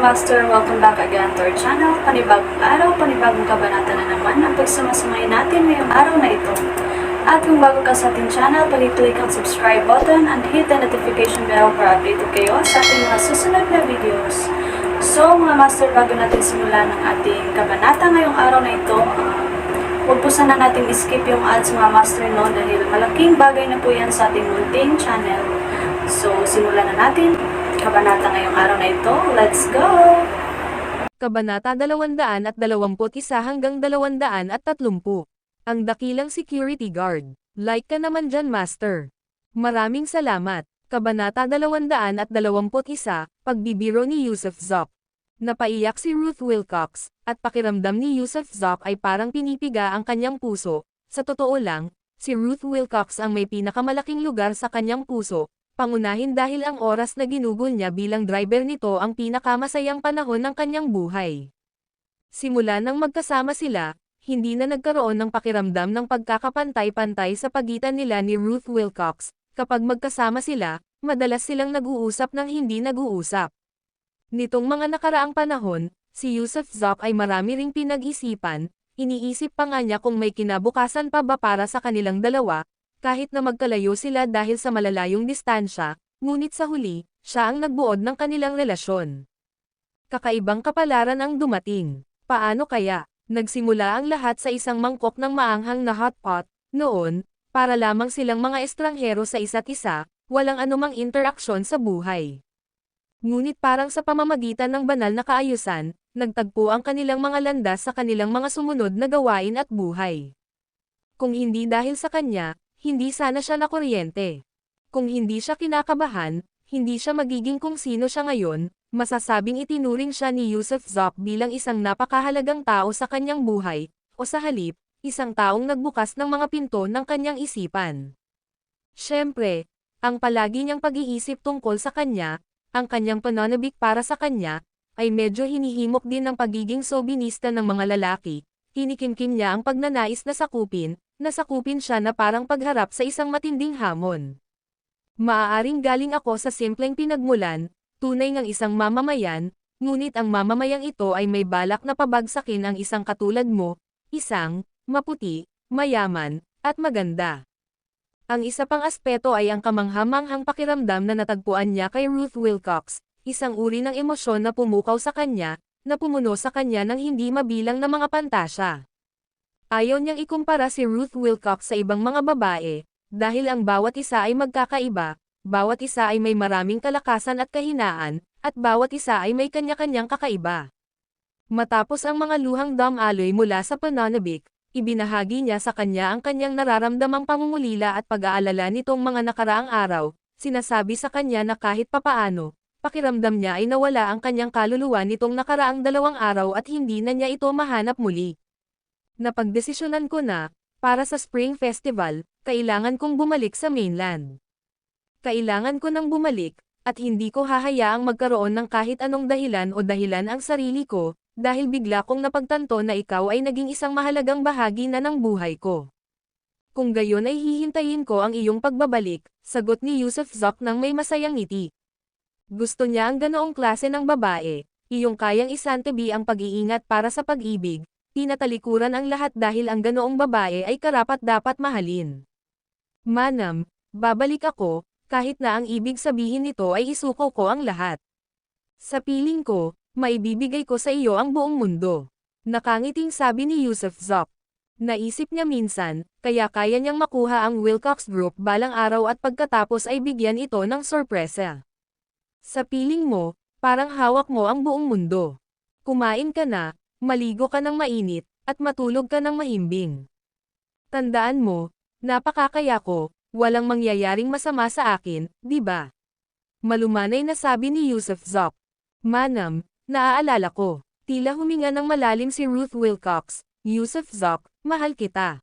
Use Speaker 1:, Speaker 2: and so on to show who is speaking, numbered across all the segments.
Speaker 1: Master, welcome back again to our channel. Panibagong araw, panibagong kabanata na naman ang pagsumasamayin natin ngayong araw na ito. At kung bago ka sa ating channel, pag-click ang subscribe button and hit the notification bell para updated kayo sa ating mga susunod na videos. So mga Master, bago natin simulan ang ating kabanata ngayong araw na ito, huwag po sana natin skip yung ads mga Master, no, dahil malaking bagay na po yan sa ating munting channel. So simulan na natin kabanata ngayong araw na ito. Let's go!
Speaker 2: Kabanata 221 hanggang 230. Ang dakilang security guard. Like ka naman dyan, Master. Maraming salamat. Kabanata 221, pagbibiro ni Yusuf Zoc. Napaiyak si Ruth Wilcox, at pakiramdam ni Yusuf Zoc ay parang pinipiga ang kanyang puso. Sa totoo lang, si Ruth Wilcox ang may pinakamalaking lugar sa kanyang puso, pangunahin dahil ang oras na ginugol niya bilang driver nito ang pinakamasayang panahon ng kanyang buhay. Simula nang magkasama sila, hindi na nagkaroon ng pakiramdam ng pagkakapantay-pantay sa pagitan nila ni Ruth Wilcox. Kapag magkasama sila, madalas silang nag-uusap ng hindi nag-uusap. Nitong mga nakaraang panahon, si Yusuf Zoc ay marami ring pinag-isipan, iniisip pa nga niya kung may kinabukasan pa ba para sa kanilang dalawa, kahit na magkalayo sila dahil sa malalayong distansya, ngunit sa huli, siya ang nagbuod ng kanilang relasyon. Kakaibang kapalaran ang dumating. Paano kaya? Nagsimula ang lahat sa isang mangkok ng maanghang na hot pot, noon, para lamang silang mga estranghero sa isa't isa, walang anumang interaksyon sa buhay. Ngunit parang sa pamamagitan ng banal na kaayusan, nagtagpo ang kanilang mga landas sa kanilang mga sumunod na gawain at buhay. Kung hindi dahil sa kanya, hindi sana siya nakuryente. Kung hindi siya kinakabahan, hindi siya magiging kung sino siya ngayon, masasabing itinuring siya ni Yusuf Zoc bilang isang napakahalagang tao sa kanyang buhay, o sa halip, isang taong nagbukas ng mga pinto ng kanyang isipan. Siyempre, ang palagi niyang pag-iisip tungkol sa kanya, ang kanyang pananabik para sa kanya, ay medyo hinihimok din ng pagiging sobinista ng mga lalaki. Kinikimkim niya ang pagnanais na sakupin siya na parang pagharap sa isang matinding hamon. Maaaring galing ako sa simpleng pinagmulan, tunay ngang isang mamamayan, ngunit ang mamamayang ito ay may balak na pabagsakin ang isang katulad mo, isang maputi, mayaman, at maganda. Ang isa pang aspeto ay ang kamanghamanghang pakiramdam na natagpuan niya kay Ruth Wilcox, isang uri ng emosyon na pumukaw sa kanya, na pumuno sa kanya ng hindi mabilang na mga pantasya. Ayaw niyang ikumpara si Ruth Wilcox sa ibang mga babae, dahil ang bawat isa ay magkakaiba, bawat isa ay may maraming kalakasan at kahinaan, at bawat isa ay may kanya-kanyang kakaiba. Matapos ang mga luhang damaloy mula sa pananabik, ibinahagi niya sa kanya ang kanyang nararamdamang pangungulila at pag-aalala nitong mga nakaraang araw, sinasabi sa kanya na kahit papaano, pakiramdam niya ay nawala ang kanyang kaluluwa nitong nakaraang 2 araw at hindi na niya ito mahanap muli. Napagdesisyonan ko na, para sa Spring Festival, kailangan kong bumalik sa mainland. Kailangan ko nang bumalik, at hindi ko hahayaang magkaroon ng kahit anong dahilan ang sarili ko, dahil bigla kong napagtanto na ikaw ay naging isang mahalagang bahagi na ng buhay ko. Kung gayon ay hihintayin ko ang iyong pagbabalik, sagot ni Yusuf Zoc ng may masayang ngiti. Gusto niya ang ganoong klase ng babae, iyong kayang isantabi ang pag-iingat para sa pag-ibig, tinatalikuran ang lahat dahil ang ganoong babae ay karapat-dapat mahalin. Manam, babalik ako, kahit na ang ibig sabihin nito ay isuko ko ang lahat. Sa piling ko, maibibigay ko sa iyo ang buong mundo. Nakangiting sabi ni Yusuf Zoc. Naisip niya minsan, kaya kaya niyang makuha ang Wilcox Group balang araw at pagkatapos ay bigyan ito ng sorpresa. Sa piling mo, parang hawak mo ang buong mundo. Kumain ka na, maligo ka ng mainit, at matulog ka ng mahimbing. Tandaan mo, napakakaya ko, walang mangyayaring masama sa akin, di ba? Malumanay na sabi ni Yusuf Zoc. Manam, naaalala ko, tila huminga ng malalim si Ruth Wilcox. Yusuf Zoc, mahal kita.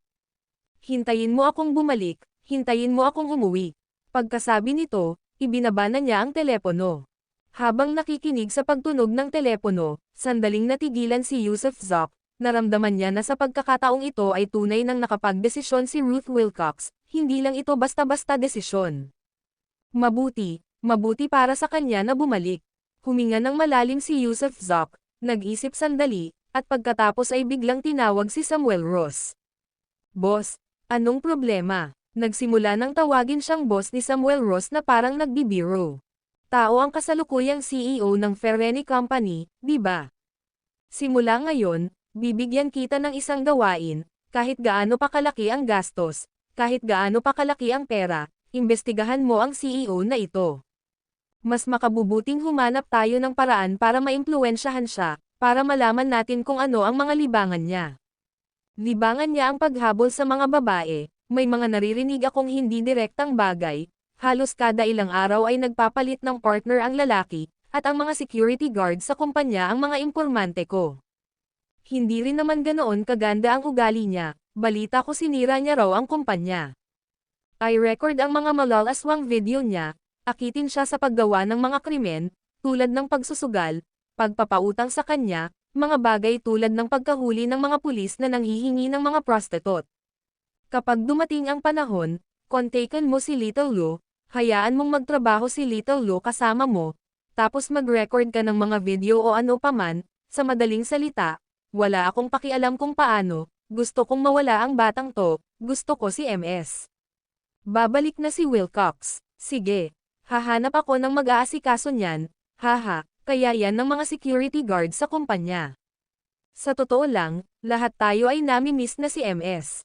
Speaker 2: Hintayin mo akong bumalik, hintayin mo akong umuwi. Pagkasabi nito, ibinaba na niya ang telepono. Habang nakikinig sa pagtunog ng telepono, sandaling natigilan si Yusuf Zoc, naramdaman niya na sa pagkakataong ito ay tunay nang nakapagdesisyon si Ruth Wilcox, hindi lang ito basta-basta desisyon. Mabuti para sa kanya na bumalik. Huminga ng malalim si Yusuf Zoc, nag-isip sandali, at pagkatapos ay biglang tinawag si Samuel Ross. Boss, anong problema? Nagsimula nang tawagin siyang boss ni Samuel Ross na parang nagbibiro. Tao ang kasalukuyang CEO ng Ferreni Company, di ba? Simula ngayon, bibigyan kita ng isang gawain, kahit gaano pa kalaki ang gastos, kahit gaano pa kalaki ang pera, imbestigahan mo ang CEO na ito. Mas makabubuting humanap tayo ng paraan para maimpluwensyahan siya, para malaman natin kung ano ang mga libangan niya. Libangan niya ang paghabol sa mga babae, may mga naririnig akong hindi direktang bagay, halos kada ilang araw ay nagpapalit ng partner ang lalaki, at ang mga security guard sa kumpanya ang mga impormante ko. Hindi rin naman ganoon kaganda ang ugali niya, balita ko sinira niya raw ang kumpanya. I record ang mga malalaswang video niya, akitin siya sa paggawa ng mga krimen, tulad ng pagsusugal, pagpapautang sa kanya, mga bagay tulad ng pagkahuli ng mga pulis na nanghihingi ng mga prostitute. Kapag dumating ang panahon, kontaken mo si Little Lou, hayaan mong magtrabaho si Little Lou kasama mo, tapos mag-record ka ng mga video o ano paman, sa madaling salita, wala akong pakialam kung paano, gusto kong mawala ang batang to, gusto ko si MS. Babalik na si Wilcox, sige, hahanap ako ng mag-aasikaso niyan, haha, kaya yan ng mga security guard sa kumpanya. Sa totoo lang, lahat tayo ay nami-miss na si MS.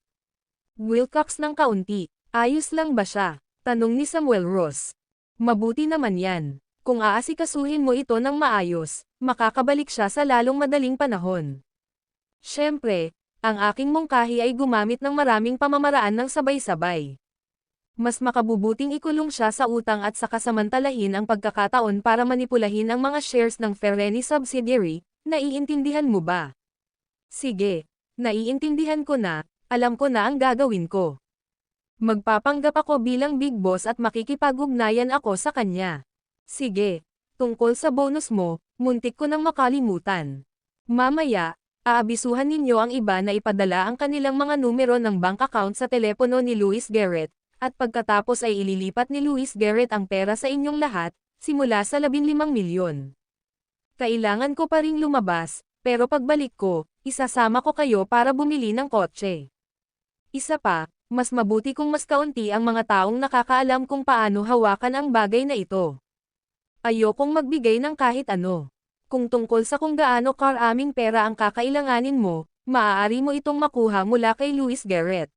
Speaker 2: Wilcox ng kaunti, ayos lang ba siya? Tanong ni Samuel Ross. Mabuti naman yan. Kung aasikasuhin mo ito ng maayos, makakabalik siya sa lalong madaling panahon. Siyempre, ang aking mungkahi ay gumamit ng maraming pamamaraan ng sabay-sabay. Mas makabubuting ikulong siya sa utang at saka samantalahin ang pagkakataon para manipulahin ang mga shares ng Ferreni subsidiary, naiintindihan mo ba? Sige, naiintindihan ko na, alam ko na ang gagawin ko. Magpapanggap ako bilang big boss at makikipag-ugnayan ako sa kanya. Sige, tungkol sa bonus mo, muntik ko nang makalimutan. Mamaya, aabisuhan ninyo ang iba na ipadala ang kanilang mga numero ng bank account sa telepono ni Louis Garrett, at pagkatapos ay ililipat ni Louis Garrett ang pera sa inyong lahat, simula sa 15 milyon. Kailangan ko pa ring lumabas, pero pagbalik ko, isasama ko kayo para bumili ng kotse. Isa pa, mas mabuti kung mas kaunti ang mga taong nakakaalam kung paano hawakan ang bagay na ito. Ayokong magbigay ng kahit ano. Kung tungkol sa kung gaano karaming pera ang kakailanganin mo, maaari mo itong makuha mula kay Louis Garrett.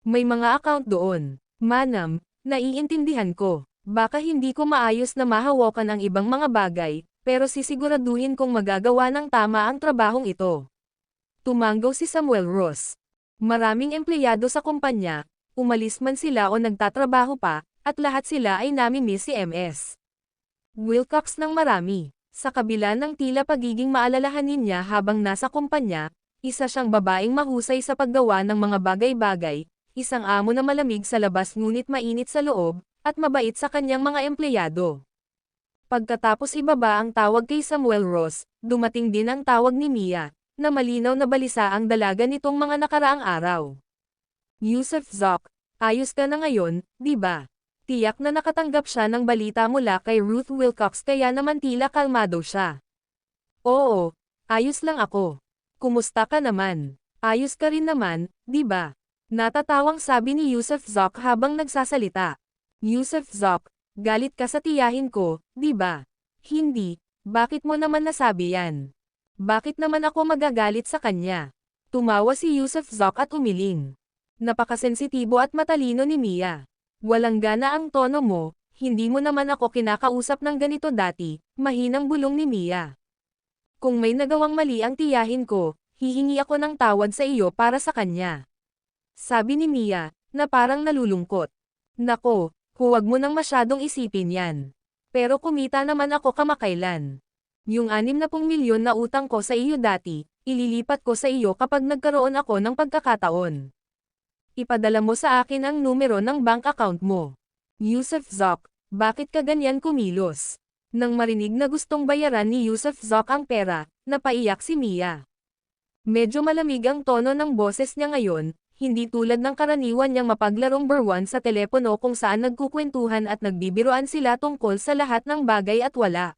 Speaker 2: May mga account doon. Manam, naiintindihan ko. Baka hindi ko maayos na mahawakan ang ibang mga bagay, pero sisiguraduhin kong magagawa ng tama ang trabahong ito. Tumanggaw si Samuel Ross. Maraming empleyado sa kumpanya, umalis man sila o nagtatrabaho pa, at lahat sila ay nami-miss si MS. Wilcox ng marami. Sa kabila ng tila pagiging maalalahanin niya habang nasa kumpanya, isa siyang babaeng mahusay sa paggawa ng mga bagay-bagay, isang amo na malamig sa labas ngunit mainit sa loob, at mabait sa kanyang mga empleyado. Pagkatapos ibaba ang tawag kay Samuel Ross, dumating din ang tawag ni Mia, na malinaw na balisa ang dalaga nitong mga nakaraang araw. Yusuf Zoc, ayos ka na ngayon, di ba? Tiyak na nakatanggap siya ng balita mula kay Ruth Wilcox kaya naman tila kalmado siya. Oo, ayos lang ako. Kumusta ka naman? Ayos ka rin naman, di ba? Natatawang sabi ni Yusuf Zoc habang nagsasalita. Yusuf Zoc, galit ka sa tiyahin ko, di ba? Hindi, bakit mo naman nasabi yan? Bakit naman ako magagalit sa kanya? Tumawa si Yusuf Zoc at umiling. Napakasensitibo at matalino ni Mia. Walang gana ang tono mo, hindi mo naman ako kinakausap ng ganito dati, mahinang bulong ni Mia. Kung may nagawang mali ang tiyahin ko, hihingi ako ng tawad sa iyo para sa kanya. Sabi ni Mia, na parang nalulungkot. Nako, huwag mo nang masyadong isipin yan. Pero kumita naman ako kamakailan. Yung 60 milyon na utang ko sa iyo dati, ililipat ko sa iyo kapag nagkaroon ako ng pagkakataon. Ipadala mo sa akin ang numero ng bank account mo. Yusuf Zoc, bakit ka ganyan kumilos? Nang marinig na gustong bayaran ni Yusuf Zoc ang pera, napaiyak si Mia. Medyo malamig ang tono ng boses niya ngayon, hindi tulad ng karaniwan niyang mapaglarong berwan sa telepono kung saan nagkukwentuhan at nagbibiroan sila tungkol sa lahat ng bagay at wala.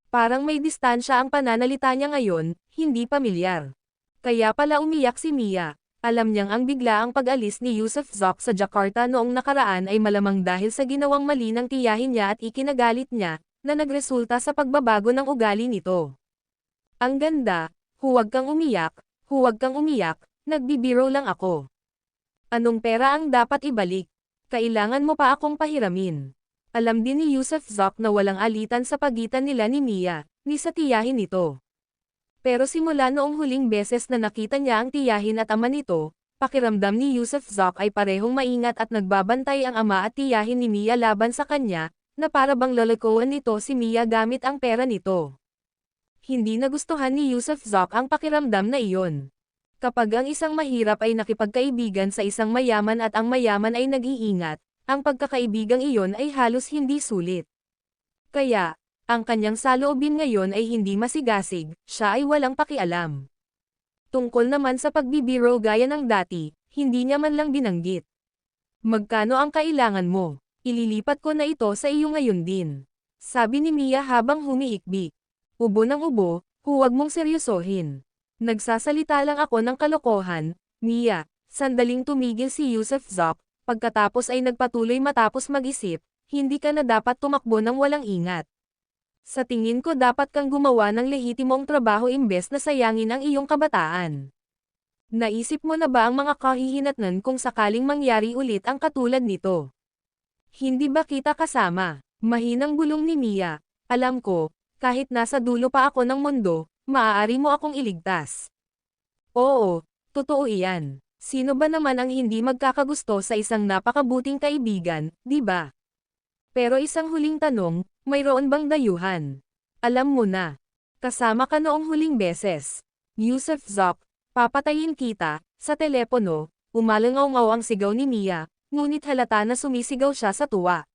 Speaker 2: Parang may distansya ang pananalita niya ngayon, hindi pamilyar. Kaya pala umiyak si Mia. Alam niyang ang biglaang pag-alis ni Yusuf Zoc sa Jakarta noong nakaraan ay malamang dahil sa ginawang mali ng tiyahin niya at ikinagalit niya, na nagresulta sa pagbabago ng ugali nito. Ang ganda, huwag kang umiyak, nagbibiro lang ako. Anong pera ang dapat ibalik? Kailangan mo pa akong pahiramin. Alam din ni Yusuf Zoc na walang alitan sa pagitan nila ni Mia, ni sa tiyahin nito. Pero simula noong huling beses na nakita niya ang tiyahin at ama nito, pakiramdam ni Yusuf Zoc ay parehong maingat at nagbabantay ang ama at tiyahin ni Mia laban sa kanya, na para bang lolokohan nito si Mia gamit ang pera nito. Hindi nagustuhan ni Yusuf Zoc ang pakiramdam na iyon. Kapag ang isang mahirap ay nakipagkaibigan sa isang mayaman at ang mayaman ay nag-iingat, ang pagkakaibigang iyon ay halos hindi sulit. Kaya, ang kanyang saloobin ngayon ay hindi masigasig, siya ay walang pakialam. Tungkol naman sa pagbibiro gaya ng dati, hindi niya man lang binanggit. Magkano ang kailangan mo? Ililipat ko na ito sa iyo ngayon din. Sabi ni Mia habang humiikbi. Ubo ng ubo, huwag mong seryosohin. Nagsasalita lang ako ng kalokohan, Mia. Sandaling tumigil si Yusuf Zoc. Pagkatapos ay nagpatuloy matapos mag-isip, hindi ka na dapat tumakbo ng walang ingat. Sa tingin ko dapat kang gumawa ng lehitimong trabaho imbes na sayangin ang iyong kabataan. Naisip mo na ba ang mga kahihinatnan kung sakaling mangyari ulit ang katulad nito? Hindi ba kita kasama? Mahinang bulong ni Mia. Alam ko, kahit nasa dulo pa ako ng mundo, maaari mo akong iligtas. Oo, totoo iyan. Sino ba naman ang hindi magkakagusto sa isang napakabuting kaibigan, di ba? Pero isang huling tanong, mayroon bang dayuhan? Alam mo na. Kasama ka noong huling beses. Yusuf Zoc, papatayin kita, sa telepono, umalangaw-ngaw ang sigaw ni Mia, ngunit halata na sumisigaw siya sa tuwa.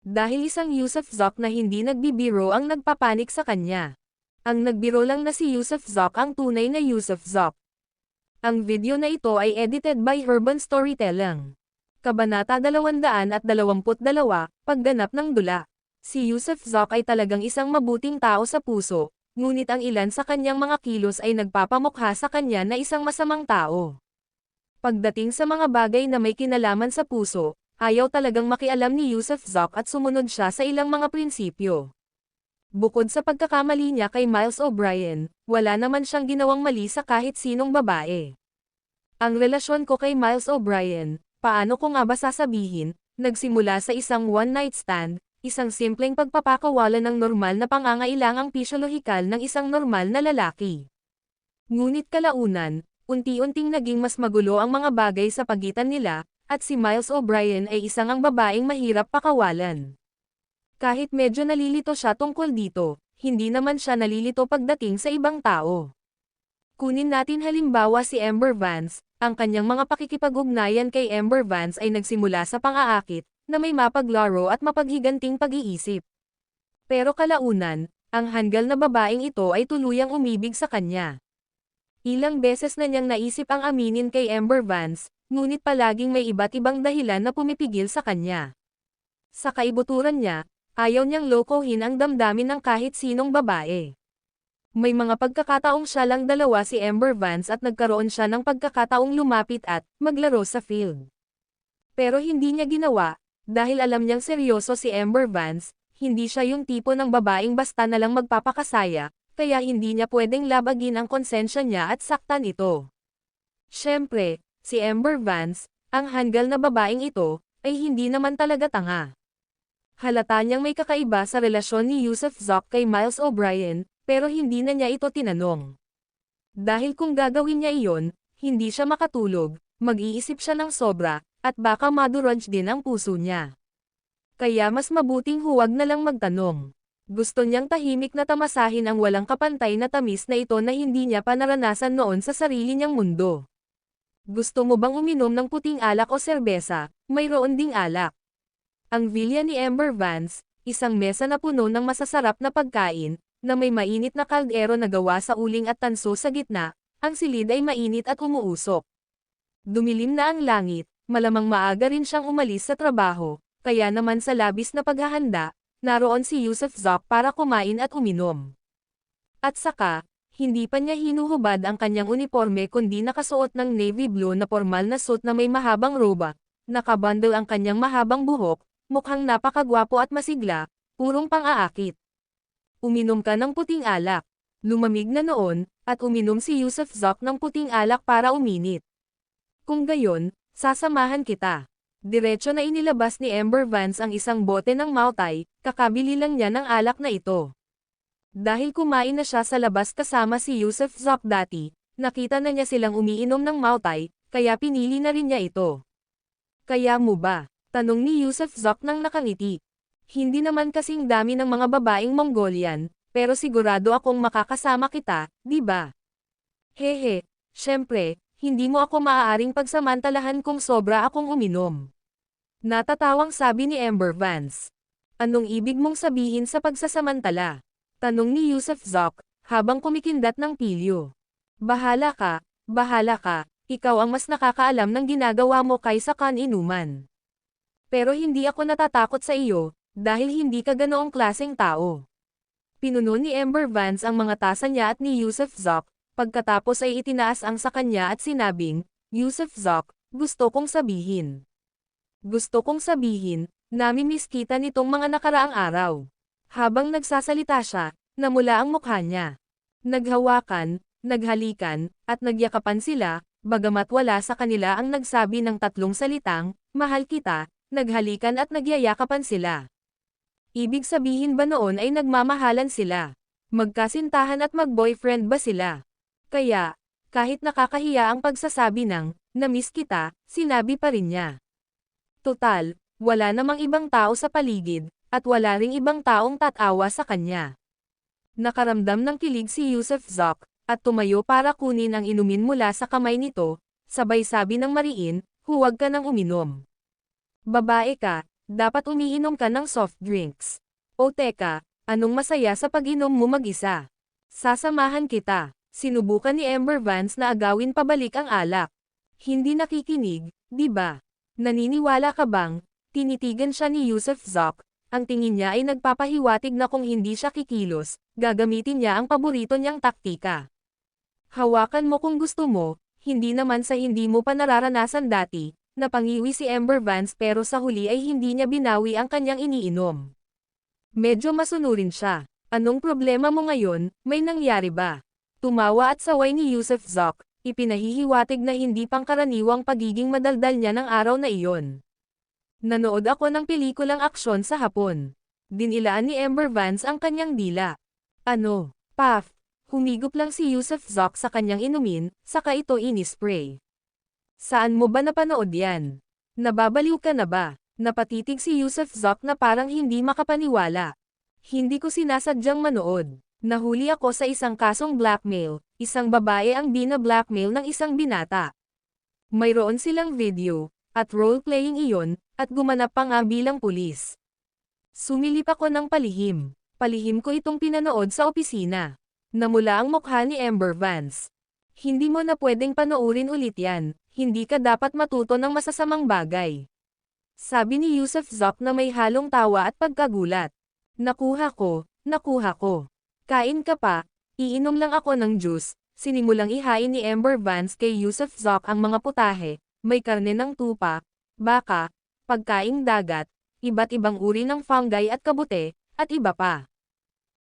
Speaker 2: Dahil isang Yusuf Zoc na hindi nagbibiro ang nagpapanik sa kanya. Ang nagbiro lang na si Yusuf Zoc ang tunay na Yusuf Zoc. Ang video na ito ay edited by Urban Storytelling. Kabanata 222, Pagganap ng Dula. Si Yusuf Zoc ay talagang isang mabuting tao sa puso, ngunit ang ilan sa kanyang mga kilos ay nagpapamukha sa kanya na isang masamang tao. Pagdating sa mga bagay na may kinalaman sa puso, ayaw talagang makialam ni Yusuf Zoc at sumunod siya sa ilang mga prinsipyo. Bukod sa pagkakamali niya kay Miles O'Brien, wala naman siyang ginawang mali sa kahit sinong babae. Ang relasyon ko kay Miles O'Brien, paano ko nga ba sasabihin, nagsimula sa isang one-night stand, isang simpleng pagpapakawala ng normal na pangangailangang pisyolohikal ng isang normal na lalaki. Ngunit kalaunan, unti-unting naging mas magulo ang mga bagay sa pagitan nila, at si Miles O'Brien ay isang ang babaeng mahirap pakawalan. Kahit medyo nalilito siya tungkol dito, hindi naman siya nalilito pagdating sa ibang tao. Kunin natin halimbawa si Amber Vance, ang kanyang mga pakikipag-ugnayan kay Amber Vance ay nagsimula sa pang-aakit, na may mapaglaro at mapaghiganting pag-iisip. Pero kalaunan, ang hanggal na babaeng ito ay tuluyang umibig sa kanya. Ilang beses na niyang naisip ang aminin kay Amber Vance, ngunit palaging may iba't ibang dahilan na pumipigil sa kanya. Sa kaibuturan niya, ayaw niyang lokohin ang damdamin ng kahit sinong babae. May mga pagkakataong siya lang dalawa si Amber Vance at nagkaroon siya ng pagkakataong lumapit at maglaro sa field. Pero hindi niya ginawa, dahil alam niyang seryoso si Amber Vance, hindi siya yung tipo ng babaeng basta na lang magpapakasaya, kaya hindi niya pwedeng labagin ang konsensya niya at saktan ito. Siyempre, si Amber Vance, ang hanggal na babaeng ito, ay hindi naman talaga tanga. Halata niyang may kakaiba sa relasyon ni Yusuf Zoc kay Miles O'Brien, pero hindi na niya ito tinanong. Dahil kung gagawin niya iyon, hindi siya makatulog, mag-iisip siya ng sobra, at baka madurog din ang puso niya. Kaya mas mabuting huwag na lang magtanong. Gusto niyang tahimik na tamasahin ang walang kapantay na tamis na ito na hindi niya pa naranasan noon sa sarili niyang mundo. Gusto mo bang uminom ng puting alak o serbesa? Mayroon ding alak. Ang villa ni Amber Vance, isang mesa na puno ng masasarap na pagkain, na may mainit na kaldero na gawa sa uling at tanso sa gitna, ang silid ay mainit at umuusok. Dumilim na ang langit, malamang maaga rin siyang umalis sa trabaho, kaya naman sa labis na paghahanda, naroon si Yusuf Zok para kumain at uminom. At saka, hindi pa niya hinuhubad ang kanyang uniforme kundi nakasuot ng navy blue na formal na suit na may mahabang roba, nakabundle ang kanyang mahabang buhok, mukhang napakagwapo at masigla, purong pang-aakit. Uminom ka ng puting alak. Lumamig na noon, at uminom si Yusuf Zok ng puting alak para uminit. Kung gayon, sasamahan kita. Diretso na inilabas ni Amber Vance ang isang bote ng Maotai, kakabili lang niya ng alak na ito. Dahil kumain na siya sa labas kasama si Yusuf Zok dati, nakita na niya silang umiinom ng Maotai, kaya pinili na rin niya ito. Kaya mo ba? Tanong ni Yusuf Zok nang nakangiti. Hindi naman kasing dami ng mga babaeng Mongolian, pero sigurado akong makakasama kita, di ba? Hehe, syempre, hindi mo ako maaaring pagsamantalahan kung sobra akong uminom. Natatawang sabi ni Amber Vance. Anong ibig mong sabihin sa pagsasamantala? Tanong ni Yusuf Zok, habang kumikindat ng pilyo. Bahala ka, ikaw ang mas nakakaalam ng ginagawa mo kaysa kan-inuman. Pero hindi ako natatakot sa iyo, dahil hindi ka ganoong klaseng tao. Pinuno ni Amber Vance ang mga tasa niya at ni Yusuf Zok, pagkatapos ay itinaas ang sa kanya at sinabing, Yusuf Zok, gusto kong sabihin. Gusto kong sabihin, namimiss kita nitong mga nakaraang araw. Habang nagsasalita siya, namula ang mukha niya. Naghawakan, naghalikan, at nagyakapan sila, bagamat wala sa kanila ang nagsabi ng tatlong salitang, mahal kita, naghalikan at nagyayakapan sila. Ibig sabihin ba noon ay nagmamahalan sila? Magkasintahan at mag-boyfriend ba sila? Kaya, kahit nakakahiya ang pagsasabi ng, namiss kita, sinabi pa rin niya. Total, wala namang ibang tao sa paligid, at wala ring ibang taong tatawa sa kanya. Nakaramdam ng kilig si Yusuf Zok, at tumayo para kunin ang inumin mula sa kamay nito, sabay sabi ng mariin, huwag ka nang uminom. Babae ka, dapat umiinom ka ng soft drinks. O teka, anong masaya sa pag-inom mo mag-isa? Sasamahan kita. Sinubukan ni Amber Vance na agawin pabalik ang alak. Hindi nakikinig, di ba? Naniniwala ka bang? Tinitigan siya ni Yusuf Zok. Ang tingin niya ay nagpapahiwatig na kung hindi siya kikilos, gagamitin niya ang paborito niyang taktika. Hawakan mo kung gusto mo, hindi naman sa hindi mo pa nararanasan dati. Napangiwi si Amber Vance pero sa huli ay hindi niya binawi ang kanyang iniinom. Medyo masunurin siya. Anong problema mo ngayon, may nangyari ba? Tumawa at saway ni Yusuf Zok, ipinahihiwatig na hindi pangkaraniwang pagiging madaldal niya ng araw na iyon. Nanood ako ng pelikulang aksyon sa hapon. Dinilaan ni Amber Vance ang kanyang dila. Ano? Puff! Humigop lang si Yusuf Zok sa kanyang inumin, saka ito inispray. Saan mo ba napanood yan? Nababaliw ka na ba? Napatitig si Yusuf Zok na parang hindi makapaniwala. Hindi ko sinasadyang manood. Nahuli ako sa isang kasong blackmail, isang babae ang bina-blackmail ng isang binata. Mayroon silang video, at role-playing iyon, at gumanap pa nga bilang pulis. Sumilip ako ng palihim. Palihim ko itong pinanood sa opisina. Namula ang mukha ni Amber Vance. Hindi mo na pwedeng panoorin ulit yan, hindi ka dapat matuto ng masasamang bagay. Sabi ni Yusuf Zok na may halong tawa at pagkagulat. Nakuha ko. Kain ka pa, iinom lang ako ng juice. Sinimulang ihain ni Amber Vance kay Yusuf Zok ang mga putahe, may karne ng tupa, baka, pagkaing dagat, iba't ibang uri ng fungi at kabute, at iba pa.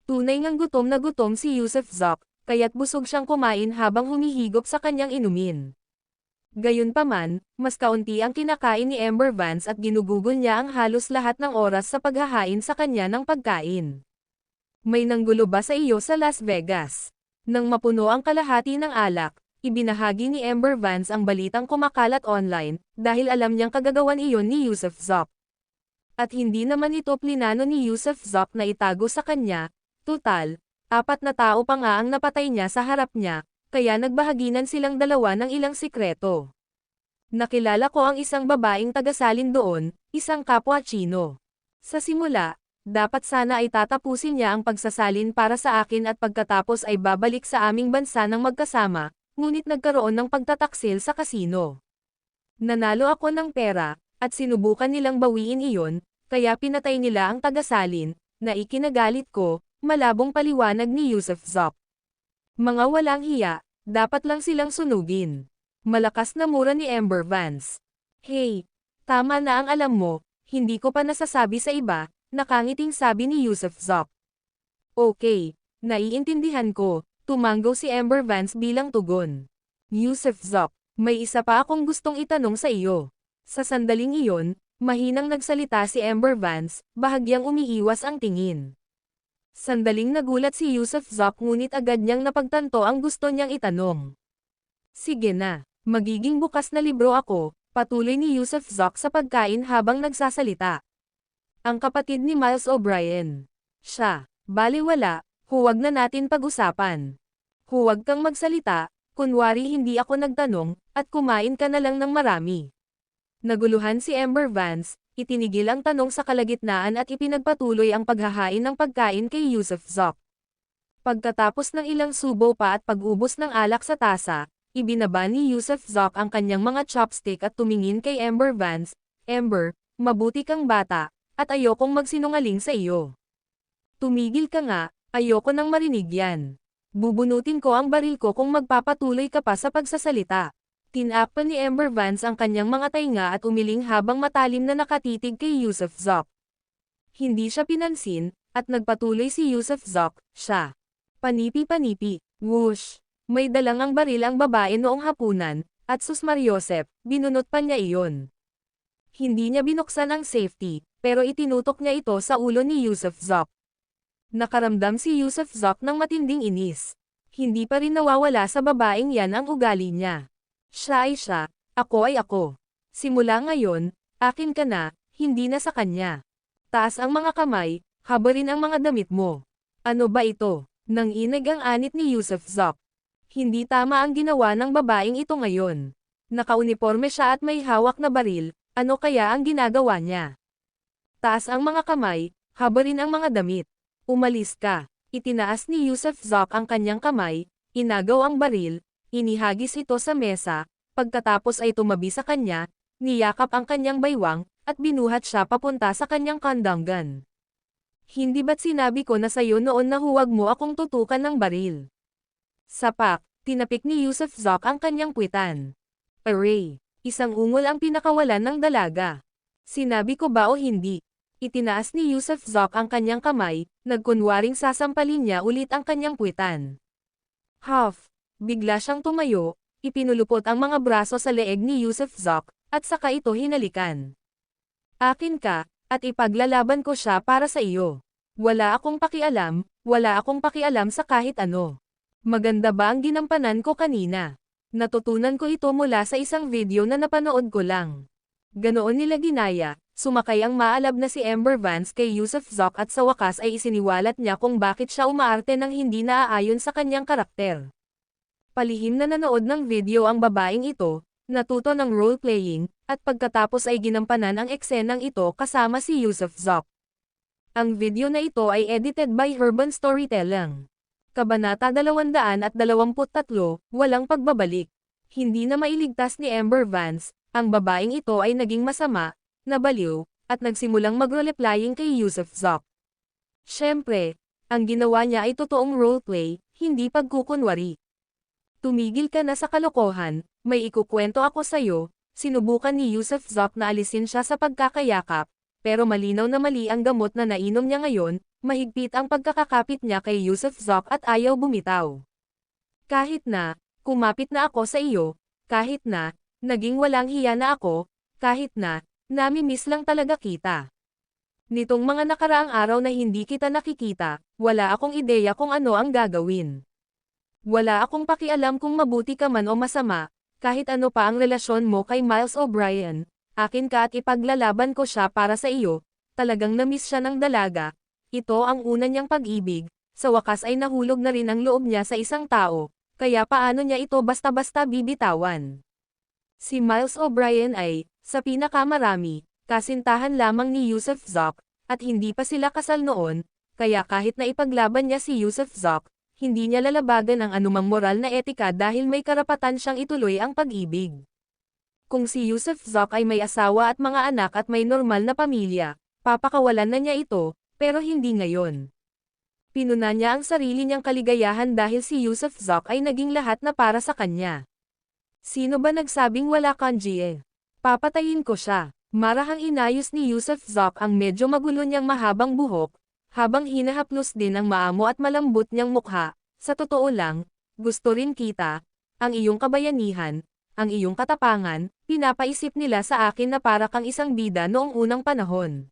Speaker 2: Tunay ngang gutom na gutom si Yusuf Zok, kaya't busog siyang kumain habang humihigop sa kanyang inumin. Gayunpaman, mas kaunti ang kinakain ni Amber Vance at ginugugol niya ang halos lahat ng oras sa paghahain sa kanya ng pagkain. May nanggulo ba sa iyo sa Las Vegas? Nang mapuno ang kalahati ng alak, ibinahagi ni Amber Vance ang balitang kumakalat online, dahil alam niyang kagagawan iyon ni Yusuf Zok. At hindi naman ito plinano ni Yusuf Zok na itago sa kanya, tutal, 4 na tao pa nga ang napatay niya sa harap niya, kaya nagbahaginan silang dalawa ng ilang sikreto. Nakilala ko ang isang babaeng tagasalin doon, isang kapwa Chino. Sa simula, dapat sana ay tatapusin niya ang pagsasalin para sa akin at pagkatapos ay babalik sa aming bansa ng magkasama, ngunit nagkaroon ng pagtataksil sa kasino. Nanalo ako ng pera, at sinubukan nilang bawiin iyon, kaya pinatay nila ang tagasalin, na ikinagalit ko, malabong paliwanag ni Yusuf Zoc. Mga walang hiya, dapat lang silang sunugin. Malakas na mura ni Amber Vance. Hey, tama na ang alam mo, hindi ko pa nasasabi sa iba, nakangiting sabi ni Yusuf Zoc. Okay, naiintindihan ko, tumanggo si Amber Vance bilang tugon. Yusuf Zoc, may isa pa akong gustong itanong sa iyo. Sa sandaling iyon, mahinang nagsalita si Amber Vance, bahagyang umiiwas ang tingin. Sandaling nagulat si Yusuf Zoc ngunit agad niyang napagtanto ang gusto niyang itanong. Sige na, magiging bukas na libro ako, patuloy ni Yusuf Zoc sa pagkain habang nagsasalita. Ang kapatid ni Miles O'Brien. Siya, baliwala, huwag na natin pag-usapan. Huwag kang magsalita, kunwari hindi ako nagtanong, at kumain ka na lang ng marami. Naguluhan si Amber Vance, itinigil ang tanong sa kalagitnaan at ipinagpatuloy ang paghahain ng pagkain kay Yusuf Zoc. Pagkatapos ng ilang subo pa at pag-ubos ng alak sa tasa, ibinaba ni Yusuf Zoc ang kanyang mga chopstick at tumingin kay Amber Vance, Amber, mabuti kang bata, at ayokong magsinungaling sa iyo. Tumigil ka nga, ayoko nang marinig yan. Bubunutin ko ang baril ko kung magpapatuloy ka pa sa pagsasalita. Tinakpan ni Amber Vance ang kanyang mga tainga at umiling habang matalim na nakatitig kay Yusuf Zoc. Hindi siya pinansin, at nagpatuloy si Yusuf Zoc, siya. Panipi-panipi, whoosh. May dalang ang baril ang babae noong hapunan, at sus Mariosep, binunot pa niya iyon. Hindi niya binuksan ang safety, pero itinutok niya ito sa ulo ni Yusuf Zoc. Nakaramdam si Yusuf Zoc ng matinding inis. Hindi pa rin nawawala sa babaeng yan ang ugali niya. Siya ay siya, ako ay ako. Simula ngayon, akin ka na, hindi na sa kanya. Taas ang mga kamay, habarin ang mga damit mo. Ano ba ito? Nanginig ang anit ni Yusuf Zoc. Hindi tama ang ginawa ng babaeng ito ngayon. Nakauniforme siya at may hawak na baril, ano kaya ang ginagawa niya? Taas ang mga kamay, habarin ang mga damit. Umalis ka. Itinaas ni Yusuf Zoc ang kanyang kamay, inagaw ang baril, inihagis ito sa mesa, pagkatapos ay tumabi sa kanya, niyakap ang kanyang baywang, at binuhat siya papunta sa kanyang condom gun. Hindi ba't sinabi ko na sayo noon na huwag mo akong tutukan ng baril? Sapak, tinapik ni Yusuf Zoc ang kanyang puwitan. Aray, isang ungol ang pinakawalan ng dalaga. Sinabi ko ba o hindi? Itinaas ni Yusuf Zoc ang kanyang kamay, nagkunwaring sasampalin niya ulit ang kanyang puwitan. Huff, bigla siyang tumayo, ipinulupot ang mga braso sa leeg ni Yusuf Zoc, at saka ito hinalikan. Akin ka, at ipaglalaban ko siya para sa iyo. Wala akong pakialam sa kahit ano. Maganda ba ang ginampanan ko kanina? Natutunan ko ito mula sa isang video na napanood ko lang. Ganoon nila ginaya, sumakay ang maalab na si Amber Vance kay Yusuf Zoc at sa wakas ay isiniwalat niya kung bakit siya umaarte ng hindi naaayon sa kanyang karakter. Palihim na nanood ng video ang babaeng ito, natuto ng role-playing, at pagkatapos ay ginampanan ang eksenang ito kasama si Yusuf Zoc. Ang video na ito ay edited by Urban Storytelling. Kabanata 223, Walang Pagbabalik. Hindi na mailigtas ni Amber Vance, ang babaeng ito ay naging masama, nabaliw, at nagsimulang mag-role-playing kay Yusuf Zoc. Siyempre, ang ginawa niya ay totoong roleplay, hindi pagkukunwari. Tumigil ka na sa kalokohan, may ikukwento ako sa'yo, sinubukan ni Yusuf Zoc na alisin siya sa pagkakayakap, pero malinaw na mali ang gamot na nainom niya ngayon, mahigpit ang pagkakakapit niya kay Yusuf Zoc at ayaw bumitaw. Kahit na, kumapit na ako sa iyo, kahit na, naging walang hiya na ako, kahit na, nami-miss lang talaga kita. Nitong mga nakaraang araw na hindi kita nakikita, wala akong ideya kung ano ang gagawin. Wala akong pakialam kung mabuti ka man o masama, kahit ano pa ang relasyon mo kay Miles O'Brien, akin ka at ipaglalaban ko siya para sa iyo, talagang namiss siya ng dalaga. Ito ang una niyang pag-ibig, sa wakas ay nahulog na rin ang loob niya sa isang tao, kaya paano niya ito basta-basta bibitawan? Si Miles O'Brien ay, sa pinakamarami, kasintahan lamang ni Yusuf Zoc, at hindi pa sila kasal noon, kaya kahit na ipaglaban niya si Yusuf Zoc, hindi niya lalabagan ang anumang moral na etika dahil may karapatan siyang ituloy ang pag-ibig. Kung si Yusuf Zoc ay may asawa at mga anak at may normal na pamilya, papakawalan na niya ito, Pero hindi ngayon. Pinuna niya ang sarili niyang kaligayahan dahil si Yusuf Zok ay naging lahat na para sa kanya. Sino ba nagsabing wala kang GA? Papatayin ko siya. Marahang inayos ni Yusuf Zok ang medyo magulo niyang mahabang buhok, habang hinahaplos din ang maamo at malambot niyang mukha. Sa totoo lang, gusto rin kita, ang iyong kabayanihan, ang iyong katapangan, pinapaisip nila sa akin na para kang isang bida noong unang panahon.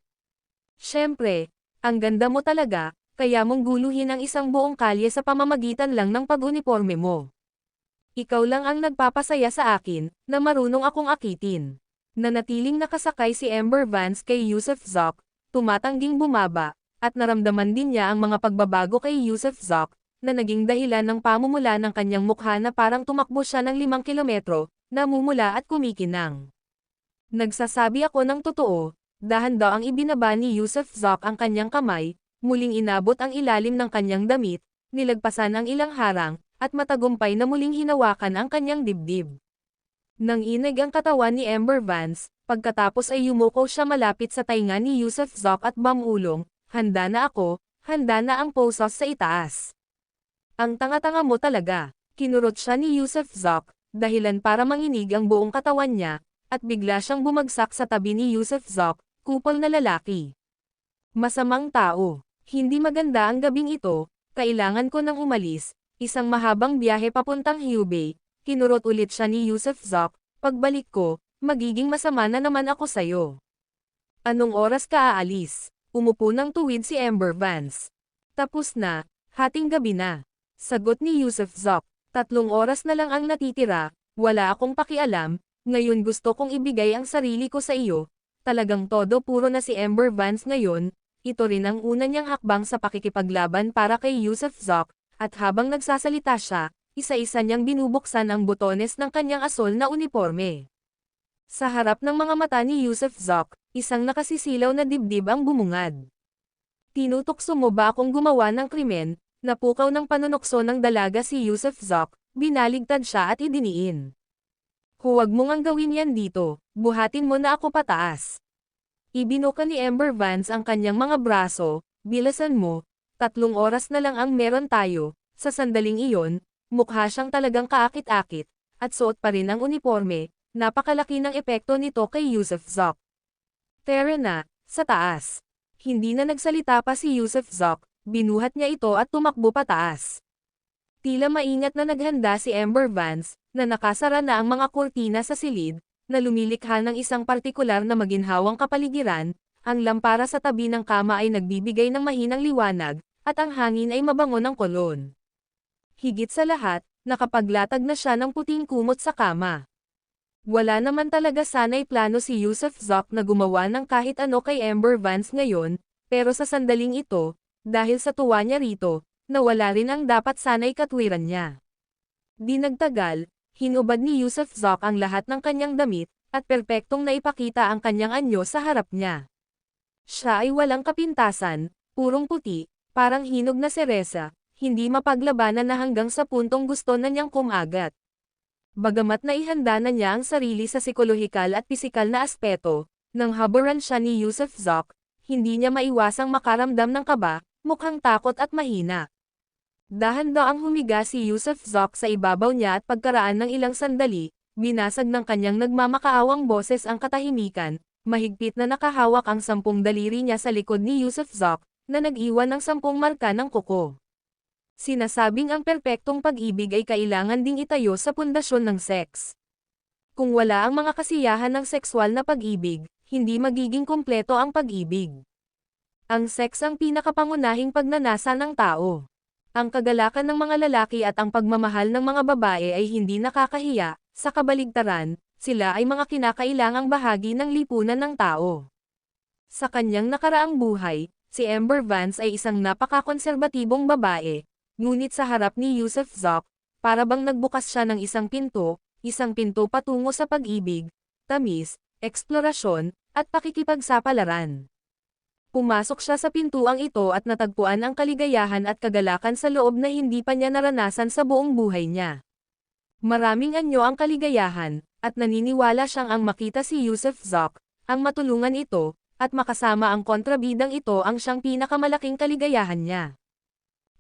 Speaker 2: Siyempre, ang ganda mo talaga, kaya mong guluhin ang isang buong kalye sa pamamagitan lang ng pag-uniforme mo. Ikaw lang ang nagpapasaya sa akin, na marunong akong akitin. Nanatiling nakasakay si Amber Vance kay Yusuf Zok, tumatangging bumaba, at naramdaman din niya ang mga pagbabago kay Yusuf Zok, na naging dahilan ng pamumula ng kanyang mukha na parang tumakbo siya ng 5 kilometro, namumula at kumikinang. Nagsasabi ako ng totoo, dahan daw ang ibinaba ni Yusuf Zok ang kanyang kamay, muling inabot ang ilalim ng kanyang damit, nilagpasan ang ilang harang, at matagumpay na muling hinawakan ang kanyang dibdib. Nang inig ang katawan ni Amber Vance, pagkatapos ay yumuko siya malapit sa tainga ni Yusuf Zok at bamulong, handa na ako, handa na ang posos sa itaas. Ang tanga-tanga mo talaga, kinurot siya ni Yusuf Zok, dahilan para manginig ang buong katawan niya, at bigla siyang bumagsak sa tabi ni Yusuf Zok, kupal na lalaki. Masamang tao, hindi maganda ang gabing ito, kailangan ko nang umalis, isang mahabang biyahe papuntang Hubei. Kinurot ulit siya ni Yusuf Zok, pagbalik ko, magiging masama na naman ako sayo. Anong oras ka aalis? Umupo ng tuwid si Amber Vance. Tapos na, hating gabi na. Sagot ni Yusuf Zok, 3 oras na lang ang natitira, wala akong pakialam, ngayon gusto kong ibigay ang sarili ko sa iyo. Talagang todo puro na si Amber Vance ngayon, ito rin ang una niyang hakbang sa pakikipaglaban para kay Yusuf Zok, at habang nagsasalita siya, isa-isa niyang binubuksan ang butones ng kanyang asol na uniforme. Sa harap ng mga mata ni Yusuf Zok, isang nakasisilaw na dibdib ang bumungad. Tinutukso mo ba akong gumawa ng krimen? Napukaw ng panunokso ng dalaga si Yusuf Zok, binaligtad siya at idiniin. Huwag mong ang gawin yan dito, buhatin mo na ako pataas. Ibinuka ni Amber Vance ang kanyang mga braso, bilasan mo, 3 oras na lang ang meron tayo, sa sandaling iyon, mukha siyang talagang kaakit-akit, at suot pa rin ang uniforme, napakalaki ng epekto nito kay Yusuf Zok. Tara na, sa taas. Hindi na nagsalita pa si Yusuf Zok, binuhat niya ito at tumakbo pataas. Tila maingat na naghanda si Amber Vance, na nakasara na ang mga kurtina sa silid, na lumilikha ng isang partikular na maginhawang kapaligiran, ang lampara sa tabi ng kama ay nagbibigay ng mahinang liwanag, at ang hangin ay mabango ng kolon. Higit sa lahat, nakapaglatag na siya ng puting kumot sa kama. Wala naman talaga sana'y plano si Yusuf Zok na gumawa ng kahit ano kay Amber Vance ngayon, pero sa sandaling ito, dahil sa tuwa niya rito, nawala rin ang dapat sana'y katwiran niya. Di nagtagal, hinubad ni Yusuf Zok ang lahat ng kanyang damit, at perpektong naipakita ang kanyang anyo sa harap niya. Siya ay walang kapintasan, purong puti, parang hinog na seresa, hindi mapaglabanan na hanggang sa puntong gusto na niyang kumagat. Bagamat naihanda na niya ang sarili sa psikolohikal at pisikal na aspeto, nang haburan siya ni Yusuf Zok, hindi niya maiwasang makaramdam ng kaba, mukhang takot at mahina. Dahan-daang humiga si Yusuf Zok sa ibabaw niya at pagkaraan ng ilang sandali, binasag ng kanyang nagmamakaawang boses ang katahimikan, mahigpit na nakahawak ang 10 daliri niya sa likod ni Yusuf Zok, na nag-iwan ng 10 marka ng kuko. Sinasabing ang perpektong pag-ibig ay kailangan ding itayo sa pundasyon ng seks. Kung wala ang mga kasiyahan ng sexual na pag-ibig, hindi magiging kumpleto ang pag-ibig. Ang seks ang pinakapangunahing pagnanasa ng tao. Ang kagalakan ng mga lalaki at ang pagmamahal ng mga babae ay hindi nakakahiya, sa kabaligtaran, sila ay mga kinakailangang bahagi ng lipunan ng tao. Sa kanyang nakaraang buhay, si Amber Vance ay isang napakakonserbatibong babae, ngunit sa harap ni Yusuf Zok, para bang nagbukas siya ng isang pinto patungo sa pag-ibig, tamis, eksplorasyon, at pakikipagsapalaran. Pumasok siya sa pintuang ito at natagpuan ang kaligayahan at kagalakan sa loob na hindi pa niya naranasan sa buong buhay niya. Maraming anyo ang kaligayahan, at naniniwala siyang ang makita si Yusuf Zok, ang matulungan ito, at makasama ang kontrabidang ito ang siyang pinakamalaking kaligayahan niya.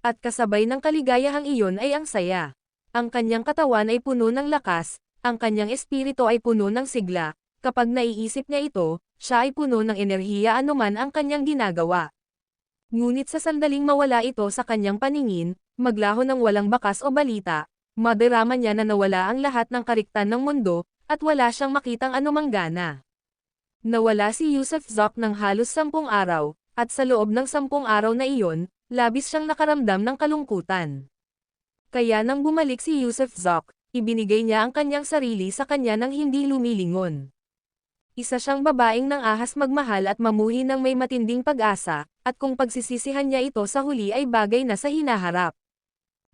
Speaker 2: At kasabay ng kaligayahang iyon ay ang saya. Ang kanyang katawan ay puno ng lakas, ang kanyang espiritu ay puno ng sigla, kapag naiisip niya ito, siya ay puno ng enerhiya anuman ang kanyang ginagawa. Ngunit sa sandaling mawala ito sa kanyang paningin, maglaho ng walang bakas o balita, madarama niya na nawala ang lahat ng kariktan ng mundo, at wala siyang makitang anumang gana. Nawala si Yusuf Zok ng halos 10 araw, at sa loob ng 10 araw na iyon, labis siyang nakaramdam ng kalungkutan. Kaya nang bumalik si Yusuf Zok, ibinigay niya ang kanyang sarili sa kanya nang hindi lumilingon. Isa siyang babaeng nang ahas magmahal at mamuhi ng may matinding pag-asa, at kung pagsisisihan niya ito sa huli ay bagay na sa hinaharap.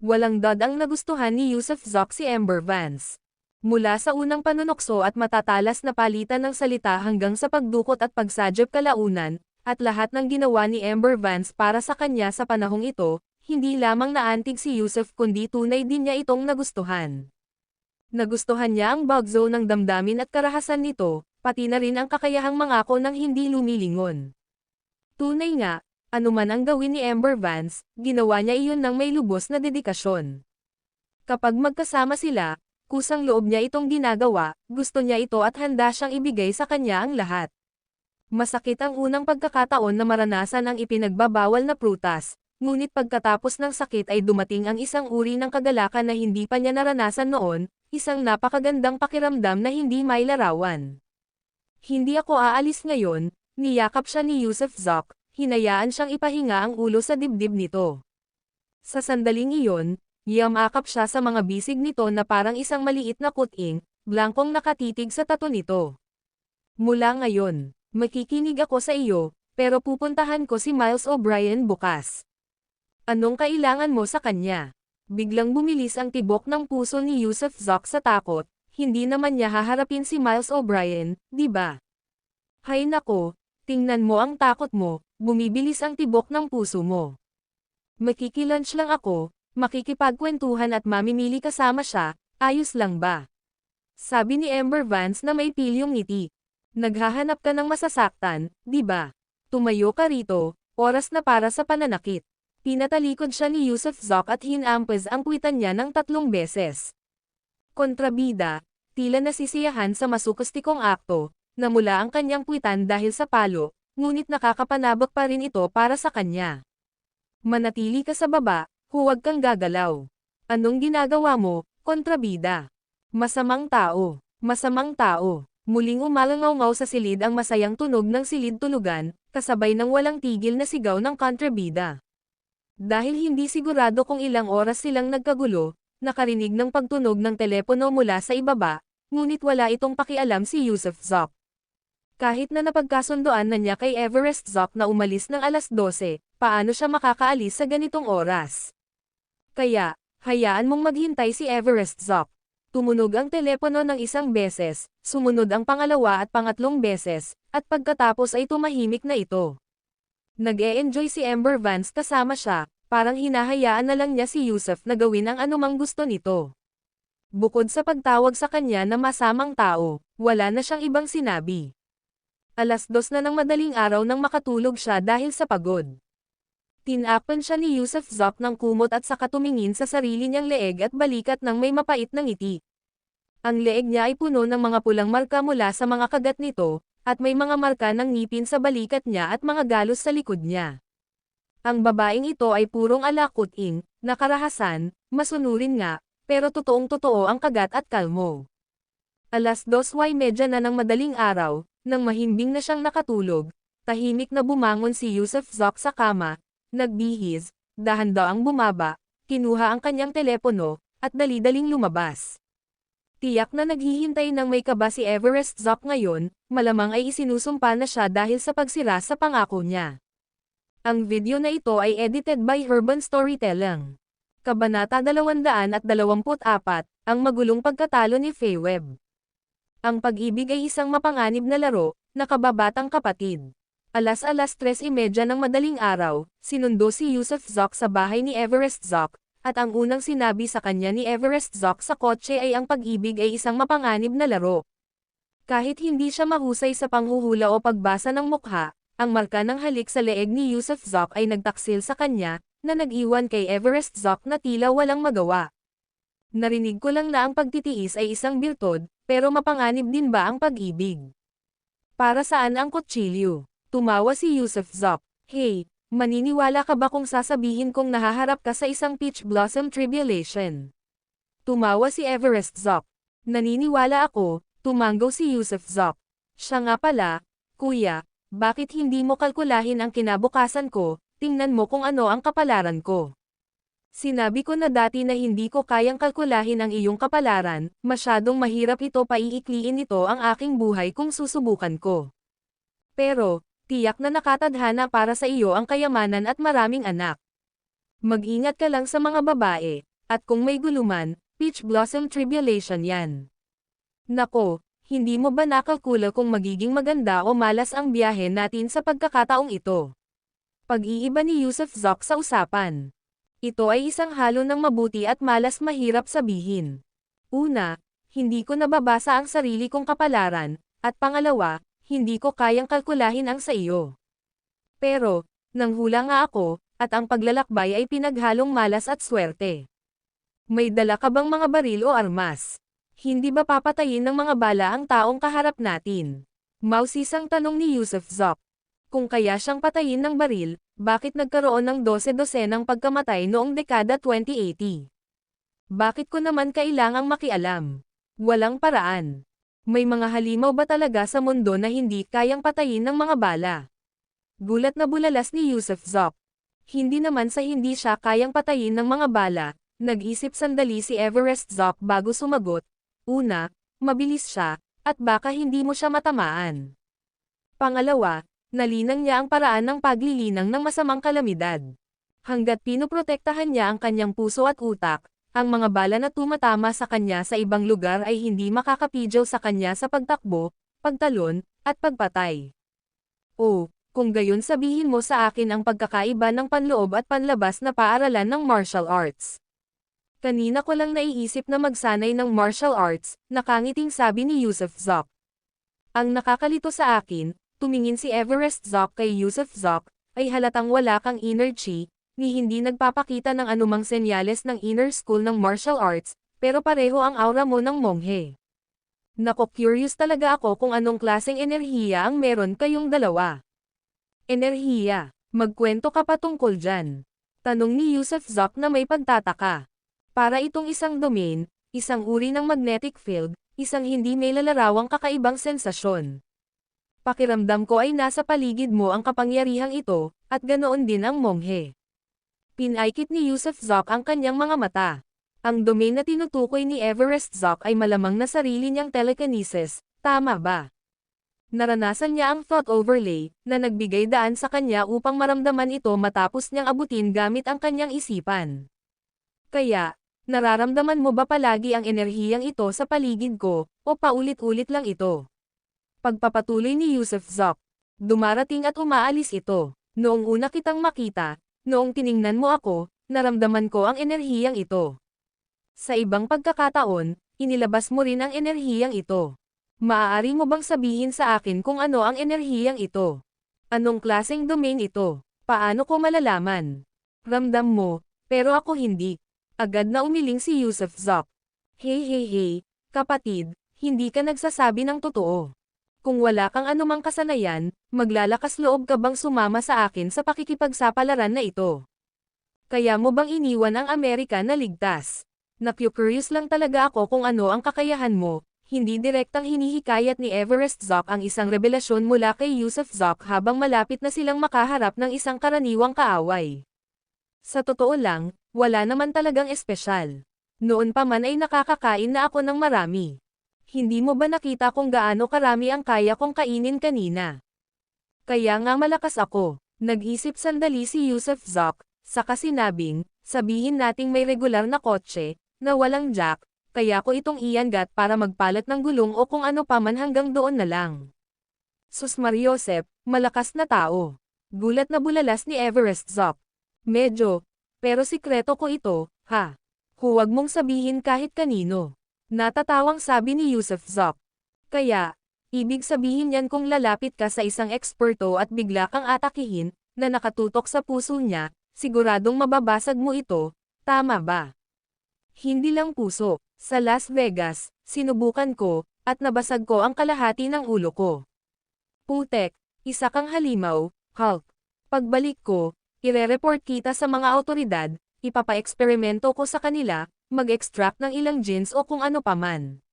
Speaker 2: Walang dad ang nagustuhan ni Yusuf Zok si Amber Vance. Mula sa unang panunokso at matatalas na palitan ng salita hanggang sa pagdukot at pagsadyap kalaunan, at lahat ng ginawa ni Amber Vance para sa kanya sa panahong ito, hindi lamang naantig si Yusuf kundi tunay din niya itong nagustuhan. Nagustuhan niya ang bagzo ng damdamin at karahasan nito, pati na rin ang kakayahang mangako ng hindi lumilingon. Tunay nga, anuman ang gawin ni Amber Vance, ginawa niya iyon ng may lubos na dedikasyon. Kapag magkasama sila, kusang loob niya itong ginagawa, gusto niya ito at handa siyang ibigay sa kanya ang lahat. Masakit ang unang pagkakataon na maranasan ang ipinagbabawal na prutas, ngunit pagkatapos ng sakit ay dumating ang isang uri ng kagalakan na hindi pa niya naranasan noon, isang napakagandang pakiramdam na hindi mailarawan. Hindi ako aalis ngayon, niyakap siya ni Yusuf Zok, hinayaan siyang ipahinga ang ulo sa dibdib nito. Sa sandaling iyon, yamakap siya sa mga bisig nito na parang isang maliit na kuting, blankong nakatitig sa tato nito. Mula ngayon, makikinig ako sa iyo, pero pupuntahan ko si Miles O'Brien bukas. Anong kailangan mo sa kanya? Biglang bumilis ang tibok ng puso ni Yusuf Zok sa takot, hindi naman niya haharapin si Miles O'Brien, di ba? Hay nako, tingnan mo ang takot mo, bumibilis ang tibok ng puso mo. Makikilunch lang ako, makikipagkwentuhan at mamimili kasama siya, ayos lang ba? Sabi ni Amber Vance na may pilyong ngiti. Naghahanap ka ng masasaktan, di ba? Tumayo ka rito, oras na para sa pananakit. Pinatalikod siya ni Yusuf Zok at hinampes ang kwitan niya ng 3 beses. Kontrabida, tila nasisiyahan sa masukastikong akto, namula ang kanyang kwitan dahil sa palo, ngunit nakakapanabak pa rin ito para sa kanya. Manatili ka sa baba, huwag kang gagalaw. Anong ginagawa mo, kontrabida? Masamang tao, masamang tao. Muling umalangaw-ngaw sa silid ang masayang tunog ng silid-tulugan, kasabay ng walang tigil na sigaw ng kontrabida. Dahil hindi sigurado kung ilang oras silang nagkagulo, nakarinig ng pagtunog ng telepono mula sa ibaba, ngunit wala itong pakialam si Yusuf Zok. Kahit na napagkasundoan na niya kay Everest Zok na umalis ng alas 12, paano siya makakaalis sa ganitong oras? Kaya, hayaan mong maghintay si Everest Zok. Tumunog ang telepono ng 1 beses, sumunod ang pangalawa at pangatlong beses, at pagkatapos ay tumahimik na ito. Nag-e-enjoy si Amber Vance kasama siya, parang hinahayaan na lang niya si Yusuf na gawin ang anumang gusto nito. Bukod sa pagtawag sa kanya na masamang tao, wala na siyang ibang sinabi. Alas 2 na ng madaling araw nang makatulog siya dahil sa pagod. Tinapan siya ni Yusuf Zok ng kumot at saka tumingin sa sarili niyang leeg at balikat ng may mapait na ngiti. Ang leeg niya ay puno ng mga pulang marka mula sa mga kagat nito, at may mga marka ng ngipin sa balikat niya at mga galos sa likod niya. Ang babaeng ito ay purong alakuting, nakarahasan, masunurin nga, pero totoong-totoo ang kagat at kalmo. Alas 2:30 na ng madaling araw, nang mahimbing na siyang nakatulog, tahimik na bumangon si Yusuf Zok sa kama, nagbihis, dahan-daang bumaba, kinuha ang kanyang telepono, at dali-daling lumabas. Tiyak na naghihintay ng may kaba si Everest Zok ngayon, malamang ay isinusumpa na siya dahil sa pagsira sa pangako niya. Ang video na ito ay edited by Herban Storytelling. Kabanata 224, ang magulong pagkatalo ni Faye Webb. Ang pag-ibig ay isang mapanganib na laro, na kababatang kapatid. Alas 3:30 ng madaling araw, sinundo si Yusuf Zok sa bahay ni Everest Zok, at ang unang sinabi sa kanya ni Everest Zok sa kotse ay ang pag-ibig ay isang mapanganib na laro. Kahit hindi siya mahusay sa panghuhula o pagbasa ng mukha, Ang marka ng halik sa leeg ni Yusuf Zoc ay nagtaksil sa kanya, na nag-iwan kay Everest Zoc na tila walang magawa. Narinig ko lang na ang pagtitiis ay isang birtod, pero mapanganib din ba ang pag-ibig? Para saan ang kutsilyo? Tumawa si Yusuf Zoc. Hey, maniniwala ka ba kung sasabihin kong nahaharap ka sa isang peach blossom tribulation? Tumawa si Everest Zoc. Naniniwala ako, tumanggaw si Yusuf Zoc. Siya nga pala, kuya, bakit hindi mo kalkulahin ang kinabukasan ko, tingnan mo kung ano ang kapalaran ko. Sinabi ko na dati na hindi ko kayang kalkulahin ang iyong kapalaran, masyadong mahirap ito paiikliin ito ang aking buhay kung susubukan ko. Pero, tiyak na nakatadhana para sa iyo ang kayamanan at maraming anak. Mag-ingat ka lang sa mga babae, at kung may guluman, peach blossom tribulation yan. Nako, hindi mo ba nakalkula kung magiging maganda o malas ang biyahe natin sa pagkakataong ito? Pag-iiba ni Yusuf Zoc sa usapan. Ito ay isang halo ng mabuti at malas mahirap sabihin. Una, hindi ko nababasa ang sarili kong kapalaran, at pangalawa, hindi ko kayang kalkulahin ang sa iyo. Pero, nanghula nga ako, at ang paglalakbay ay pinaghalong malas at swerte. May dala ka bang mga baril o armas? Hindi ba papatayin ng mga bala ang taong kaharap natin? Mausisang tanong ni Yusuf Zoc. Kung kaya siyang patayin ng baril, bakit nagkaroon ng 12-dosenang pagkamatay noong dekada 2080? Bakit ko naman kailangang makialam? Walang paraan. May mga halimaw ba talaga sa mundo na hindi kayang patayin ng mga bala? Gulat na bulalas ni Yusuf Zoc. Hindi naman sa hindi siya kayang patayin ng mga bala, nag-isip sandali si Everest Zoc bago sumagot. Una, mabilis siya, at baka hindi mo siya matamaan. Pangalawa, nalinang niya ang paraan ng paglilinang ng masamang kalamidad. Hanggat pinoprotektahan niya ang kanyang puso at utak, ang mga bala na tumatama sa kanya sa ibang lugar ay hindi makakapidyaw sa kanya sa pagtakbo, pagtalon, at pagpatay. O, kung gayon sabihin mo sa akin ang pagkakaiba ng panloob at panlabas na paaralan ng martial arts. Kanina ko lang naiisip na magsanay ng martial arts, nakangiting sabi ni Yusuf Zoc. Ang nakakalito sa akin, tumingin si Everest Zoc kay Yusuf Zoc, ay halatang wala kang inner chi, ni hindi nagpapakita ng anumang senyales ng inner school ng martial arts, pero pareho ang aura mo ng monghe. Nako, curious talaga ako kung anong klaseng enerhiya ang meron kayong dalawa. Enerhiya, magkwento ka pa tungkol dyan. Tanong ni Yusuf Zoc na may pagtataka. Para itong isang domain, isang uri ng magnetic field, isang hindi may lalarawang kakaibang sensasyon. Pakiramdam ko ay nasa paligid mo ang kapangyarihang ito, at ganoon din ang monghe. Pinaikit ni Yusuf Zoc ang kanyang mga mata. Ang domain na tinutukoy ni Everest Zoc ay malamang na sarili niyang telekinesis, tama ba? Naranasan niya ang thought overlay, na nagbigay daan sa kanya upang maramdaman ito matapos niyang abutin gamit ang kanyang isipan. Kaya, nararamdaman mo ba palagi ang enerhiyang ito sa paligid ko, o paulit-ulit lang ito? Pagpapatuloy ni Yusuf Zoc. Dumarating at umaalis ito. Noong una kitang makita, noong tiningnan mo ako, naramdaman ko ang enerhiyang ito. Sa ibang pagkakataon, inilabas mo rin ang enerhiyang ito. Maaari mo bang sabihin sa akin kung ano ang enerhiyang ito? Anong klaseng domain ito? Paano ko malalaman? Ramdam mo, pero ako hindi. Agad na umiling si Yusuf Zoc. Hey, kapatid, hindi ka nagsasabi ng totoo. Kung wala kang anumang kasanayan, maglalakas loob ka bang sumama sa akin sa pakikipagsapalaran na ito? Kaya mo bang iniwan ang Amerika na ligtas? Naku-curious lang talaga ako kung ano ang kakayahan mo. Hindi direktang hinihikayat ni Everest Zoc ang isang revelasyon mula kay Yusuf Zoc habang malapit na silang makaharap ng isang karaniwang kaaway. Sa totoo lang, wala naman talagang espesyal. Noon pa man ay nakakakain na ako ng marami. Hindi mo ba nakita kung gaano karami ang kaya kong kainin kanina? Kaya nga malakas ako. Nag-isip sandali si Yusuf Zoc, saka sinabing, sabihin nating may regular na kotse, na walang jack, kaya ko itong iangat para magpalat ng gulong o kung ano pa man hanggang doon na lang. Sus Mariosep, malakas na tao. Gulat na bulalas ni Everest Zoc. Medyo, pero sikreto ko ito, ha? Huwag mong sabihin kahit kanino. Natatawang sabi ni Yusuf Zoc. Kaya, Ibig sabihin yan kung lalapit ka sa isang eksperto at bigla kang atakihin, na nakatutok sa puso niya, siguradong mababasag mo ito, tama ba? Hindi lang puso. Sa Las Vegas, sinubukan ko, at nabasag ko ang kalahati ng ulo ko. Putek, isa kang halimaw, Hulk. Pagbalik ko, ire-report kita sa mga awtoridad, ipapa-eksperimento ko sa kanila, mag-extract ng ilang genes o kung ano paman.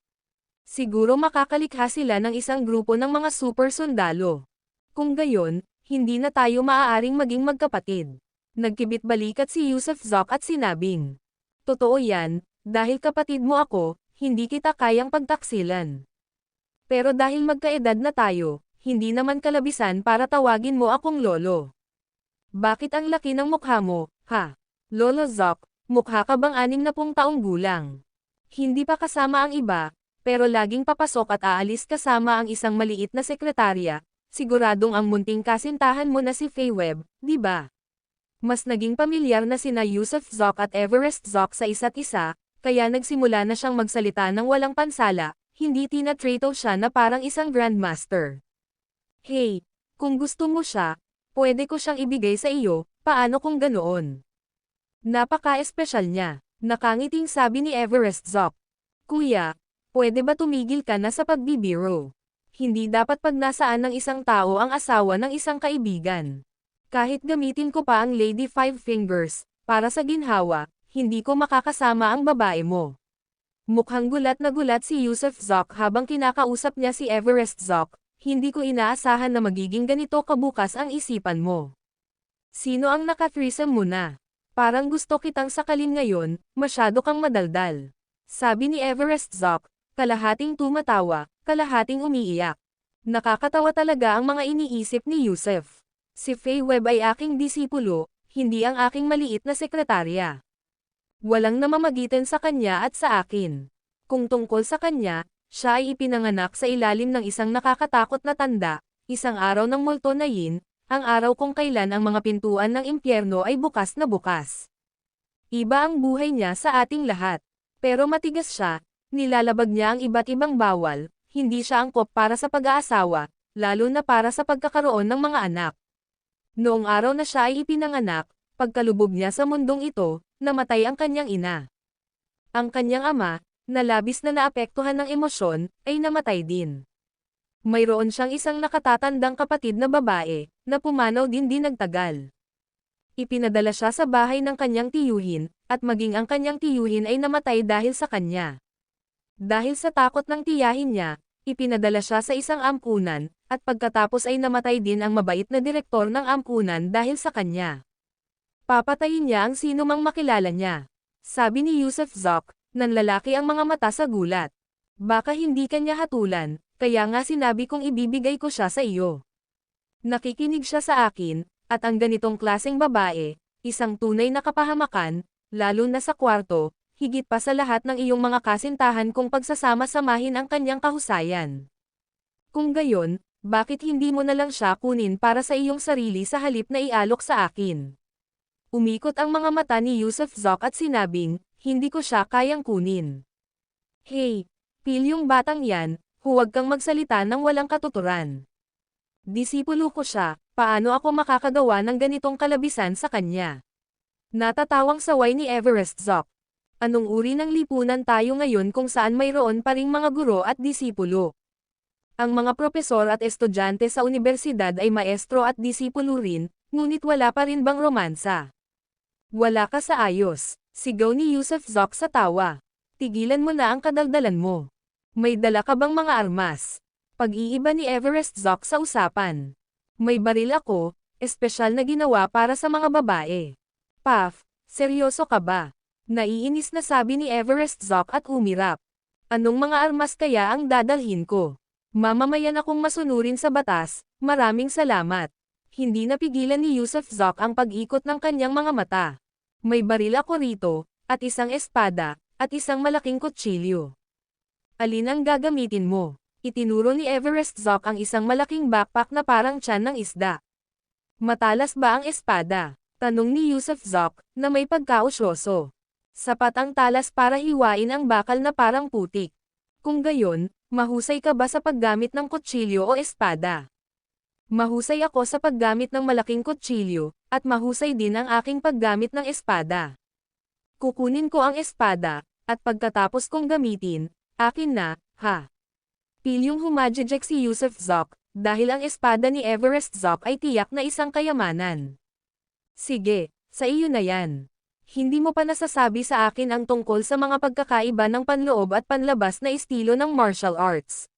Speaker 2: Siguro makakalikha sila ng isang grupo ng mga super sundalo. Kung gayon, hindi na tayo maaaring maging magkapatid. Nagkibit-balikat si Yusuf Zoc at sinabing, totoo yan, dahil kapatid mo ako, hindi kita kayang pagtaksilan. Pero dahil magkaedad na tayo, hindi naman kalabisan para tawagin mo akong lolo. Bakit ang laki ng mukha mo, ha? Lolo Zoc, mukha ka bang 60 taong gulang? Hindi pa kasama ang iba, pero laging papasok at aalis kasama ang isang maliit na sekretarya, siguradong ang munting kasintahan mo na si Faye Webb, di ba? Mas naging pamilyar na sina Yusuf Zoc at Everest Zoc sa isa't isa, kaya nagsimula na siyang magsalita ng walang pansala, hindi tinatrato siya na parang isang grandmaster. Hey, kung gusto mo siya, pwede ko siyang ibigay sa iyo, paano kung ganoon? Napaka-espesyal niya, nakangiting sabi ni Everest Zoc. Kuya, pwede ba tumigil ka na sa pagbibiro? Hindi dapat pagnasaan ng isang tao ang asawa ng isang kaibigan. Kahit gamitin ko pa ang Lady Five Fingers, para sa ginhawa, hindi ko makakasama ang babae mo. Mukhang gulat na gulat si Yusuf Zoc habang kinakausap niya si Everest Zoc, hindi ko inaasahan na magiging ganito kabukas ang isipan mo. Sino ang nakathreesome mo na? Parang gusto kitang sakalin ngayon, masyado kang madaldal. Sabi ni Everest Zoc, kalahating tumatawa, kalahating umiiyak. Nakakatawa talaga ang mga iniisip ni Yusuf. Si Faye Webb ay aking disipulo, hindi ang aking maliit na sekretarya. Walang namamagitan sa kanya at sa akin. Kung tungkol sa kanya, siya ay ipinanganak sa ilalim ng isang nakakatakot na tanda, isang araw ng multo na yin, ang araw kung kailan ang mga pintuan ng impyerno ay bukas na bukas. Iba ang buhay niya sa ating lahat. Pero matigas siya, nilalabag niya ang iba't ibang bawal, hindi siya angkop para sa pag-aasawa, lalo na para sa pagkakaroon ng mga anak. Noong araw na siya ay ipinanganak, pagkalubog niya sa mundong ito, namatay ang kanyang ina. Ang kanyang ama, na labis na naapektuhan ng emosyon, ay namatay din. Mayroon siyang isang nakatatandang kapatid na babae, na pumanaw din nagtagal. Ipinadala siya sa bahay ng kanyang tiyuhin, at maging ang kanyang tiyuhin ay namatay dahil sa kanya. Dahil sa takot ng tiyahin niya, ipinadala siya sa isang ampunan, at pagkatapos ay namatay din ang mabait na direktor ng ampunan dahil sa kanya. Papatayin niya ang sino mang makilala niya. Sabi ni Yusuf Zoc, nanlalaki ang mga mata sa gulat. Baka hindi kanya hatulan, kaya nga sinabi kong ibibigay ko siya sa iyo. Nakikinig siya sa akin, at ang ganitong klaseng babae, isang tunay na kapahamakan, lalo na sa kwarto, higit pa sa lahat ng iyong mga kasintahan kung pagsasama-samahin ang kanyang kahusayan. Kung gayon, bakit hindi mo na lang siya kunin para sa iyong sarili sa halip na ialok sa akin? Umikot ang mga mata ni Yusuf Zoc at sinabing, hindi ko siya kayang kunin. Hey, pilyong batang yan, huwag kang magsalita ng walang katuturan. Disipulo ko siya, paano ako makakagawa ng ganitong kalabisan sa kanya? Natatawang saway ni Everest Zoc. Anong uri ng lipunan tayo ngayon kung saan mayroon pa ring mga guro at disipulo? Ang mga propesor at estudyante sa unibersidad ay maestro at disipulo rin, ngunit wala pa rin bang romansa? Wala ka sa ayos, sigaw ni Yusuf Zoc sa tawa. Tigilan mo na ang kadaldalan mo. May dala ka bang mga armas? Pag-iiba ni Everest Zoc sa usapan. May baril ako, espesyal na ginawa para sa mga babae. Paf, seryoso ka ba? Naiinis na sabi ni Everest Zoc at umirap. Anong mga armas kaya ang dadalhin ko? Mamamayan akong masunurin sa batas, maraming salamat. Hindi napigilan ni Yusuf Zoc ang pag-ikot ng kanyang mga mata. May baril ako rito, at isang espada, at isang malaking kutsilyo. Alin ang gagamitin mo? Itinuro ni Everest Zoc ang isang malaking backpack na parang tiyan ng isda. Matalas ba ang espada? Tanong ni Yusuf Zoc, na may pagkausyoso. Sapat ang talas para hiwain ang bakal na parang putik. Kung gayon, Mahusay ka ba sa paggamit ng kutsilyo o espada? Mahusay ako sa paggamit ng malaking kutsilyo, at mahusay din ang aking paggamit ng espada. Kukunin ko ang espada, at pagkatapos kong gamitin, akin na, ha? Pilyong humajejek si Yusuf Zoc, dahil ang espada ni Everest Zoc ay tiyak na isang kayamanan. Sige, sa iyo na yan. Hindi mo pa nasasabi sa akin ang tungkol sa mga pagkakaiba ng panloob at panlabas na estilo ng martial arts.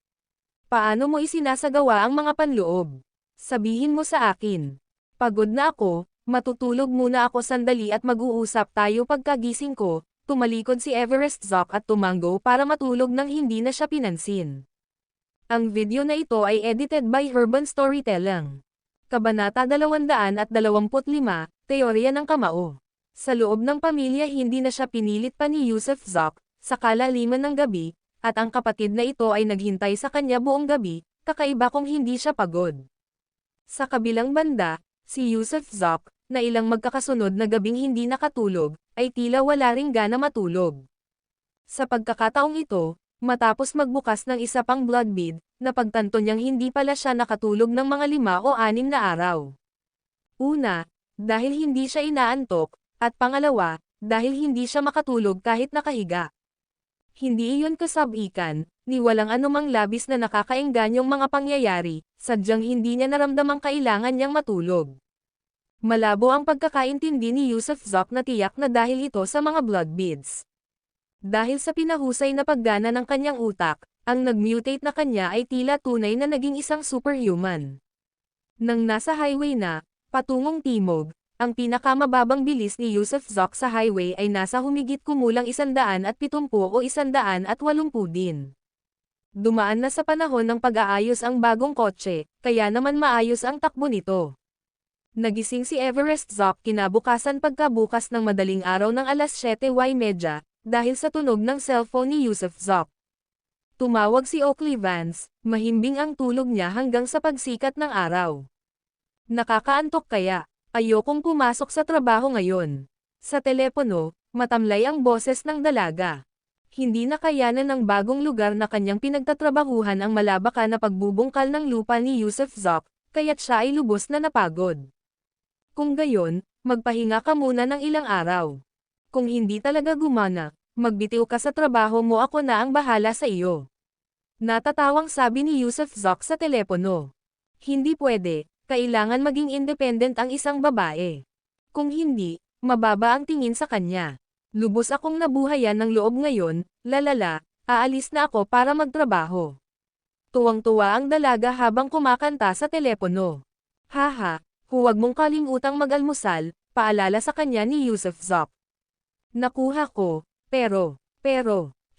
Speaker 2: Paano mo isinasagawa ang mga panloob? Sabihin mo sa akin. Pagod na ako, matutulog muna ako sandali at mag-uusap tayo pagkagising ko. Tumalikod si Everest Zoc at tumango para matulog nang hindi na siya pinansin. Ang video na ito ay edited by Urban Storytelling. Kabanata 225, Teorya ng Kamao. Sa loob ng pamilya hindi na siya pinilit pa ni Yusuf Zoc, sa kalaliman ng gabi, at ang kapatid na ito ay naghintay sa kanya buong gabi, kakaiba kung hindi siya pagod. Sa kabilang banda, si Yusuf Zoc, na ilang magkakasunod na gabing hindi nakatulog, ay tila wala ring gana matulog. Sa pagkakataong ito, matapos magbukas ng isa pang blood bead, napagtanto niyang hindi pala siya nakatulog ng mga 5 o 6 na araw. Una, dahil hindi siya inaantok, at pangalawa, dahil hindi siya makatulog kahit nakahiga. Hindi iyon kasabikan, ni walang anumang labis na nakakaengganyong mga pangyayari, sadyang hindi niya naramdamang kailangan niyang matulog. Malabo ang pagkakaintindi ni Yusuf Zoc na tiyak na dahil ito sa mga blood beads. Dahil sa pinahusay na paggana ng kanyang utak, ang nag-mutate na kanya ay tila tunay na naging isang superhuman. Nang nasa highway na, patungong timog, ang pinakamababang bilis ni Yusuf Zoc sa highway ay nasa humigit kumulang 170 o 180 din. Dumaan na sa panahon ng pag-aayos ang bagong kotse, kaya naman maayos ang takbo nito. Nagising si Everest Zoc kinabukasan pagkabukas ng madaling araw ng alas 7:30, dahil sa tunog ng cellphone ni Yusuf Zoc. Tumawag si Oakley Vance, mahimbing ang tulog niya hanggang sa pagsikat ng araw. Nakakaantok kaya? Ayokong pumasok sa trabaho ngayon. Sa telepono, matamlay ang boses ng dalaga. Hindi na kayanan ng bagong lugar na kanyang pinagtatrabahuhan ang malabaka na pagbubungkal ng lupa ni Yusuf Zoc, kaya't siya ay lubos na napagod. Kung gayon, magpahinga ka muna ng ilang araw. Kung hindi talaga gumana, magbitiw ka sa trabaho mo, ako na ang bahala sa iyo. Natatawang sabi ni Yusuf Zoc sa telepono. Hindi pwede. Kailangan maging independent ang isang babae. Kung hindi, mababa ang tingin sa kanya. Lubos akong nabuhayan ng loob ngayon, lalala, aalis na ako para magtrabaho. Tuwang-tuwa ang dalaga habang kumakanta sa telepono. Haha, huwag mong kalimutang mag-almusal, paalala sa kanya ni Yusuf Zoc. Nakuha ko, pero,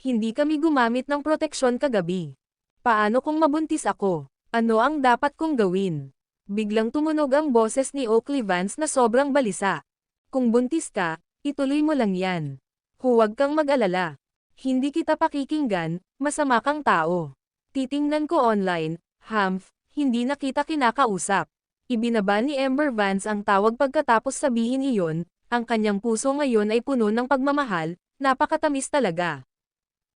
Speaker 2: hindi kami gumamit ng proteksyon kagabi. Paano kung mabuntis ako? Ano ang dapat kong gawin? Biglang tumunog ang boses ni Oakley Vance na sobrang balisa. Kung buntis ka, ituloy mo lang yan. Huwag kang mag-alala. Hindi kita pakikinggan, masama kang tao. Titingnan ko online, Humph, hindi na kita kinakausap. Ibinaba ni Amber Vance ang tawag pagkatapos sabihin iyon, ang kanyang puso ngayon ay puno ng pagmamahal, napakatamis talaga.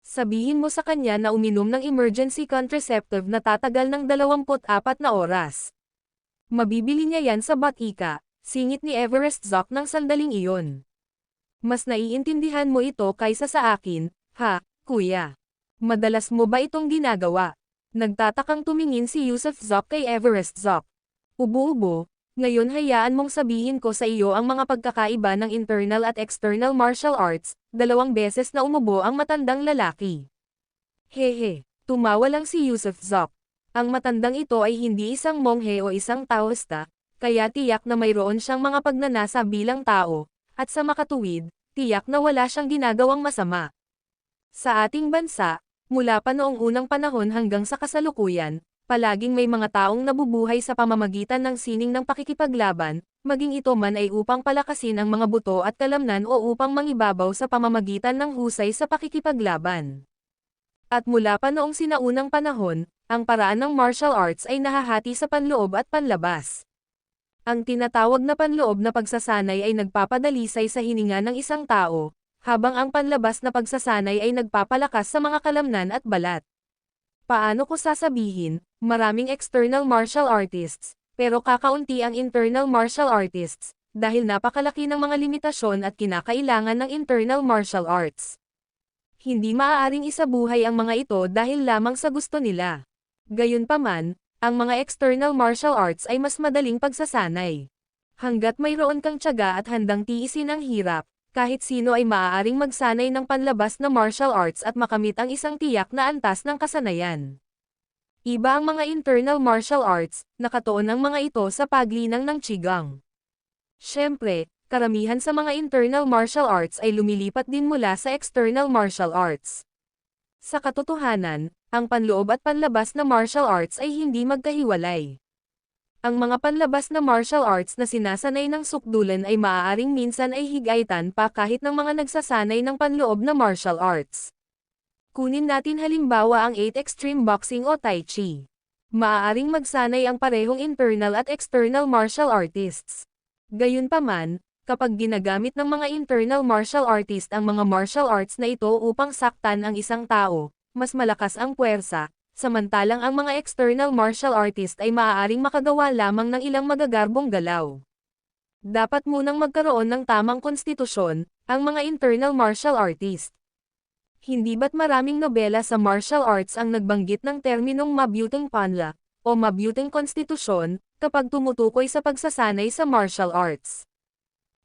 Speaker 2: Sabihin mo sa kanya na uminom ng emergency contraceptive na tatagal ng 24 na oras. Mabibili niya yan sa Batika, singit ni Everest Zoc ng sandaling iyon. Mas naiintindihan mo ito kaysa sa akin, ha, kuya? Madalas mo ba itong ginagawa? Nagtatakang tumingin si Yusuf Zoc kay Everest Zoc. Ubo-ubo, ngayon hayaan mong sabihin ko sa iyo ang mga pagkakaiba ng internal at external martial arts, 2 beses na umubo ang matandang lalaki. Hehe, tumawa lang si Yusuf Zoc. Ang matandang ito ay hindi isang monghe o isang taoista, kaya tiyak na mayroon siyang mga pagnanasa bilang tao, at sa makatuwid, tiyak na wala siyang ginagawang masama. Sa ating bansa, mula pa noong unang panahon hanggang sa kasalukuyan, palaging may mga taong nabubuhay sa pamamagitan ng sining ng pakikipaglaban, maging ito man ay upang palakasin ang mga buto at kalamnan o upang mangibabaw sa pamamagitan ng husay sa pakikipaglaban. At mula pa noong sinaunang panahon, ang paraan ng martial arts ay nahahati sa panloob at panlabas. Ang tinatawag na panloob na pagsasanay ay nagpapadalisay sa hininga ng isang tao, habang ang panlabas na pagsasanay ay nagpapalakas sa mga kalamnan at balat. Paano ko sasabihin, maraming external martial artists, pero kakaunti ang internal martial artists, dahil napakalaki ng mga limitasyon at kinakailangan ng internal martial arts. Hindi maaaring isabuhay ang mga ito dahil lamang sa gusto nila. Gayunpaman, ang mga external martial arts ay mas madaling pagsasanay. Hanggat mayroon kang tiyaga at handang tiisin ang hirap, kahit sino ay maaaring magsanay ng panlabas na martial arts at makamit ang isang tiyak na antas ng kasanayan. Iba ang mga internal martial arts, nakatuon ang mga ito sa paglinang ng Qigong. Siyempre, karamihan sa mga internal martial arts ay lumilipat din mula sa external martial arts. Sa katotohanan, ang panloob at panlabas na martial arts ay hindi magkahiwalay. Ang mga panlabas na martial arts na sinasanay ng sukdulan ay maaaring minsan ay higaitan pa kahit ng mga nagsasanay ng panloob na martial arts. Kunin natin halimbawa ang 8 Extreme Boxing o Tai Chi. Maaaring magsanay ang parehong internal at external martial artists. Gayunpaman, kapag ginagamit ng mga internal martial artist ang mga martial arts na ito upang saktan ang isang tao, mas malakas ang puwersa. Samantalang ang mga external martial artist ay maaaring makagawa lamang ng ilang magagarbong galaw. Dapat munang magkaroon ng tamang konstitusyon, ang mga internal martial artist. Hindi ba't maraming nobela sa martial arts ang nagbanggit ng terminong mabuting panla, o mabuting konstitusyon, kapag tumutukoy sa pagsasanay sa martial arts?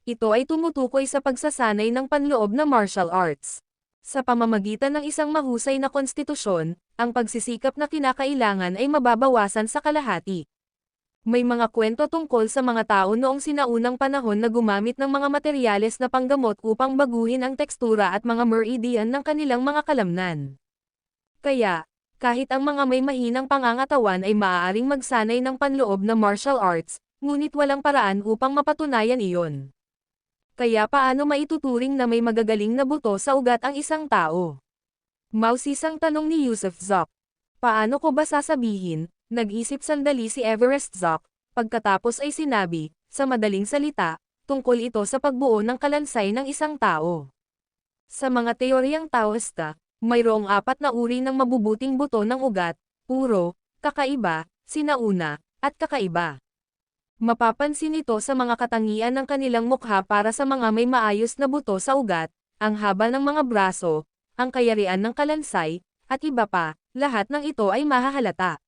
Speaker 2: Ito ay tumutukoy sa pagsasanay ng panloob na martial arts. Sa pamamagitan ng isang mahusay na konstitusyon, ang pagsisikap na kinakailangan ay mababawasan sa kalahati. May mga kwento tungkol sa mga tao noong sinaunang panahon na gumamit ng mga materyales na panggamot upang baguhin ang tekstura at mga meridian ng kanilang mga kalamnan. Kaya, kahit ang mga may mahinang pangangatawan ay maaaring magsanay ng panloob na martial arts, ngunit walang paraan upang mapatunayan iyon. Kaya paano maituturing na may magagaling na buto sa ugat ang isang tao? Mausisang tanong ni Yusuf Zok. Paano ko ba sasabihin? Nag-isip sandali si Everest Zok, pagkatapos ay sinabi, sa madaling salita, tungkol ito sa pagbuo ng kalansay ng isang tao. Sa mga teoryang Taoista, mayroong 4 na uri ng mabubuting buto ng ugat: puro, kakaiba, sinauna, at kakaiba. Mapapansin ito sa mga katangian ng kanilang mukha para sa mga may maayos na buto sa ugat, ang haba ng mga braso, ang kayarian ng kalansay, at iba pa, lahat ng ito ay mahahalata.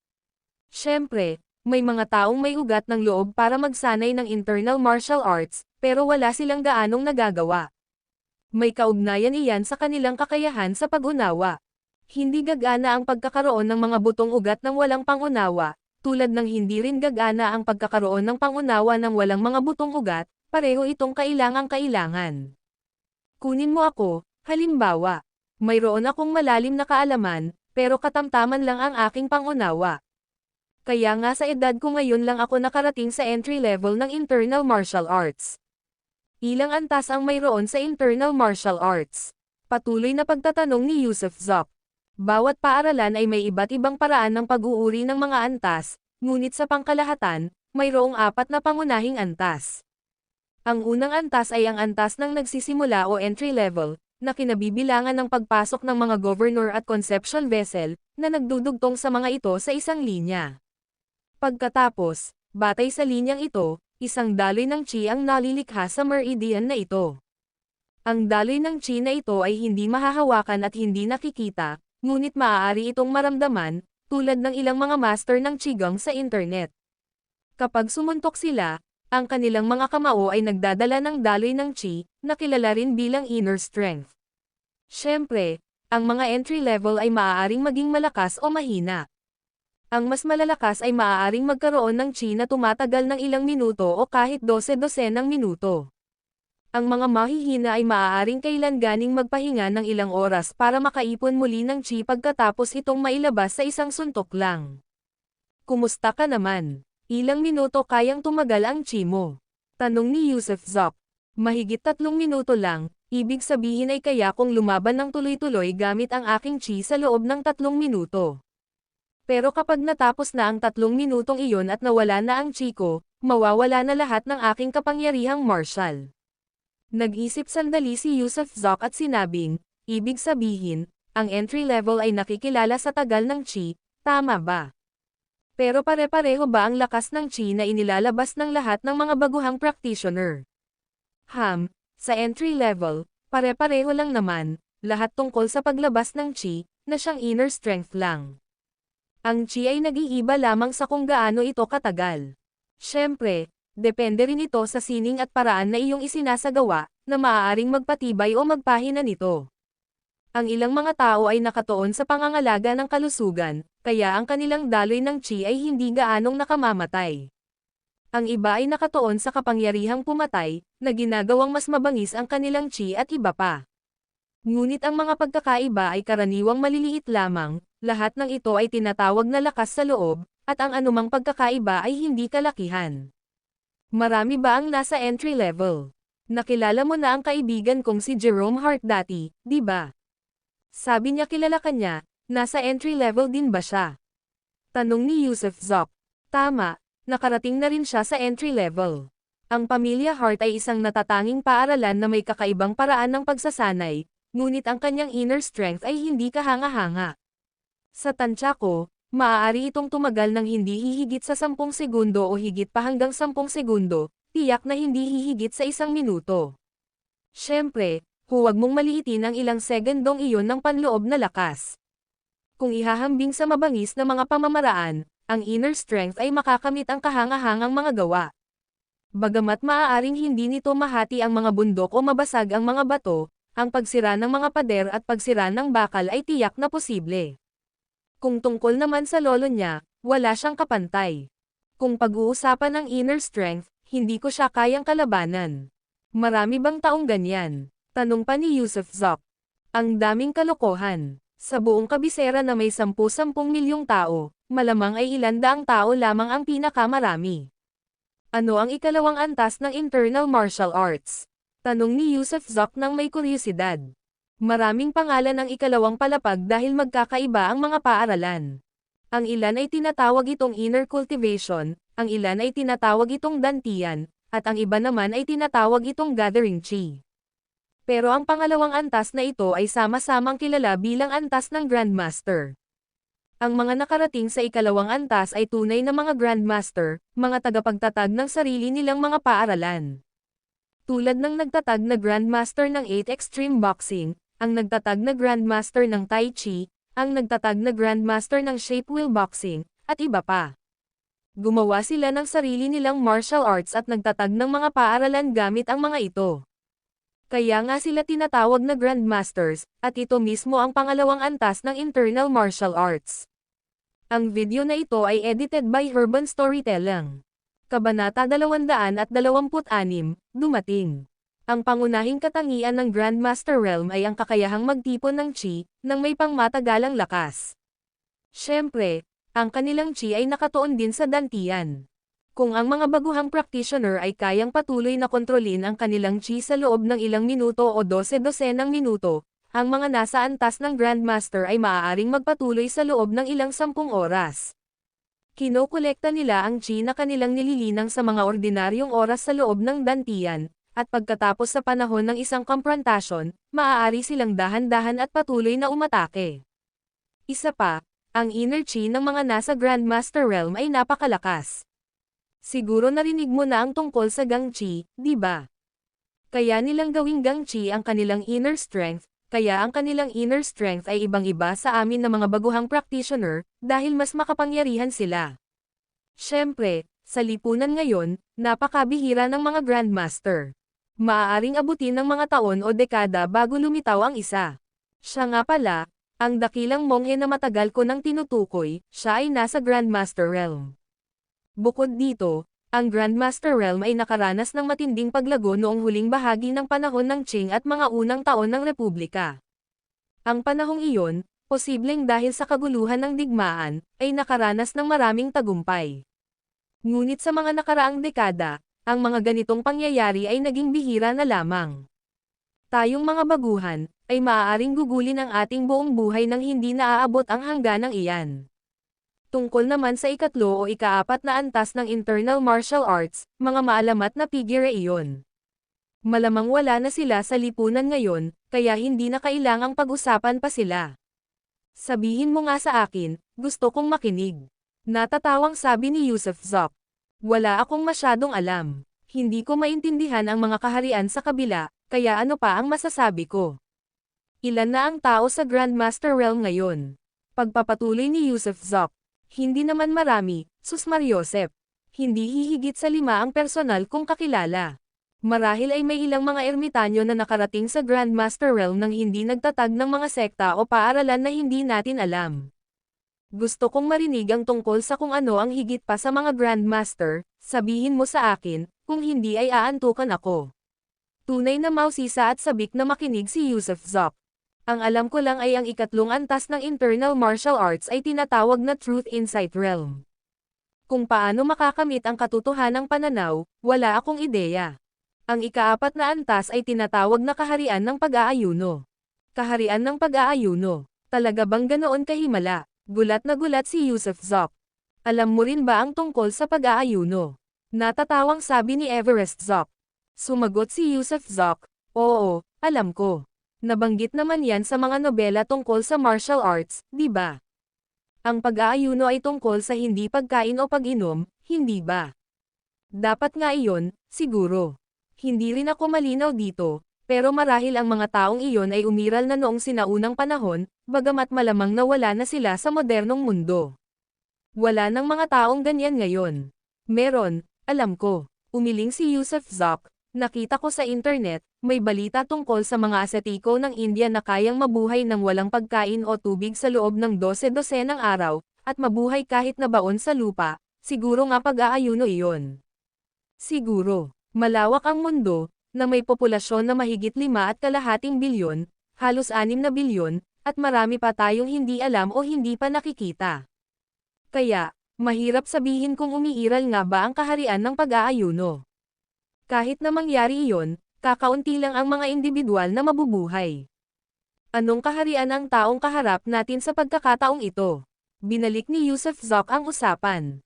Speaker 2: Siyempre, may mga taong may ugat ng loob para magsanay ng internal martial arts, pero wala silang gaanong nagagawa. May kaugnayan iyan sa kanilang kakayahan sa pag-unawa. Hindi gagana ang pagkakaroon ng mga butong ugat ng walang pangunawa, tulad ng hindi rin gagana ang pagkakaroon ng pangunawa ng walang mga butong ugat, pareho itong kailangang-kailangan. Kunin mo ako, halimbawa. Mayroon akong malalim na kaalaman, pero katamtaman lang ang aking pangunawa. Kaya nga sa edad ko ngayon lang ako nakarating sa entry level ng internal martial arts. Ilang antas ang mayroon sa internal martial arts? Patuloy na pagtatanong ni Yusuf Zok. Bawat paaralan ay may iba't ibang paraan ng pag-uuri ng mga antas, ngunit sa pangkalahatan, mayroong 4 na pangunahing antas. Ang unang antas ay ang antas ng nagsisimula o entry level, na kinabibilangan ng pagpasok ng mga governor at conception vessel, na nagdudugtong sa mga ito sa isang linya. Pagkatapos, batay sa linyang ito, isang daloy ng Qi ang nalilikha sa meridian na ito. Ang daloy ng Qi na ito ay hindi mahahawakan at hindi nakikita, ngunit maaari itong maramdaman, tulad ng ilang mga master ng Qigong sa internet. Kapag sumuntok sila, ang kanilang mga kamao ay nagdadala ng daloy ng Qi, na kilala rin bilang inner strength. Siyempre, ang mga entry level ay maaaring maging malakas o mahina. Ang mas malalakas ay maaaring magkaroon ng Qi na tumatagal ng ilang minuto o kahit 12-12 minuto. Ang mga mahihina ay maaaring kailanganing magpahinga ng ilang oras para makaipon muli ng Qi pagkatapos itong mailabas sa isang suntok lang. Kumusta ka naman? Ilang minuto kayang tumagal ang Qi mo? Tanong ni Yusuf Zok. Mahigit 3 minuto lang, ibig sabihin ay kaya kong lumaban ng tuloy-tuloy gamit ang aking Qi sa loob ng 3 minuto. Pero kapag natapos na ang 3 minutong iyon at nawala na ang Qi ko, mawawala na lahat ng aking kapangyarihang martial. Nag-isip sandali si Yusuf Zok at sinabing, ibig sabihin, ang entry level ay nakikilala sa tagal ng Chi, tama ba? Pero pare-pareho ba ang lakas ng Chi na inilalabas ng lahat ng mga baguhang practitioner? Sa entry level, pare-pareho lang naman, lahat tungkol sa paglabas ng Chi, na siyang inner strength lang. Ang Chi ay nag-iiba lamang sa kung gaano ito katagal. Siyempre, depende rin ito sa sining at paraan na iyong isinasagawa, na maaaring magpatibay o magpahina nito. Ang ilang mga tao ay nakatuon sa pangangalaga ng kalusugan, kaya ang kanilang daloy ng Chi ay hindi gaanong nakamamatay. Ang iba ay nakatuon sa kapangyarihang pumatay, na ginagawang mas mabangis ang kanilang Chi at iba pa. Ngunit ang mga pagkakaiba ay karaniwang maliliit lamang, lahat ng ito ay tinatawag na lakas sa loob, at ang anumang pagkakaiba ay hindi kalakihan. Marami ba ang nasa entry level? Nakilala mo na ang kaibigan kong si Jerome Hart dati, di ba? Sabi niya kilala ka niya, nasa entry level din ba siya? Tanong ni Yusuf Zok. Tama, nakarating na rin siya sa entry level. Ang pamilya Hart ay isang natatanging paaralan na may kakaibang paraan ng pagsasanay, ngunit ang kanyang inner strength ay hindi kahanga-hanga. Sa tansya ko, maaari itong tumagal ng hindi hihigit sa 10 segundo o higit pa hanggang 10 segundo, tiyak na hindi hihigit sa 1 minuto. Siyempre, huwag mong maliitin ang ilang segundong iyon ng panloob na lakas. Kung ihahambing sa mabangis na mga pamamaraan, ang inner strength ay makakamit ang kahanga-hangang mga gawa. Bagamat maaaring hindi nito mahati ang mga bundok o mabasag ang mga bato, ang pagsira ng mga pader at pagsira ng bakal ay tiyak na posible. Kung tungkol naman sa lolo niya, wala siyang kapantay. Kung pag-uusapan ng inner strength, hindi ko siya kayang kalabanan. Marami bang taong ganyan? Tanong pa ni Yusuf Zok. Ang daming kalokohan. Sa buong kabisera na may 10 milyong tao, malamang ay ilan daang tao lamang ang pinakamarami. Ano ang ikalawang antas ng internal martial arts? Tanong ni Yusuf Zok nang may kuryosidad. Maraming pangalan ang ikalawang palapag dahil magkakaiba ang mga paaralan. Ang ilan ay tinatawag itong inner cultivation, ang ilan ay tinatawag itong dantian, at ang iba naman ay tinatawag itong gathering chi. Pero ang pangalawang antas na ito ay sama-samang kilala bilang antas ng Grandmaster. Ang mga nakarating sa ikalawang antas ay tunay na mga Grandmaster, mga tagapagtatag ng sarili nilang mga paaralan. Tulad ng nagtatag na Grandmaster ng 8 Extreme Boxing, ang nagtatag na Grandmaster ng Tai Chi, ang nagtatag na Grandmaster ng Shapewheel Boxing, at iba pa. Gumawa sila ng sarili nilang martial arts at nagtatag ng mga paaralan gamit ang mga ito. Kaya nga sila tinatawag na Grandmasters, at ito mismo ang pangalawang antas ng internal martial arts. Ang video na ito ay edited by Urban Storytelling. Kabanata 226, dumating. Ang pangunahing katangian ng Grandmaster Realm ay ang kakayahang magtipon ng Chi, ng may pangmatagalang lakas. Siyempre, ang kanilang Chi ay nakatuon din sa dantian. Kung ang mga baguhang practitioner ay kayang patuloy na kontrolin ang kanilang Chi sa loob ng ilang minuto o 12-dosenang minuto, ang mga nasa antas ng Grandmaster ay maaaring magpatuloy sa loob ng ilang 10 oras. Kinokolekta nila ang Chi na kanilang nililinang sa mga ordinaryong oras sa loob ng dantian, at pagkatapos sa panahon ng isang komprontasyon, maaari silang dahan-dahan at patuloy na umatake. Isa pa, ang inner Chi ng mga nasa Grandmaster Realm ay napakalakas. Siguro narinig mo na ang tungkol sa Gang Chi, di ba? Kaya nilang gawing Gang Chi ang kanilang inner strength, kaya ang kanilang inner strength ay ibang-iba sa amin na mga baguhang practitioner, dahil mas makapangyarihan sila. Siyempre, sa lipunan ngayon, napakabihira ng mga Grandmaster. Maaaring abutin ng mga taon o dekada bago lumitaw ang isa. Siya nga pala, ang dakilang monghe na matagal ko nang tinutukoy, siya ay nasa Grandmaster Realm. Bukod dito, ang Grandmaster Realm ay nakaranas ng matinding paglago noong huling bahagi ng panahon ng Qing at mga unang taon ng Republika. Ang panahong iyon, posibleng dahil sa kaguluhan ng digmaan, ay nakaranas ng maraming tagumpay. Ngunit sa mga nakaraang dekada, ang mga ganitong pangyayari ay naging bihira na lamang. Tayong mga baguhan, ay maaaring gugulin ang ating buong buhay nang hindi naaabot ang hangganang iyan. Tungkol naman sa ikatlo o ikaapat na antas ng internal martial arts, mga maalamat na figure iyon. Malamang wala na sila sa lipunan ngayon, kaya hindi na kailangang pag-usapan pa sila. Sabihin mo nga sa akin, gusto kong makinig. Natatawang sabi ni Yusuf Zok. Wala akong masyadong alam. Hindi ko maintindihan ang mga kaharian sa kabila, kaya ano pa ang masasabi ko? Ilan na ang tao sa Grandmaster Realm ngayon? Pagpapatuloy ni Yusuf Zok. Hindi naman marami, Sus Mariosep. Hindi hihigit sa 5 ang personal kong kakilala. Marahil ay may ilang mga ermitanyo na nakarating sa Grandmaster Realm nang hindi nagtatag ng mga sekta o paaralan na hindi natin alam. Gusto kong marinig ang tungkol sa kung ano ang higit pa sa mga Grandmaster, sabihin mo sa akin, kung hindi ay aantukan ako. Tunay na mausisa at sabik na makinig si Yusuf Zok. Ang alam ko lang ay ang ikatlong antas ng Internal Martial Arts ay tinatawag na Truth Insight Realm. Kung paano makakamit ang katotohanang pananaw, wala akong ideya. Ang ika-4 na antas ay tinatawag na kaharian ng pag-aayuno. Kaharian ng pag-aayuno. Talaga bang ganoon kahimala? Gulat na gulat si Yusuf Zok. Alam mo rin ba ang tungkol sa pag-aayuno? Natatawang sabi ni Everest Zok. Sumagot si Yusuf Zok. Oo, alam ko. Nabanggit naman yan sa mga nobela tungkol sa martial arts, di ba? Ang pag-aayuno ay tungkol sa hindi pagkain o pag-inom, hindi ba? Dapat nga iyon, siguro. Hindi rin ako malinaw dito, pero marahil ang mga taong iyon ay umiral na noong sinaunang panahon, bagamat malamang na wala na sila sa modernong mundo. Wala nang mga taong ganyan ngayon. Meron, alam ko. Umiling si Yusuf Zok. Nakita ko sa internet, may balita tungkol sa mga asetiko ng India na kayang mabuhay ng walang pagkain o tubig sa loob ng 12 ng araw, at mabuhay kahit na baon sa lupa, siguro nga pag-aayuno iyon. Siguro. Malawak ang mundo, na may populasyon na mahigit 5.25 bilyon, halos 6 na bilyon, at marami pa tayong hindi alam o hindi pa nakikita. Kaya, mahirap sabihin kung umiiral nga ba ang kaharian ng pag-aayuno. Kahit na mangyari iyon, kakaunti lang ang mga individual na mabubuhay. Anong kaharian ang taong kaharap natin sa pagkakataong ito? Binalik ni Yusuf Zok ang usapan.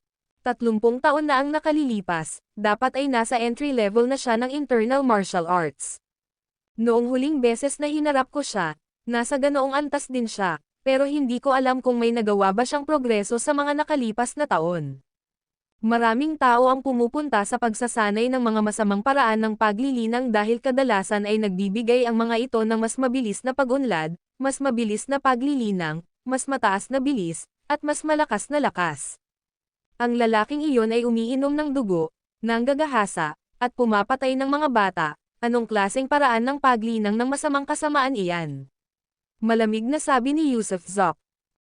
Speaker 2: 30 taon na ang nakalilipas, dapat ay nasa entry level na siya ng internal martial arts. Noong huling beses na hinarap ko siya, nasa ganoong antas din siya, pero hindi ko alam kung may nagawa ba siyang progreso sa mga nakalipas na taon. Maraming tao ang pumupunta sa pagsasanay ng mga masamang paraan ng paglilinang dahil kadalasan ay nagbibigay ang mga ito ng mas mabilis na pag-unlad, mas mabilis na paglilinang, mas mataas na bilis, at mas malakas na lakas. Ang lalaking iyon ay umiinom ng dugo, nanggagahasa, at pumapatay ng mga bata. Anong klaseng paraan ng paglinang ng masamang kasamaan iyan? Malamig na sabi ni Yusuf Zok.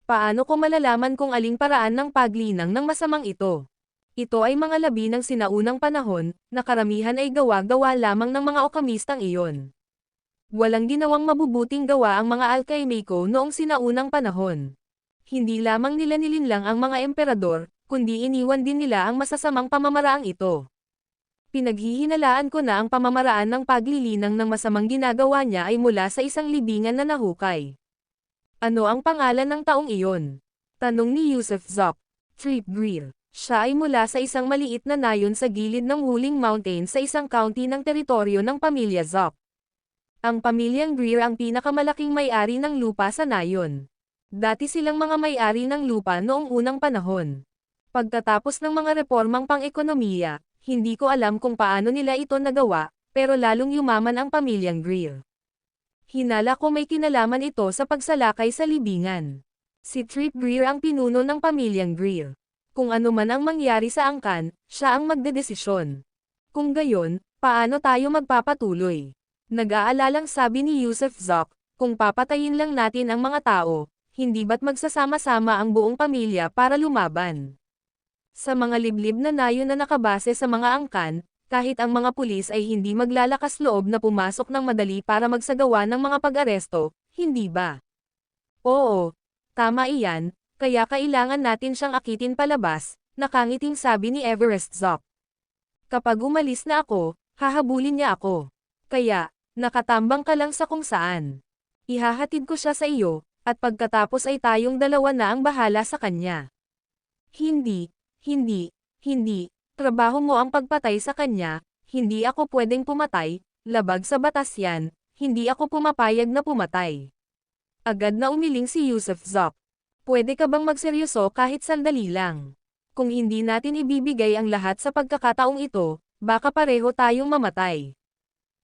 Speaker 2: Paano ko malalaman kung aling paraan ng paglinang ng masamang ito? Ito ay mga labi ng sinaunang panahon, na karamihan ay gawa-gawa lamang ng mga okamistang iyon. Walang ginawang mabubuting gawa ang mga alkaimiko noong sinaunang panahon. Hindi lamang nila nilinlang ang mga emperador, kundi iniwan din nila ang masasamang pamamaraang ito. Pinaghihinalaan ko na ang pamamaraan ng paglilinang ng masamang ginagawa niya ay mula sa isang libingan na nahukay. Ano ang pangalan ng taong iyon? Tanong ni Yusuf Zok. Trip Greer. Siya ay mula sa isang maliit na nayon sa gilid ng Wuling Mountain sa isang county ng teritoryo ng pamilya Zok. Ang pamilyang Greer ang pinakamalaking may-ari ng lupa sa nayon. Dati silang mga may-ari ng lupa noong unang panahon. Pagkatapos ng mga reformang pang-ekonomiya, hindi ko alam kung paano nila ito nagawa, pero lalong yumaman ang pamilyang Greer. Hinala ko may kinalaman ito sa pagsalakay sa libingan. Si Trip Greer ang pinuno ng pamilyang Greer. Kung ano man ang mangyari sa angkan, siya ang magdedesisyon. Kung gayon, paano tayo magpapatuloy? Nag-aalalang sabi ni Yusuf Zok, kung papatayin lang natin ang mga tao, hindi ba't magsasama-sama ang buong pamilya para lumaban? Sa mga liblib na nayon na nakabase sa mga angkan, kahit ang mga pulis ay hindi maglalakas loob na pumasok ng madali para magsagawa ng mga pag-aresto, hindi ba? Oo, tama iyan, kaya kailangan natin siyang akitin palabas, nakangiting sabi ni Everest Zok. Kapag umalis na ako, hahabulin niya ako. Kaya, nakatambang ka lang sa kung saan. Ihahatid ko siya sa iyo, at pagkatapos ay tayong dalawa na ang bahala sa kanya. Hindi. Trabaho mo ang pagpatay sa kanya, hindi ako pwedeng pumatay, labag sa batas yan, hindi ako pumapayag na pumatay. Agad na umiling si Yusuf Zok. Pwede ka bang magseryoso kahit sandali lang? Kung hindi natin ibibigay ang lahat sa pagkakataong ito, baka pareho tayong mamatay.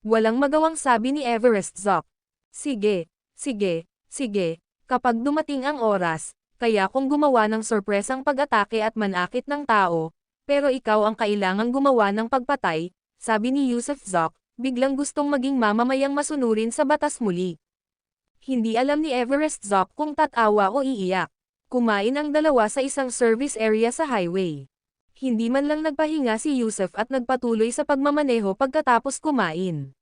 Speaker 2: Walang magawang sabi ni Everest Zok. Sige, sige, sige, kapag dumating ang oras, kaya kung gumawa ng sorpresang pag-atake at manakit ng tao, pero ikaw ang kailangang gumawa ng pagpatay, sabi ni Yusuf Zok, biglang gustong maging mamamayang masunurin sa batas muli. Hindi alam ni Everest Zok kung tatawa o iiyak. Kumain ang dalawa sa isang service area sa highway. Hindi man lang nagpahinga si Yusuf at nagpatuloy sa pagmamaneho pagkatapos kumain.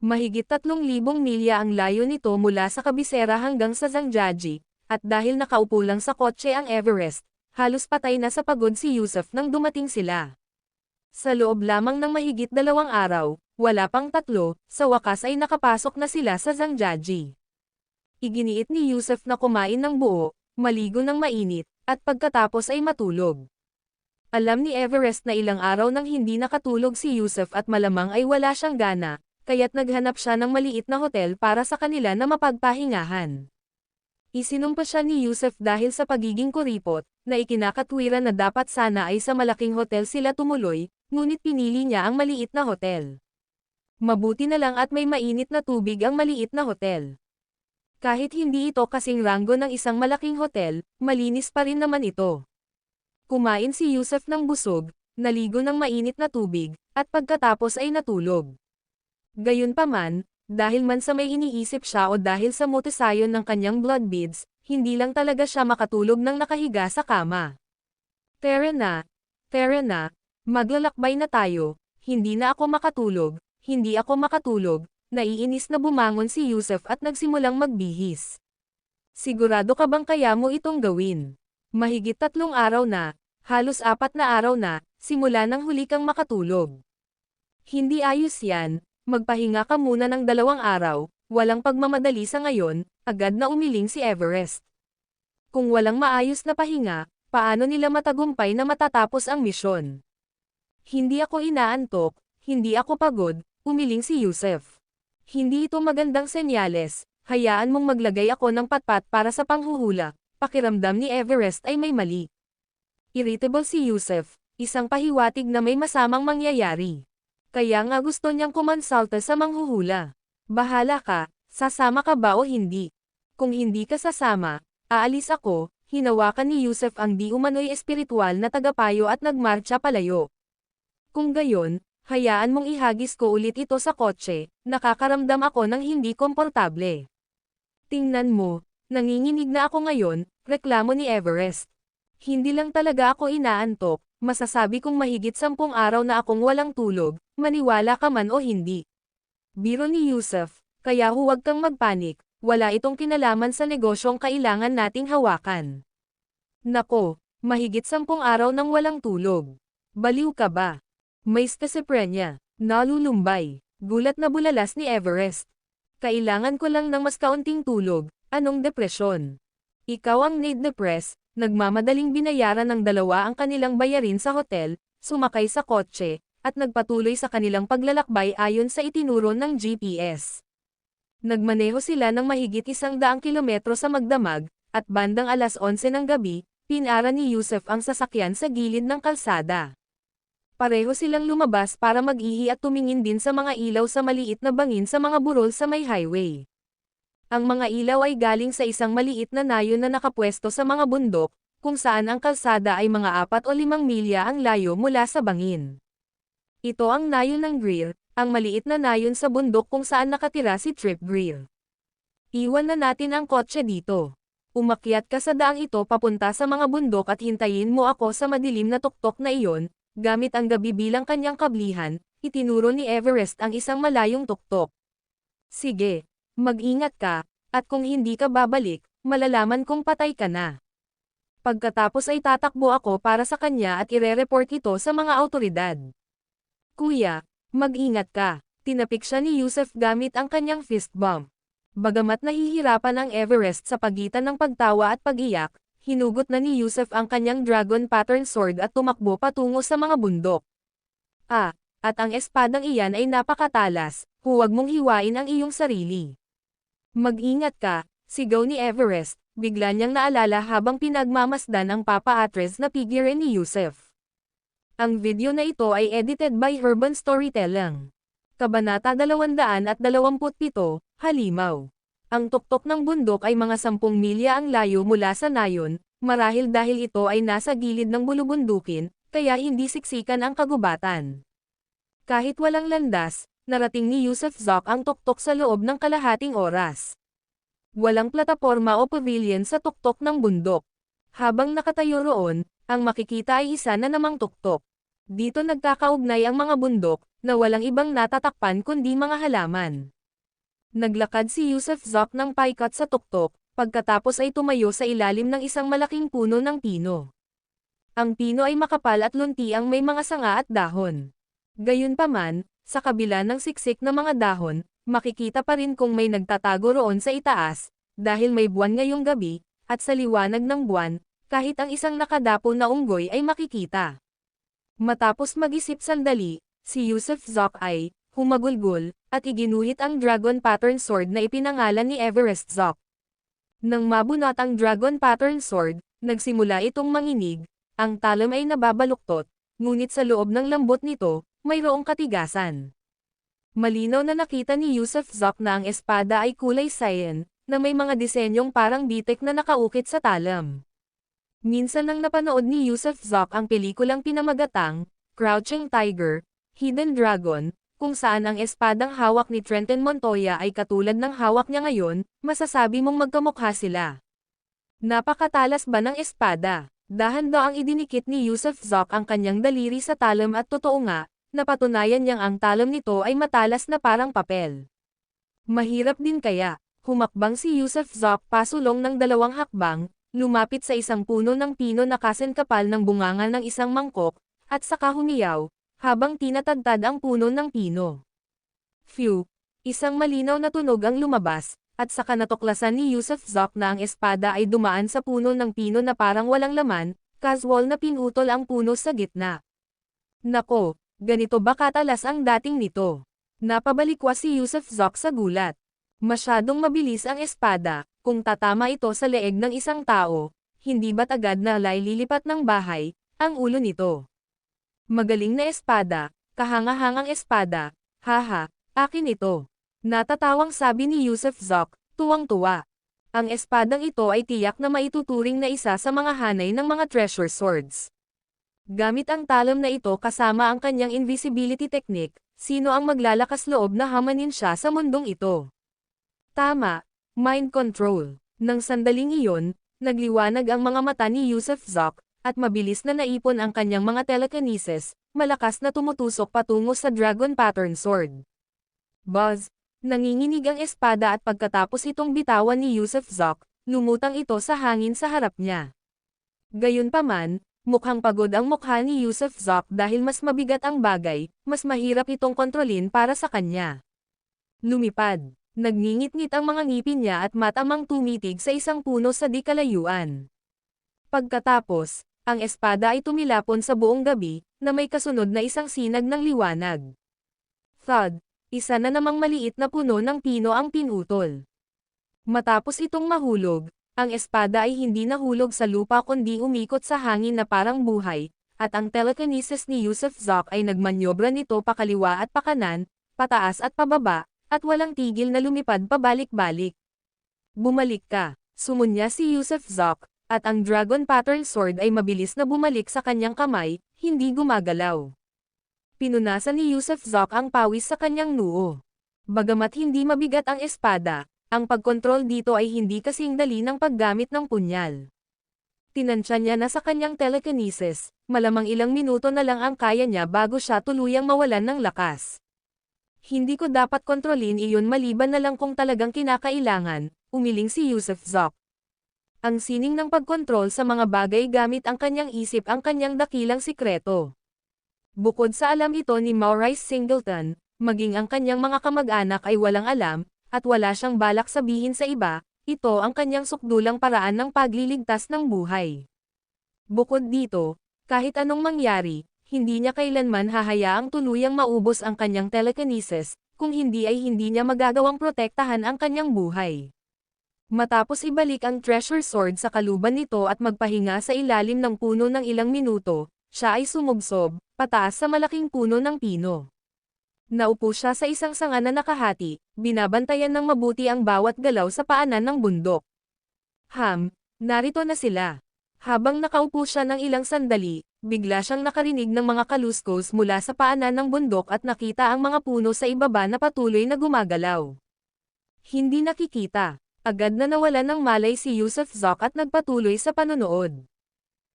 Speaker 2: Mahigit 3,000 milya ang layo nito mula sa kabisera hanggang sa Zhangjiajie, at dahil nakaupo lang sa kotse ang Everest, halos patay na sa pagod si Yusuf nang dumating sila. Sa loob lamang ng mahigit 2 araw, wala pang 3, sa wakas ay nakapasok na sila sa Zhangjiajie. Iginiit ni Yusuf na kumain ng buo, maligo ng mainit, at pagkatapos ay matulog. Alam ni Everest na ilang araw nang hindi nakatulog si Yusuf at malamang ay wala siyang gana, kaya't naghanap siya ng maliit na hotel para sa kanila na mapagpahingahan. Isinumpa siya ni Yusuf dahil sa pagiging kuripot, na ikinakatwiran na dapat sana ay sa malaking hotel sila tumuloy, ngunit pinili niya ang maliit na hotel. Mabuti na lang at may mainit na tubig ang maliit na hotel. Kahit hindi ito kasing ranggo ng isang malaking hotel, malinis pa rin naman ito. Kumain si Yusuf ng busog, naligo ng mainit na tubig, at pagkatapos ay natulog. Gayunpaman, dahil man sa may iniisip siya o dahil sa motisayon ng kanyang blood beads, hindi lang talaga siya makatulog nang nakahiga sa kama. Tara na, maglalakbay na tayo, hindi na ako makatulog, naiinis na bumangon si Yusuf at nagsimulang magbihis. Sigurado ka bang kaya mo itong gawin? Mahigit 3 araw na, halos 4 na araw na, simula nang huli kang makatulog. Hindi ayos yan, magpahinga ka muna ng 2 araw, walang pagmamadali sa ngayon, agad na umiling si Everest. Kung walang maayos na pahinga, paano nila matagumpay na matatapos ang misyon? Hindi ako inaantok, hindi ako pagod, umiling si Yusuf. Hindi ito magandang senyales, hayaan mong maglagay ako ng patpat para sa panghuhula, pakiramdam ni Everest ay may mali. Irritable si Yusuf, isang pahiwatig na may masamang mangyayari. Kaya nga gusto niyang kumonsulta sa manghuhula. Bahala ka, sasama ka ba o hindi? Kung hindi ka sasama, aalis ako, hinawakan ni Yusuf ang di umano'y espiritual na tagapayo at nagmarcha palayo. Kung gayon, hayaan mong ihagis ko ulit ito sa kotse, nakakaramdam ako ng hindi komportable. Tingnan mo, nanginginig na ako ngayon, reklamo ni Everest. Hindi lang talaga ako inaantok, masasabi kong mahigit 10 araw na akong walang tulog, maniwala ka man o hindi. Biro ni Yusuf, kaya huwag kang magpanik, wala itong kinalaman sa negosyong kailangan nating hawakan. Nako, mahigit 10 araw nang walang tulog. Baliw ka ba? May schizophrenia, nalulumbay, gulat na bulalas ni Everest. Kailangan ko lang ng mas kaunting tulog, anong depresyon? Ikaw ang need-depress, nagmamadaling binayaran ng 2 ang kanilang bayarin sa hotel, sumakay sa kotse, at nagpatuloy sa kanilang paglalakbay ayon sa itinuro ng GPS. Nagmaneho sila ng mahigit 100 kilometro sa magdamag, at bandang 11:00 ng gabi, pinara ni Yusuf ang sasakyan sa gilid ng kalsada. Pareho silang lumabas para mag-ihi at tumingin din sa mga ilaw sa maliit na bangin sa mga burol sa may highway. Ang mga ilaw ay galing sa isang maliit na nayon na nakapwesto sa mga bundok, kung saan ang kalsada ay mga 4 o 5 milya ang layo mula sa bangin. Ito ang nayon ng Greer, ang maliit na nayon sa bundok kung saan nakatira si Trip Greer. Iwan na natin ang kotse dito. Umakyat ka sa daang ito papunta sa mga bundok at hintayin mo ako sa madilim na tuktok na iyon, gamit ang gabi bilang kanyang kablihan, itinuro ni Everest ang isang malayong tuktok. Sige, mag-ingat ka, at kung hindi ka babalik, malalaman kong patay ka na. Pagkatapos ay tatakbo ako para sa kanya at ire-report ito sa mga awtoridad. Kuya, mag-ingat ka, tinapik siya ni Yusuf gamit ang kanyang fist bump. Bagamat nahihirapan ang Everest sa pagitan ng pagtawa at pag-iyak, hinugot na ni Yusuf ang kanyang dragon pattern sword at tumakbo patungo sa mga bundok. At ang espadang iyan ay napakatalas, huwag mong hiwain ang iyong sarili. Mag-ingat ka, Sigaw ni Everest, bigla niyang naalala habang pinagmamasdan ang Papa Atres na figure ni Yusef. Ang video na ito ay edited by Urban Storytelling. Kabanata 227, Halimaw. Ang tuktok ng bundok ay mga 10 milya ang layo mula sa nayon, marahil dahil ito ay nasa gilid ng bulubundukin, kaya hindi siksikan ang kagubatan. Kahit walang landas, narating ni Yusef Zok ang tuktok sa loob ng kalahating oras. Walang plataporma o pavilion sa tuktok ng bundok. Habang nakatayo roon, ang makikita ay isa na namang tuktok. Dito nagkakaugnay ang mga bundok, na walang ibang natatakpan kundi mga halaman. Naglakad si Yusef Zok ng paikat sa tuktok, pagkatapos ay tumayo sa ilalim ng isang malaking puno ng pino. Ang pino ay makapal at lunti ang may mga sanga at dahon. Gayunpaman, sa kabila ng siksik na mga dahon, makikita pa rin kung may nagtatago roon sa itaas, dahil may buwan ngayong gabi, at sa liwanag ng buwan, kahit ang isang nakadapo na unggoy ay makikita. Matapos mag-isip sandali, si Yusef Zok ay humagulgol, at iginuhit ang dragon pattern sword na ipinangalan ni Everest Zok. Nang mabunot ang dragon pattern sword, nagsimula itong manginig, ang talam ay nababaluktot, ngunit sa loob ng lambot nito, mayroong katigasan. Malinaw na nakita ni Yusef Zok na ang espada ay kulay cyan, na may mga disenyong parang bitek na nakaukit sa talam. Minsan nang napanood ni Yusef Zok ang pelikulang pinamagatang, Crouching Tiger, Hidden Dragon, kung saan ang espadang hawak ni Trenton Montoya ay katulad ng hawak niya ngayon, masasabi mong magkamukha sila. Napakatalas ba ng espada? Dahan-dahan ang idinikit ni Yusef Zok ang kanyang daliri sa talam at totoo nga, napatunayan niyang ang talam nito ay matalas na parang papel. Mahirap din kaya, humakbang si Yusef Zok pasulong ng 2 hakbang, lumapit sa isang puno ng pino na kasengkapal ng bunganga ng isang mangkok, at saka humiyaw, habang tinatadtad ang puno ng pino. Phew! Isang malinaw na tunog ang lumabas, at saka natuklasan ni Yusef Zok na ang espada ay dumaan sa puno ng pino na parang walang laman, casual na pinutol ang puno sa gitna. Nako, ganito ba katalas ang dating nito? Napabalikwas si Yusef Zok sa gulat. Masyadong mabilis ang espada, kung tatama ito sa leeg ng isang tao, hindi ba't agad na lilipat ng bahay, ang ulo nito? Magaling na espada, kahangahangang espada, haha, akin ito. Natatawang sabi ni Yusef Zok, tuwang-tuwa. Ang espadang ito ay tiyak na maituturing na isa sa mga hanay ng mga treasure swords. Gamit ang talam na ito kasama ang kanyang invisibility technique, sino ang maglalakas loob na hamanin siya sa mundong ito? Tama, mind control. Nang sandaling iyon, nagliwanag ang mga mata ni Yusef Zok, at mabilis na naipon ang kanyang mga telekinesis, malakas na tumutusok patungo sa dragon pattern sword. Buzz! Nanginginig ang espada at pagkatapos itong bitawan ni Yusef Zok, lumutang ito sa hangin sa harap niya. Gayunpaman, mukhang pagod ang mukha ni Yusef Zok dahil mas mabigat ang bagay, mas mahirap itong kontrolin para sa kanya. Lumipad. Nagngingit-ngit ang mga ngipin niya at matamang tumitig sa isang puno sa di kalayuan. Pagkatapos, ang espada ay tumilapon sa buong gabi, na may kasunod na isang sinag ng liwanag. Thud! Isa na namang maliit na puno ng pino ang pinutol. Matapos itong mahulog, ang espada ay hindi nahulog sa lupa kundi umikot sa hangin na parang buhay, at ang telekinesis ni Yusef Zok ay nagmanyobra nito pakaliwa at pakanan, pataas at pababa, at walang tigil na lumipad pabalik-balik. Bumalik ka, sumunya si Yusef Zok, at ang dragon pattern sword ay mabilis na bumalik sa kanyang kamay, hindi gumagalaw. Pinunasan ni Yusef Zok ang pawis sa kanyang noo. Bagamat hindi mabigat ang espada, ang pagkontrol dito ay hindi kasing dali ng paggamit ng punyal. Tinansya niya na sa kanyang telekinesis, malamang ilang minuto na lang ang kaya niya bago siya tuluyang mawalan ng lakas. Hindi ko dapat kontrolin iyon maliban na lang kung talagang kinakailangan, umiling si Yusef Zok. Ang sining ng pagkontrol sa mga bagay gamit ang kanyang isip ang kanyang dakilang sikreto. Bukod sa alam ito ni Maurice Singleton, maging ang kanyang mga kamag-anak ay walang alam, at wala siyang balak sabihin sa iba, ito ang kanyang sukdulang paraan ng pagliligtas ng buhay. Bukod dito, kahit anong mangyari, hindi niya kailanman hahayaang tuluyang maubos ang kanyang telekinesis, kung hindi ay hindi niya magagawang protektahan ang kanyang buhay. Matapos ibalik ang treasure sword sa kaluban nito at magpahinga sa ilalim ng puno ng ilang minuto, siya ay sumubsob, pataas sa malaking puno ng pino. Naupo siya sa isang sanga na nakahati, binabantayan ng mabuti ang bawat galaw sa paanan ng bundok. Narito na sila. Habang nakaupo siya ng ilang sandali, bigla siyang nakarinig ng mga kaluskos mula sa paanan ng bundok at nakita ang mga puno sa ibaba na patuloy na gumagalaw. Hindi nakikita. Agad na nawalan ng malay si Yusuf Zok at nagpatuloy sa panonood.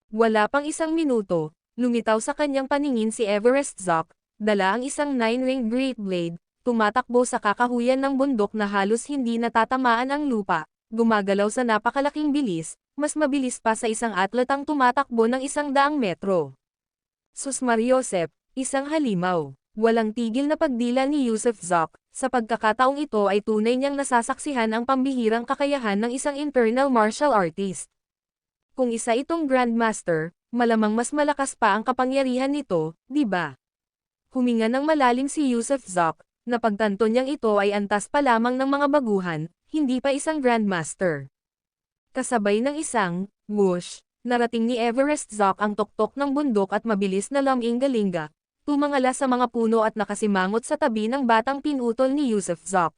Speaker 2: Wala pang isang minuto, lumitaw sa kanyang paningin si Everest Zok, dala ang isang 9-ring great blade, tumatakbo sa kakahuyan ng bundok na halos hindi natatamaan ang lupa, gumagalaw sa napakalaking bilis, mas mabilis pa sa isang atletang tumatakbo ng 100 metro. Sus Mariosep, isang halimaw. Walang tigil na pagdila ni Yusuf Zok, sa pagkakataong ito ay tunay niyang nasasaksihan ang pambihirang kakayahan ng isang internal martial artist. Kung isa itong Grandmaster, malamang mas malakas pa ang kapangyarihan nito, di ba? Huminga ng malalim si Yusuf Zok, na pagtanto niyang ito ay antas pa lamang ng mga baguhan, hindi pa isang Grandmaster. Kasabay ng isang, whoosh, narating ni Everest Zok ang tuktok ng bundok at mabilis na laming-galinga, tumangala sa mga puno at nakasimangot sa tabi ng batang pinutol ni Yusuf Zok.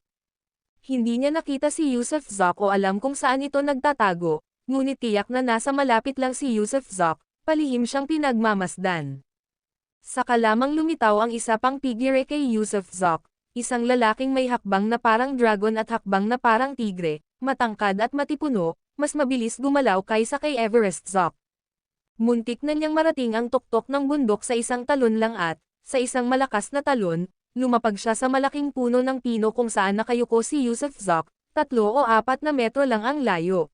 Speaker 2: Hindi niya nakita si Yusuf Zok o alam kung saan ito nagtatago, ngunit tiyak na nasa malapit lang si Yusuf Zok, palihim siyang pinagmamasdan. Saka lamang lumitaw ang isa pang figure kay Yusuf Zok, isang lalaking may hakbang na parang dragon at hakbang na parang tigre, matangkad at matipuno, mas mabilis gumalaw kaysa kay Everest Zok. Muntik na niyang marating ang tuktok ng bundok sa isang talon lang at, sa isang malakas na talon, lumapag siya sa malaking puno ng pino kung saan nakayuko si Yusuf Zok, 3 o 4 na metro lang ang layo.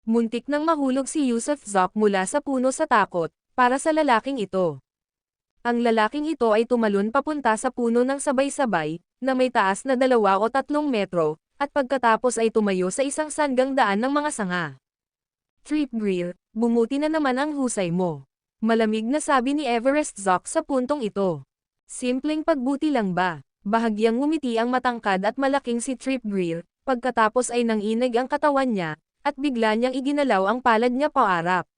Speaker 2: Muntik nang mahulog si Yusuf Zok mula sa puno sa takot, para sa lalaking ito. Ang lalaking ito ay tumalon papunta sa puno ng sabay-sabay, na may taas na 2 o 3 metro, at pagkatapos ay tumayo sa isang sanggang daan ng mga sanga. Trip Greer, bumuti na naman ang husay mo. Malamig na sabi ni Everest Zok sa puntong ito. Simpleng pagbuti lang ba? Bahagyang ngumiti ang matangkad at malaking si Trip Greer, pagkatapos ay nanginig ang katawan niya, at bigla niyang iginalaw ang palad niya paarap.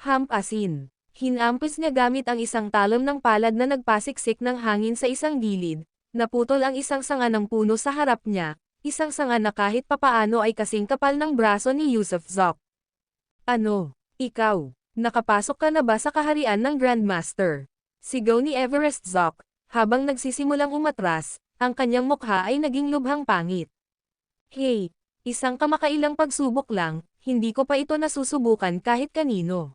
Speaker 2: Hampasin. Hinampis niya gamit ang isang talom ng palad na nagpasiksik ng hangin sa isang gilid, naputol ang isang sanga ng puno sa harap niya, isang sanga na kahit papaano ay kasing kapal ng braso ni Yusuf Zok. Ano, ikaw, nakapasok ka na ba sa kaharian ng Grandmaster? Sigaw ni Everest Zok, habang nagsisimulang umatras, ang kanyang mukha ay naging lubhang pangit. Hey, isang kamakailang pagsubok lang, hindi ko pa ito nasusubukan kahit kanino.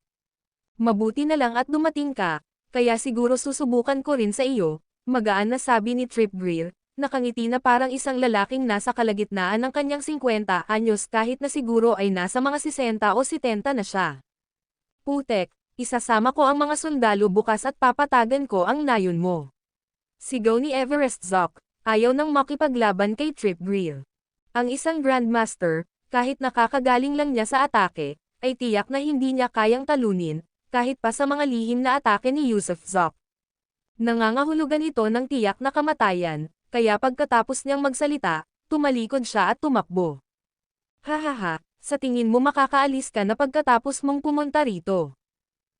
Speaker 2: Mabuti na lang at dumating ka, kaya siguro susubukan ko rin sa iyo, magaan na sabi ni Trip Greer, nakangiti na parang isang lalaking nasa kalagitnaan ng kanyang 50 anyos kahit na siguro ay nasa mga 60 o 70 na siya. Putek, isasama ko ang mga sundalo bukas at papatagan ko ang nayon mo. Sigaw ni Everest Zok, ayaw nang makipaglaban kay Trip Greer. Ang isang Grandmaster, kahit nakakagaling lang niya sa atake, ay tiyak na hindi niya kayang talunin, kahit pa sa mga lihim na atake ni Yusuf Zok. Nangangahulugan ito ng tiyak na kamatayan, kaya pagkatapos niyang magsalita, tumalikod siya at tumakbo. Hahaha, sa tingin mo makakaalis ka na pagkatapos mong pumunta rito.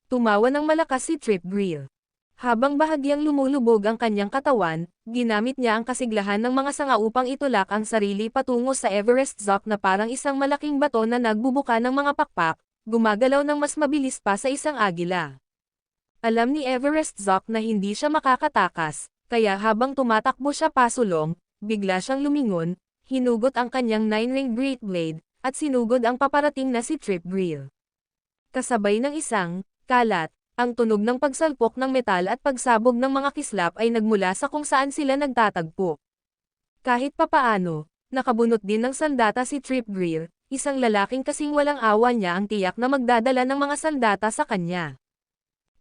Speaker 2: Tumawa ng malakas si Trip Greer. Habang bahagyang lumulubog ang kanyang katawan, ginamit niya ang kasiglahan ng mga sanga upang itulak ang sarili patungo sa Everest Zok na parang isang malaking bato na nagbubuka ng mga pakpak, gumagalaw ng mas mabilis pa sa isang agila. Alam ni Everest Zok na hindi siya makakatakas, kaya habang tumatakbo siya pasulong, bigla siyang lumingon, hinugot ang kanyang 9-ring great blade, at sinugod ang paparating na si Trip Greer. Kasabay ng isang, kalat, ang tunog ng pagsalpok ng metal at pagsabog ng mga kislap ay nagmula sa kung saan sila nagtatagpo. Kahit papaano, nakabunot din ng sandata si Trip Greer, isang lalaking kasing walang awa niya ang tiyak na magdadala ng mga sandata sa kanya.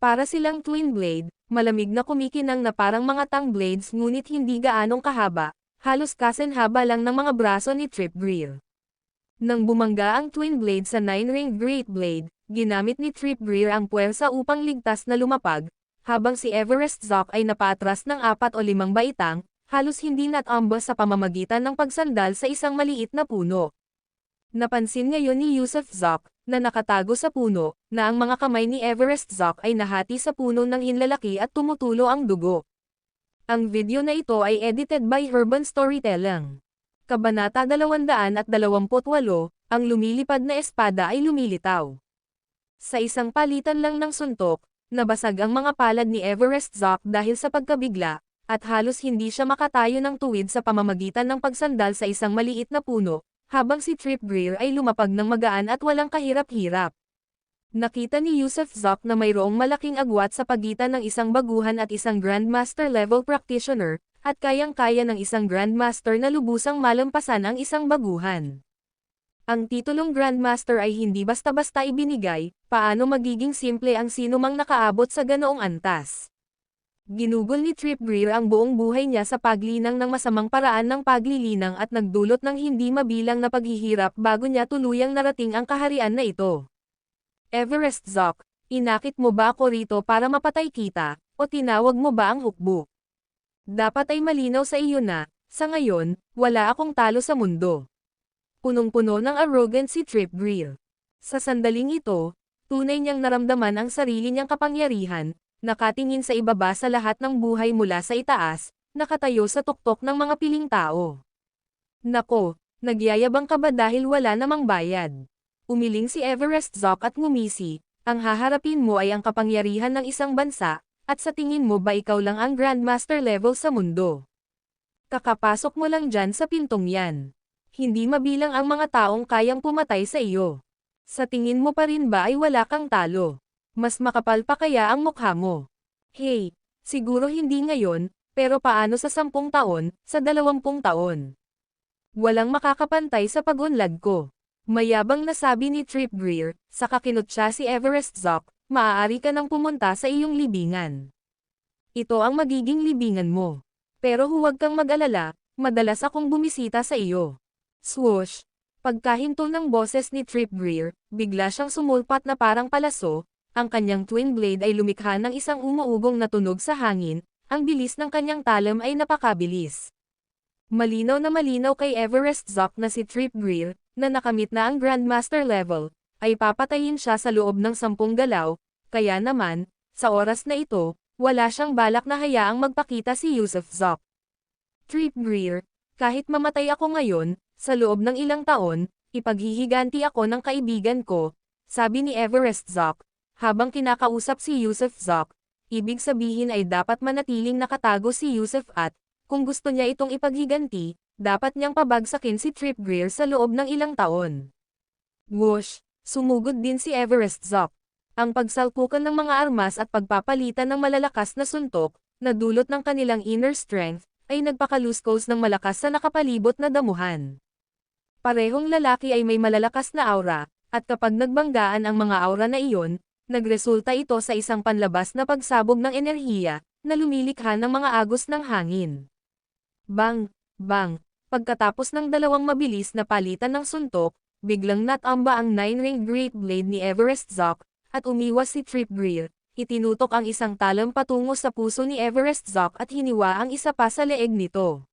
Speaker 2: Para silang twin blade, malamig na kumikinang na parang mga tang blades ngunit hindi gaanong kahaba, halos kasenhaba lang ng mga braso ni Trip Greer. Nang bumangga ang twin blade sa 9-ring great blade, ginamit ni Trip Greer ang puwersa upang ligtas na lumapag, habang si Everest Zok ay napatras ng 4 o 5 baitang, halos hindi natambos sa pamamagitan ng pagsandal sa isang maliit na puno. Napansin ngayon ni Yusuf Zoc, na nakatago sa puno, na ang mga kamay ni Everest Zoc ay nahati sa puno ng hinlalaki at tumutulo ang dugo. Ang video na ito ay edited by Urban Storytelling. Kabanata 228, ang lumilipad na espada ay lumilitaw. Sa isang palitan lang ng suntok, nabasag ang mga palad ni Everest Zoc dahil sa pagkabigla, at halos hindi siya makatayo ng tuwid sa pamamagitan ng pagsandal sa isang maliit na puno, habang si Trip Greer ay lumapag ng magaan at walang kahirap-hirap. Nakita ni Yusuf Zoc na mayroong malaking agwat sa pagitan ng isang baguhan at isang Grandmaster level practitioner, at kayang-kaya ng isang Grandmaster na lubusang malampasan ang isang baguhan. Ang titulong Grandmaster ay hindi basta-basta ibinigay, paano magiging simple ang sinumang nakaabot sa ganoong antas. Ginugol ni Trip Greer ang buong buhay niya sa paglinang ng masamang paraan ng paglilinang at nagdulot ng hindi mabilang na paghihirap bago niya tuluyang narating ang kaharian na ito. Everest Zoc, inakit mo ba ako rito para mapatay kita, o tinawag mo ba ang hukbo? Dapat ay malinaw sa iyo na, sa ngayon, wala akong talo sa mundo. Punong-puno ng arrogant si Trip Greer. Sa sandaling ito, tunay niyang naramdaman ang sarili niyang kapangyarihan, nakatingin sa ibaba sa lahat ng buhay mula sa itaas, nakatayo sa tuktok ng mga piling tao. Nako, nagyayabang ka ba dahil wala namang bayad? Umiling si Everest Zoc at ngumisi, ang haharapin mo ay ang kapangyarihan ng isang bansa, at sa tingin mo ba ikaw lang ang Grandmaster level sa mundo? Kakapasok mo lang dyan sa pintong yan. Hindi mabilang ang mga taong kayang pumatay sa iyo. Sa tingin mo pa rin ba ay wala kang talo? Mas makapal pa kaya ang mukha mo? Hey, siguro hindi ngayon, pero paano sa 10 taon, sa 20 taon? Walang makakapantay sa pag-unlad ko. Mayabang na sabi ni Trip Greer, saka kinutya si Everest Zoc, maaari ka nang pumunta sa iyong libingan. Ito ang magiging libingan mo. Pero huwag kang mag-alala, madalas akong bumisita sa iyo. Swoosh! Pagkahinto ng boses ni Trip Greer, bigla siyang sumulpat na parang palaso, ang kanyang twin blade ay lumikha ng isang umuugong na tunog sa hangin, ang bilis ng kanyang talam ay napakabilis. Malinaw na malinaw kay Everest Zoc na si Trip Greer, na nakamit na ang Grandmaster level, ay papatayin siya sa loob ng 10 galaw, kaya naman, sa oras na ito, wala siyang balak na hayaang magpakita si Yusuf Zoc. Trip Greer, kahit mamatay ako ngayon, sa loob ng ilang taon, ipaghihiganti ako ng kaibigan ko, sabi ni Everest Zoc, habang kinakausap si Yusuf Zoc. Ibig sabihin ay dapat manatiling nakatago si Yusuf at, kung gusto niya itong ipaghiganti, dapat niyang pabagsakin si Trip Greer sa loob ng ilang taon. Whoosh! Sumugod din si Everest Zoc. Ang pagsalpukan ng mga armas at pagpapalitan ng malalakas na suntok, na dulot ng kanilang inner strength, ay nagpakaluskos ng malakas sa nakapalibot na damuhan. Parehong lalaki ay may malalakas na aura, at kapag nagbanggaan ang mga aura na iyon, nagresulta ito sa isang panlabas na pagsabog ng enerhiya, na lumilikha ng mga agos ng hangin. Bang! Bang! Pagkatapos ng dalawang mabilis na palitan ng suntok, biglang natamba ang 9-ring Great Blade ni Everest Zoc, at umiwas si Trip Greer. Itinutok ang isang talam patungo sa puso ni Everest Zoc at hiniwa ang isa pa sa leeg nito.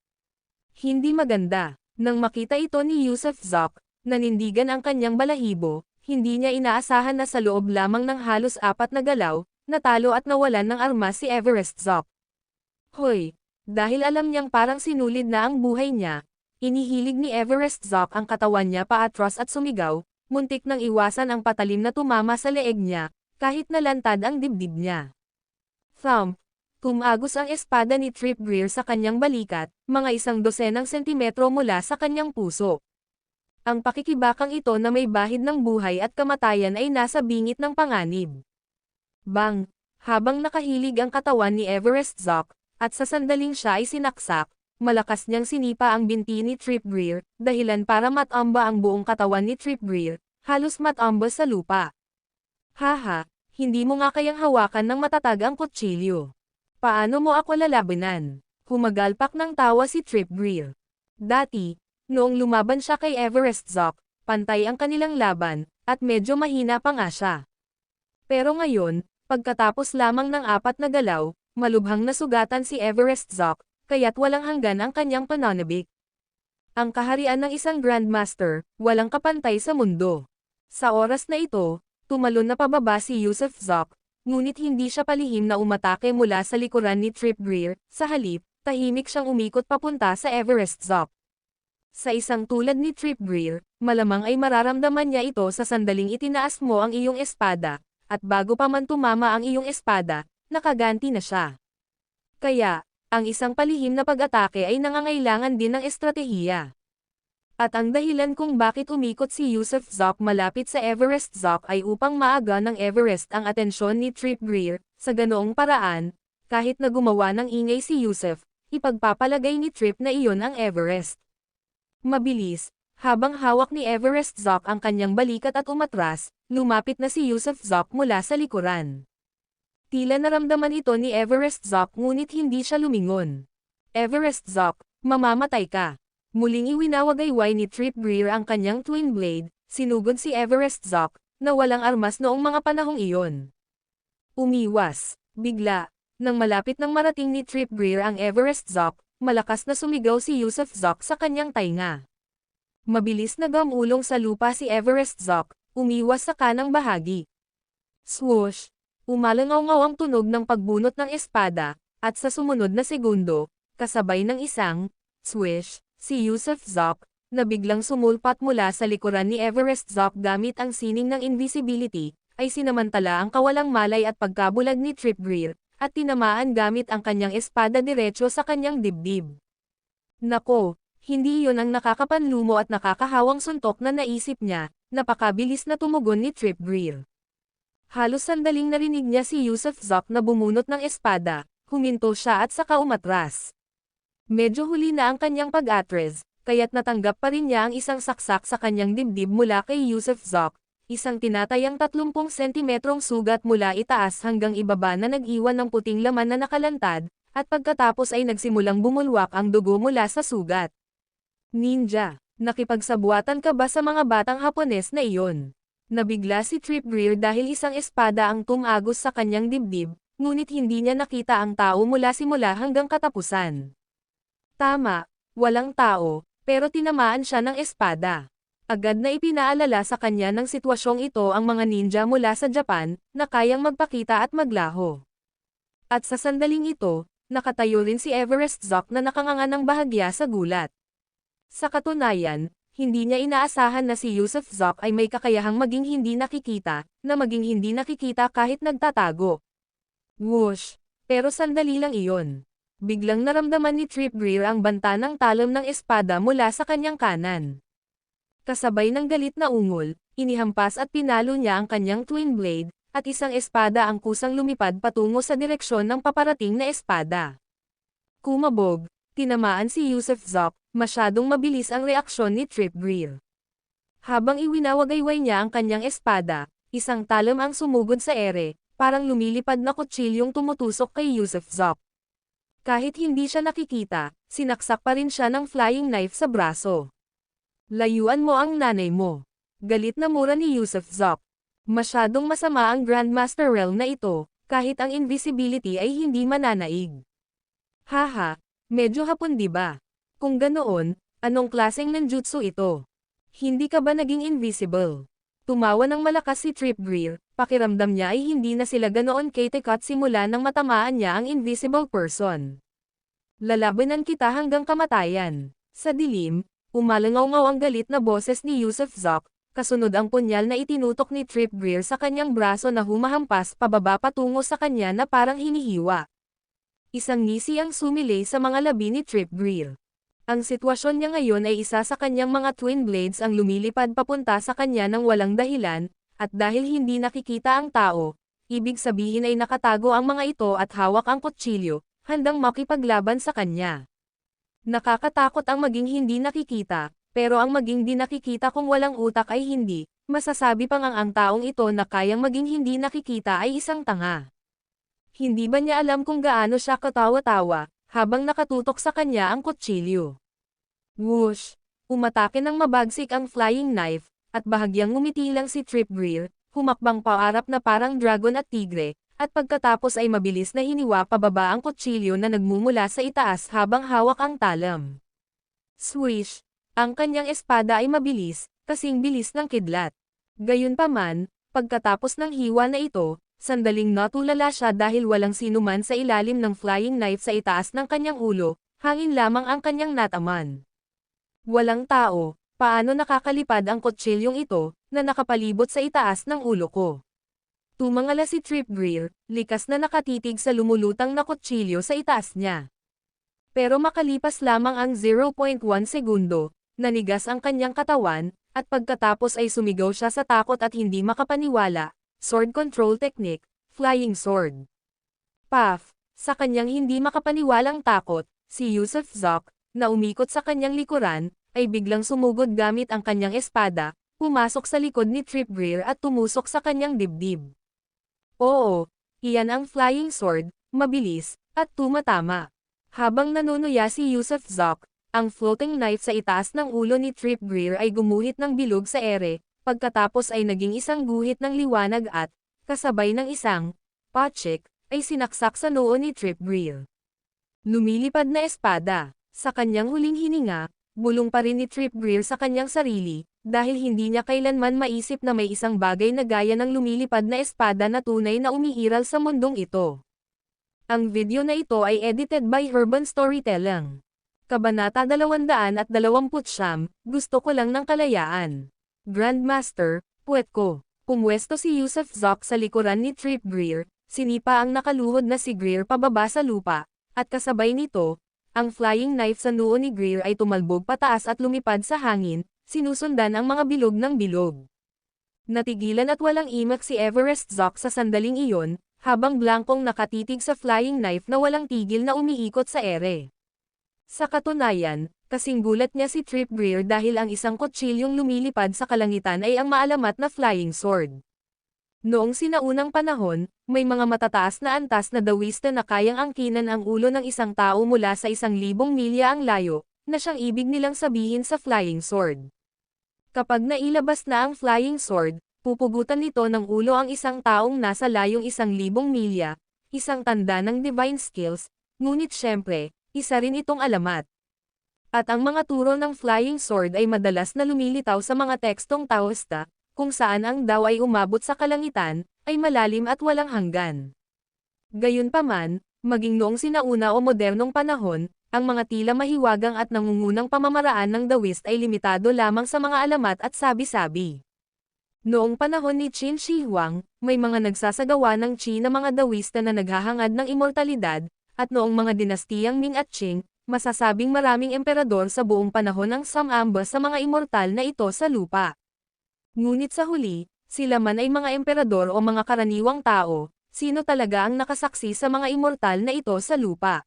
Speaker 2: Hindi maganda. Nang makita ito ni Yusuf Zoc, nanindigan ang kanyang balahibo, hindi niya inaasahan na sa loob lamang ng halos 4 na galaw, natalo at nawalan ng armas si Everest Zoc. Hoy! Dahil alam niyang parang sinulid na ang buhay niya, inihilig ni Everest Zoc ang katawan niya paatras at sumigaw, muntik nang iwasan ang patalim na tumama sa leeg niya, kahit nalantad ang dibdib niya. Thump! Tumagos ang espada ni Trip Greer sa kanyang balikat, mga 12 sentimetro mula sa kanyang puso. Ang pakikibakang ito na may bahid ng buhay at kamatayan ay nasa bingit ng panganib. Bang! Habang nakahilig ang katawan ni Everest Zoc, at sa sandaling siya ay sinaksak, malakas niyang sinipa ang binti ni Trip Greer, dahilan para matamba ang buong katawan ni Trip Greer, halos matamba sa lupa. Haha, hindi mo nga kayang hawakan ng matatag ang kutsilyo. Paano mo ako lalabanan? Humagalpak ng tawa si Trip Greer. Dati, noong lumaban siya kay Everest Zoc, pantay ang kanilang laban, at medyo mahina pa nga siya. Pero ngayon, pagkatapos lamang ng 4 na galaw, malubhang nasugatan si Everest Zoc, kaya't walang hanggan ang kanyang pananabik. Ang kaharian ng isang Grandmaster, walang kapantay sa mundo. Sa oras na ito, tumalon na pababa si Yusuf Zoc, ngunit hindi siya palihim na umatake mula sa likuran ni Trip Greer, sa halip, tahimik siyang umikot papunta sa Everest Zoc. Sa isang tulad ni Trip Greer, malamang ay mararamdaman niya ito sa sandaling itinaas mo ang iyong espada, at bago pa man tumama ang iyong espada, nakaganti na siya. Kaya, ang isang palihim na pag-atake ay nangangailangan din ng estratehiya. At ang dahilan kung bakit umikot si Yusuf Zoc malapit sa Everest Zoc ay upang maaga ng Everest ang atensyon ni Trip Greer, sa ganoong paraan, kahit na gumawa ng ingay si Yusuf, ipagpapalagay ni Trip na iyon ang Everest. Mabilis, habang hawak ni Everest Zoc ang kanyang balikat at umatras, lumapit na si Yusuf Zoc mula sa likuran. Tila naramdaman ito ni Everest Zoc ngunit hindi siya lumingon. Everest Zoc, mamamatay ka. Muling iwinawagayway ni Trip Greer ang kanyang twin blade, sinugod si Everest Zoc, na walang armas noong mga panahong iyon. Umiwas, bigla, nang malapit nang marating ni Trip Greer ang Everest Zoc, malakas na sumigaw si Yusuf Zoc sa kanyang tainga. Mabilis na gamulong sa lupa si Everest Zoc, umiwas sa kanang bahagi. Swoosh! Umalangaw-ngaw ang tunog ng pagbunot ng espada, at sa sumunod na segundo, kasabay ng isang swish, si Yusuf Zoc, na biglang sumulpat mula sa likuran ni Everest Zoc gamit ang sining ng invisibility, ay sinamantala ang kawalang malay at pagkabulag ni Trip Greer, at tinamaan gamit ang kanyang espada diretso sa kanyang dibdib. Nako, hindi iyon ang nakakapanlumo at nakakahawang suntok na naisip niya, napakabilis na tumugon ni Trip Greer. Halos sandaling narinig niya si Yusuf Zoc na bumunot ng espada, huminto siya at saka umatras. Medyo huli na ang kanyang pag-atres, kaya't natanggap pa rin niya ang isang saksak sa kanyang dibdib mula kay Yusuf Zoc, isang tinatayang 30 sentimetrong sugat mula itaas hanggang ibaba na nag-iwan ng puting laman na nakalantad, at pagkatapos ay nagsimulang bumulwak ang dugo mula sa sugat. Ninja, nakipagsabuatan ka ba sa mga batang Hapones na iyon? Nabigla si Trip Greer dahil isang espada ang tumagos sa kanyang dibdib, ngunit hindi niya nakita ang tao mula simula hanggang katapusan. Tama, walang tao, pero tinamaan siya ng espada. Agad na ipinaalala sa kanya ng sitwasyong ito ang mga ninja mula sa Japan, na kayang magpakita at maglaho. At sa sandaling ito, nakatayo rin si Everest Zoc na nakanganga ng bahagya sa gulat. Sa katunayan, hindi niya inaasahan na si Yusuf Zoc ay may kakayahang maging hindi nakikita, na maging hindi nakikita kahit nagtatago. Whoosh! Pero sandali lang iyon. Biglang naramdaman ni Trip Greer ang banta ng talon ng espada mula sa kanyang kanan. Kasabay ng galit na ungol, inihampas at pinalo niya ang kanyang twin blade, at isang espada ang kusang lumipad patungo sa direksyon ng paparating na espada. Kumabog, tinamaan si Yusuf Zoc, masyadong mabilis ang reaksyon ni Trip Greer. Habang iwinawagayway niya ang kanyang espada, isang talon ang sumugod sa ere, parang lumilipad na kutsilyong tumutusok kay Yusuf Zoc. Kahit hindi siya nakikita, sinaksak pa rin siya ng flying knife sa braso. Layuan mo ang nanay mo. Galit na mura ni Yusuf Zoc. Masyadong masama ang Grandmaster realm na ito, kahit ang invisibility ay hindi mananaig. Haha, medyo hapon diba? Kung ganoon, anong klaseng ninjutsu ito? Hindi ka ba naging invisible? Tumawa ng malakas si Trip Greer, pakiramdam niya ay hindi na sila ganoon kay-tekot simula nang matamaan niya ang invisible person. Lalabanan kita hanggang kamatayan. Sa dilim, umalangaw-ngaw ang galit na boses ni Yusuf Zoc, kasunod ang punyal na itinutok ni Trip Greer sa kanyang braso na humahampas pababa patungo sa kanya na parang hinihiwa. Isang ngisi ang sumilay sa mga labi ni Trip Greer. Ang sitwasyon niya ngayon ay isa sa kanyang mga twin blades ang lumilipad papunta sa kanya ng walang dahilan, at dahil hindi nakikita ang tao, ibig sabihin ay nakatago ang mga ito at hawak ang kutsilyo, handang makipaglaban sa kanya. Nakakatakot ang maging hindi nakikita, pero ang maging di nakikita kung walang utak ay hindi, masasabi pang ang taong ito na kayang maging hindi nakikita ay isang tanga. Hindi ba niya alam kung gaano siya katawa-tawa, habang nakatutok sa kanya ang kutsilyo? Whoosh! Umatake ng mabagsik ang flying knife, at bahagyang ngumiti lang si Trip Greer, humakbang paarap na parang dragon at tigre, at pagkatapos ay mabilis na hiniwa pababa ang kutsilyo na nagmumula sa itaas habang hawak ang talam. Swish! Ang kanyang espada ay mabilis, kasing bilis ng kidlat. Gayunpaman, pagkatapos ng hiwa na ito, sandaling natulala siya dahil walang sinuman sa ilalim ng flying knife sa itaas ng kanyang ulo, hangin lamang ang kanyang nataman. Walang tao, paano nakakalipad ang kutsilyong ito, na nakapalibot sa itaas ng ulo ko? Tumangala si Trip Greer, likas na nakatitig sa lumulutang na kutsilyo sa itaas niya. Pero makalipas lamang ang 0.1 segundo, nanigas ang kanyang katawan, at pagkatapos ay sumigaw siya sa takot at hindi makapaniwala. Sword control technique, flying sword. Puff, sa kanyang hindi makapaniwalang takot, si Yusuf Zok, na umikot sa kanyang likuran, ay biglang sumugod gamit ang kanyang espada, pumasok sa likod ni Trip Greer at tumusok sa kanyang dibdib. Oo, iyan ang flying sword, mabilis, at tumatama. Habang nanunuya si Yusuf Zok, ang floating knife sa itaas ng ulo ni Trip Greer ay gumuhit ng bilog sa ere, pagkatapos ay naging isang guhit ng liwanag at, kasabay ng isang, pachik, ay sinaksak sa noo ni Trip Greer. Lumilipad na espada. Sa kanyang huling hininga, bulong pa rin ni Trip Greer sa kanyang sarili, dahil hindi niya kailanman maisip na may isang bagay na gaya ng lumilipad na espada na tunay na umiiral sa mundong ito. Ang video na ito ay edited by Urban Storytelling. Kabanata 229, gusto ko lang ng kalayaan. Grandmaster, puwet ko. Pumwesto si Yusuf Zok sa likuran ni Trip Greer, sinipa ang nakaluhod na si Greer pababa sa lupa, at kasabay nito, ang flying knife sa noo ni Greer ay tumalbog pataas at lumipad sa hangin, sinusundan ang mga bilog ng bilog. Natigilan at walang imak si Everest Zok sa sandaling iyon, habang blankong nakatitig sa flying knife na walang tigil na umiikot sa ere. Sa katunayan, kasing gulat niya si Trip Greer dahil ang isang kutsilyong lumilipad sa kalangitan ay ang maalamat na flying sword. Noong sinaunang panahon, may mga matataas na antas na dawista na kayang angkinan ang ulo ng isang tao mula sa 1,000 milya ang layo, na siyang ibig nilang sabihin sa flying sword. Kapag nailabas na ang flying sword, pupugutan nito ng ulo ang isang taong nasa layong 1,000 milya, isang tanda ng divine skills, ngunit syempre, isa rin itong alamat. At ang mga turo ng flying sword ay madalas na lumilitaw sa mga tekstong Taoista, kung saan ang daw ay umabot sa kalangitan, ay malalim at walang hanggan. Gayunpaman, maging noong sinauna o modernong panahon, ang mga tila mahiwagang at nangungunang pamamaraan ng Taoist ay limitado lamang sa mga alamat at sabi-sabi. Noong panahon ni Qin Shi Huang, may mga nagsasagawa ng Qi na mga Taoista na naghahangad ng immortalidad, at noong mga dinastiyang Ming at Qing, masasabing maraming emperador sa buong panahon ang sumamba sa mga immortal na ito sa lupa. Ngunit sa huli, sila man ay mga emperador o mga karaniwang tao, sino talaga ang nakasaksi sa mga immortal na ito sa lupa?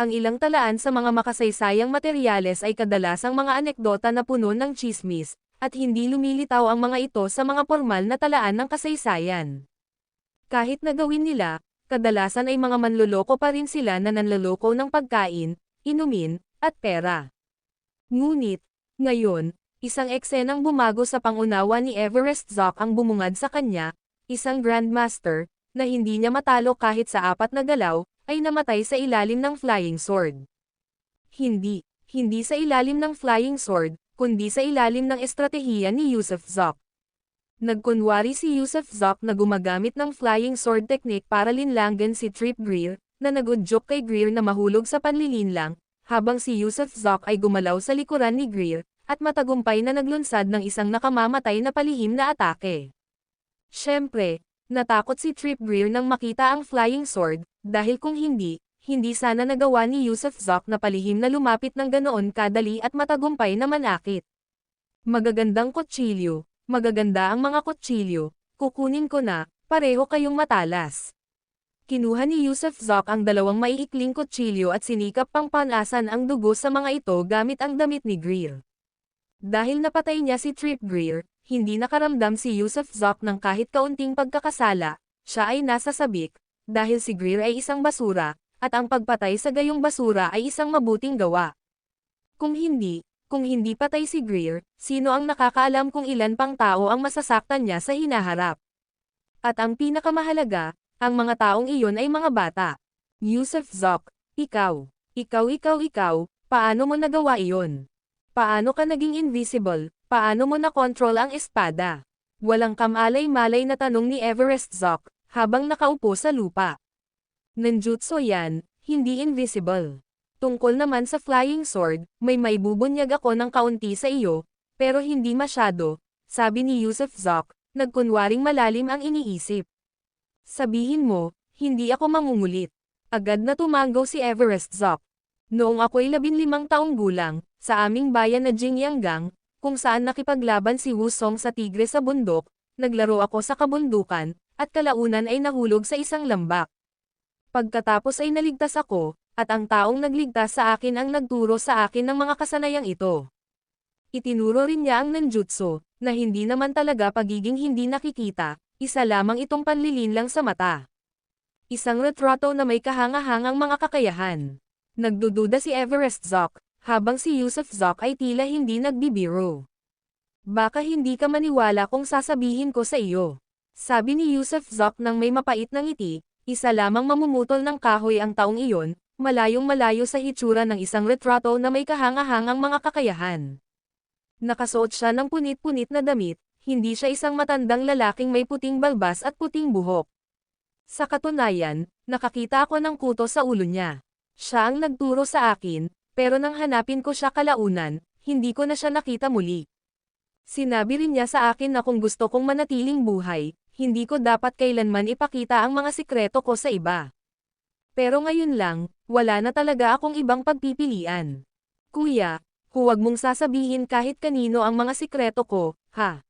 Speaker 2: Ang ilang talaan sa mga makasaysayang materyales ay kadalasang mga anekdota na puno ng chismis, at hindi lumilitaw ang mga ito sa mga formal na talaan ng kasaysayan. Kahit na gawin nila, kadalasan ay mga manloloko pa rin sila na nanloloko ng pagkain, inumin, at pera. Ngunit, ngayon, isang eksenang bumago sa pangunawa ni Everest Zok ang bumungad sa kanya, isang grandmaster, na hindi niya matalo kahit sa 4 na galaw, ay namatay sa ilalim ng flying sword. Hindi sa ilalim ng flying sword, kundi sa ilalim ng estratehiya ni Yusuf Zok. Nagkunwari si Yusuf Zok na gumagamit ng flying sword technique para linlangan si Trip Greer, na nagudyok kay Greer na mahulog sa panlilinlang, habang si Yusuf Zok ay gumalaw sa likuran ni Greer, at matagumpay na naglunsad ng isang nakamamatay na palihim na atake. Siyempre, natakot si Trip Greer nang makita ang flying sword, dahil kung hindi sana nagawa ni Yusuf Zok na palihim na lumapit ng ganoon kadali at matagumpay na manakit. Magagandang kutsilyo. Magaganda ang mga kutsilyo, kukunin ko na, pareho kayong matalas. Kinuha ni Yusuf Zok ang 2 maiikling kutsilyo at sinikap pang panasan ang dugo sa mga ito gamit ang damit ni Greer. Dahil napatay niya si Trip Greer, hindi nakaramdam si Yusuf Zok ng kahit kaunting pagkakasala, siya ay nasa sabik, dahil si Greer ay isang basura, at ang pagpatay sa gayong basura ay isang mabuting gawa. Kung hindi patay si Greer, sino ang nakakaalam kung ilan pang tao ang masasaktan niya sa hinaharap? At ang pinakamahalaga, ang mga taong iyon ay mga bata. Yusuf Zok, ikaw, paano mo nagawa iyon? Paano ka naging invisible? Paano mo na-control ang espada? Walang kamalay-malay na tanong ni Everest Zoc, habang nakaupo sa lupa. Ninjutsu yan, hindi invisible. Tungkol naman sa flying sword, may maibubunyag ako ng kaunti sa iyo, pero hindi masyado, sabi ni Yusuf Zoc, nagkunwaring malalim ang iniisip. Sabihin mo, hindi ako mangungulit. Agad na tumanggaw si Everest Zoc. Noong ako'y 15 taong gulang, sa aming bayan na Jingyanggang, kung saan nakipaglaban si Wusong sa tigre sa bundok, naglaro ako sa kabundukan, at kalaunan ay nahulog sa isang lambak. Pagkatapos ay naligtas ako, at ang taong nagligtas sa akin ang nagturo sa akin ng mga kasanayang ito. Itinuro rin niya ang ninjutsu, na hindi naman talaga pagiging hindi nakikita, isa lamang itong panlilinlang sa mata. Isang retrato na may kahangahangang mga kakayahan. Nagdududa si Everest Zoc, habang si Yusuf Zoc ay tila hindi nagbibiro. Baka hindi ka maniwala kung sasabihin ko sa iyo. Sabi ni Yusuf Zoc nang may mapait na ngiti, isa lamang mamumutol ng kahoy ang taong iyon, malayong-malayo sa hitsura ng isang retrato na may kahangahangang mga kakayahan. Nakasuot siya ng punit-punit na damit, hindi siya isang matandang lalaking may puting balbas at puting buhok. Sa katunayan, nakakita ako ng kuto sa ulo niya. Siya ang nagturo sa akin, pero nang hanapin ko siya kalaunan, hindi ko na siya nakita muli. Sinabi rin niya sa akin na kung gusto kong manatiling buhay, hindi ko dapat kailanman ipakita ang mga sikreto ko sa iba. Pero ngayon lang, wala na talaga akong ibang pagpipilian. Kuya, huwag mong sasabihin kahit kanino ang mga sikreto ko, ha?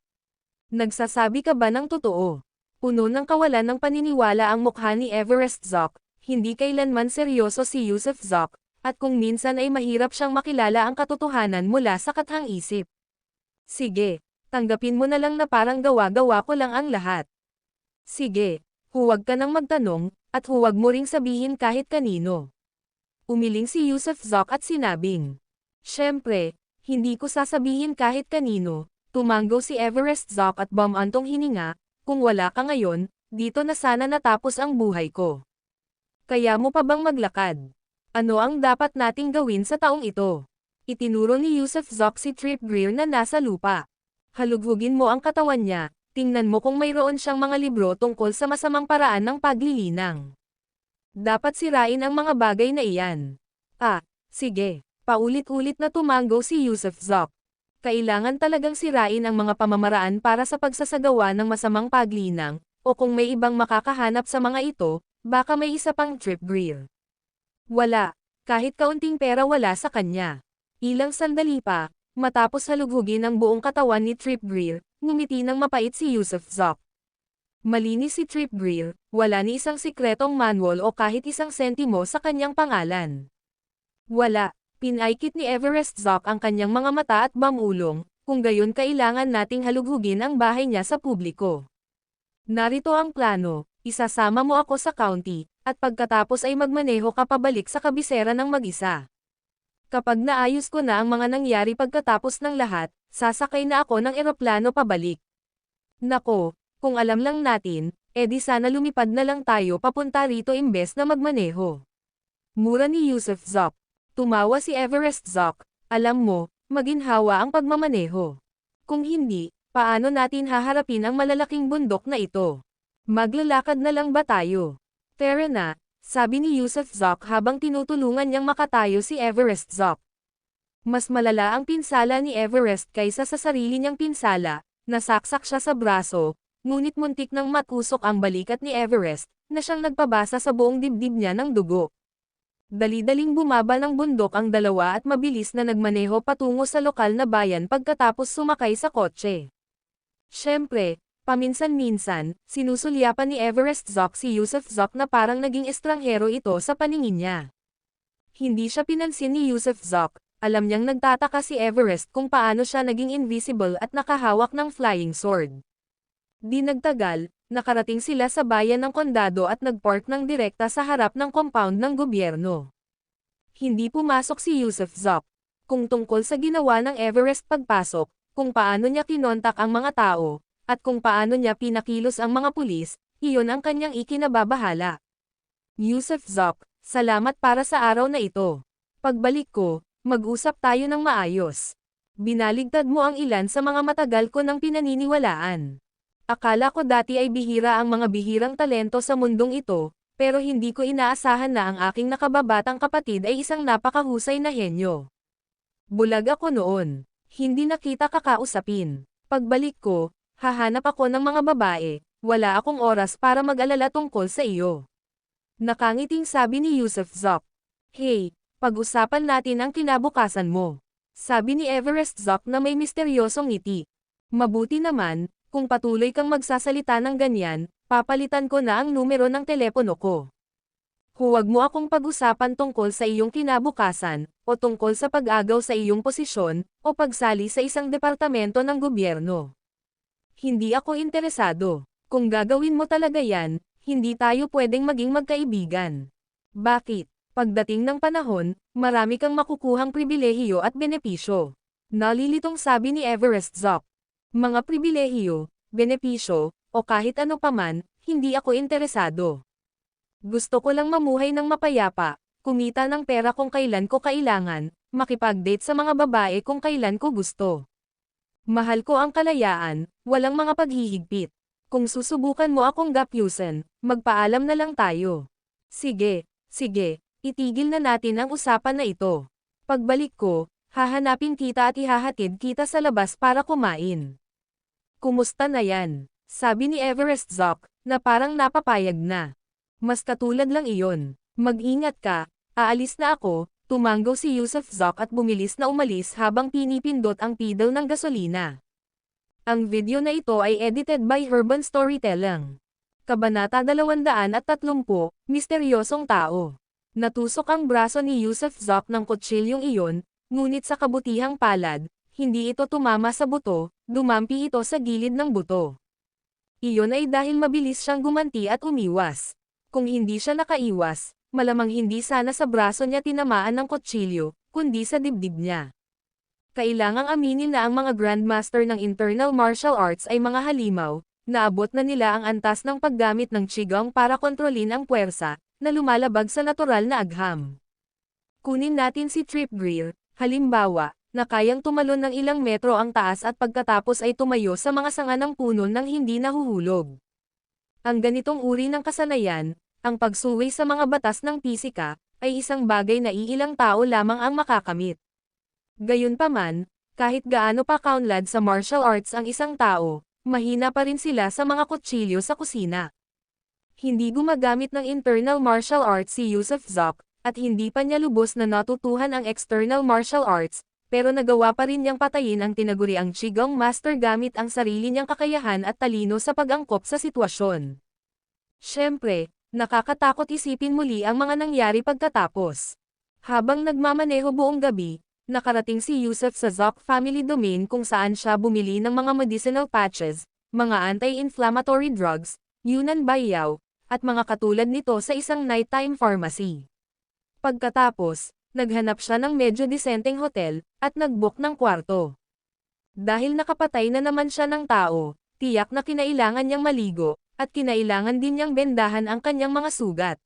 Speaker 2: Nagsasabi ka ba ng totoo? Puno ng kawalan ng paniniwala ang mukha ni Everest Zoc, hindi kailanman seryoso si Yusuf Zoc, at kung minsan ay mahirap siyang makilala ang katotohanan mula sa kathang isip. Sige, tanggapin mo na lang na parang gawa-gawa ko lang ang lahat. Sige, huwag ka nang magtanong, at huwag mo ring sabihin kahit kanino. Umiling si Yusuf Zoc at sinabing, "Siyempre, hindi ko sasabihin kahit kanino." Tumanggo si Everest Zoc at bumantong hininga, "Kung wala ka ngayon, dito na sana natapos ang buhay ko. Kaya mo pa bang maglakad? Ano ang dapat nating gawin sa taong ito?" Itinuro ni Yusuf Zoc si Trip Greer na nasa lupa. "Halughugin mo ang katawan niya, tingnan mo kung mayroon siyang mga libro tungkol sa masamang paraan ng paglilinang. Dapat sirain ang mga bagay na iyan." "Ah, sige." Paulit-ulit na tumanggo si Yusuf Zoc. Kailangan talagang sirain ang mga pamamaraan para sa pagsasagawa ng masamang paglinang, o kung may ibang makakahanap sa mga ito, baka may isa pang Trip Greer. Wala, kahit kaunting pera wala sa kanya. Ilang sandali pa, matapos halughugin ang buong katawan ni Trip Greer, ngumiti ng mapait si Yusuf Zoc. Malinis si Trip Greer, wala ni isang sikretong manual o kahit isang sentimo sa kanyang pangalan. Wala. Pinaikit ni Everest Zoc ang kanyang mga mata at bamulong, kung gayon kailangan nating halughugin ang bahay niya sa publiko. Narito ang plano, isasama mo ako sa county, at pagkatapos ay magmaneho ka pabalik sa kabisera ng mag-isa. Kapag naayos ko na ang mga nangyari pagkatapos ng lahat, sasakay na ako ng eroplano pabalik. Nako, kung alam lang natin, edi sana lumipad na lang tayo papunta rito imbes na magmaneho. Mura ni Yusuf Zoc. Tumawa si Everest Zoc, "Alam mo, maginhawa ang pagmamaneho. Kung hindi, paano natin haharapin ang malalaking bundok na ito? Maglalakad na lang ba tayo?" "Tara na," sabi ni Yusuf Zoc habang tinutulungan niyang makatayo si Everest Zoc. Mas malala ang pinsala ni Everest kaysa sa sarili niyang pinsala, nasaksak siya sa braso, ngunit muntik nang matusok ang balikat ni Everest, na siyang nagpabasa sa buong dibdib niya ng dugo. Dali-daling bumaba ng bundok ang dalawa at mabilis na nagmaneho patungo sa lokal na bayan pagkatapos sumakay sa kotse. Siyempre, paminsan-minsan, sinusulyapan ni Everest Zoc si Yusuf Zoc na parang naging estranghero ito sa paningin niya. Hindi siya pinansin ni Yusuf Zoc, alam niyang nagtataka si Everest kung paano siya naging invisible at nakahawak ng flying sword. Di nagtagal, nakarating sila sa bayan ng kondado at nagpark ng direkta sa harap ng compound ng gobyerno. Hindi pumasok si Yusuf Zoc. Kung tungkol sa ginawa ng Everest pagpasok, kung paano niya kinontak ang mga tao, at kung paano niya pinakilos ang mga pulis, iyon ang kanyang ikinababahala. "Yusuf Zoc, salamat para sa araw na ito. Pagbalik ko, mag-usap tayo ng maayos." Binaligtad mo ang ilan sa mga matagal ko nang pinaniniwalaan. Akala ko dati ay bihira ang mga bihirang talento sa mundong ito, pero hindi ko inaasahan na ang aking nakababatang kapatid ay isang napakahusay na henyo. Bulag ako noon. Hindi na kita kakausapin. Pagbalik ko, hahanap ako ng mga babae, wala akong oras para mag-alala tungkol sa iyo. Nakangiting sabi ni Yusuf Zoc. Hey, pag-usapan natin ang kinabukasan mo. Sabi ni Everest Zoc na may misteryosong ngiti. Mabuti naman, kung patuloy kang magsasalita ng ganyan, papalitan ko na ang numero ng telepono ko. Huwag mo akong pag-usapan tungkol sa iyong kinabukasan, o tungkol sa pag-agaw sa iyong posisyon, o pagsali sa isang departamento ng gobyerno. Hindi ako interesado. Kung gagawin mo talaga yan, hindi tayo pwedeng maging magkaibigan. Bakit? Pagdating ng panahon, marami kang makukuhang pribilehiyo at benepisyo. Nalilitong sabi ni Everest Zoc. Mga pribilehiyo, benepisyo, o kahit ano paman, hindi ako interesado. Gusto ko lang mamuhay ng mapayapa, kumita ng pera kung kailan ko kailangan, makipag-date sa mga babae kung kailan ko gusto. Mahal ko ang kalayaan, walang mga paghihigpit. Kung susubukan mo akong gapyusan, magpaalam na lang tayo. Sige, itigil na natin ang usapan na ito. Pagbalik ko, hahanapin kita at ihahatid kita sa labas para kumain. Kumusta na yan? Sabi ni Everest Zoc, na parang napapayag na. Mas katulad lang iyon. Mag-ingat ka, aalis na ako, tumanggaw si Yusuf Zoc at bumilis na umalis habang pinipindot ang pedal ng gasolina. Ang video na ito ay edited by Urban Storytelling. Kabanata 230, Misteryosong Tao. Natusok ang braso ni Yusuf Zoc ng kutsilyong iyon, ngunit sa kabutihang palad, hindi ito tumama sa buto, dumampi ito sa gilid ng buto. Iyon ay dahil mabilis siyang gumanti at umiwas. Kung hindi siya nakaiwas, malamang hindi sana sa braso niya tinamaan ng kutsilyo, kundi sa dibdib niya. Kailangang aminin na ang mga Grandmaster ng Internal Martial Arts ay mga halimaw, naabot na nila ang antas ng paggamit ng Qigong para kontrolin ang puwersa, na lumalabag sa natural na agham. Kunin natin si Trip Greer, halimbawa, na kayang tumalon ng ilang metro ang taas at pagkatapos ay tumayo sa mga sanga ng puno nang hindi nahuhulog. Ang ganitong uri ng kasanayan, ang pagsuwi sa mga batas ng pisika, ay isang bagay na iilang tao lamang ang makakamit. Gayunpaman, kahit gaano pa kaunlad sa martial arts ang isang tao, mahina pa rin sila sa mga kutsilyo sa kusina. Hindi gumagamit ng internal martial arts si Yusuf Zoc, at hindi pa niya lubos na natutuhan ang external martial arts, pero nagawa pa rin niyang patayin ang tinaguriang Qigong Master gamit ang sarili niyang kakayahan at talino sa pag-angkop sa sitwasyon. Siyempre, nakakatakot isipin muli ang mga nangyari pagkatapos. Habang nagmamaneho buong gabi, nakarating si Yusuf sa Zoc family domain kung saan siya bumili ng mga medicinal patches, mga anti-inflammatory drugs, Yunnan Bayaw, at mga katulad nito sa isang nighttime pharmacy. Pagkatapos, naghanap siya ng medyo disenteng hotel, at nag-book ng kwarto. Dahil nakapatay na naman siya ng tao, tiyak na kinailangan niyang maligo, at kinailangan din niyang bendahan ang kanyang mga sugat.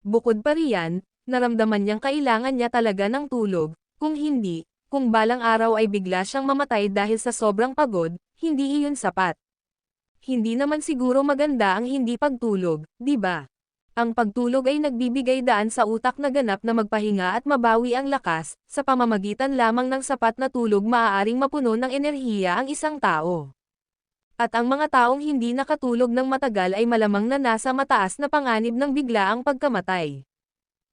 Speaker 2: Bukod pa riyan, naramdaman niyang kailangan niya talaga ng tulog, kung hindi, kung balang araw ay bigla siyang mamatay dahil sa sobrang pagod, hindi iyon sapat. Hindi naman siguro maganda ang hindi pagtulog, di ba? Ang pagtulog ay nagbibigay daan sa utak na ganap na magpahinga at mabawi ang lakas, sa pamamagitan lamang ng sapat na tulog maaaring mapuno ng enerhiya ang isang tao. At ang mga taong hindi nakatulog ng matagal ay malamang na nasa mataas na panganib ng biglaang pagkamatay.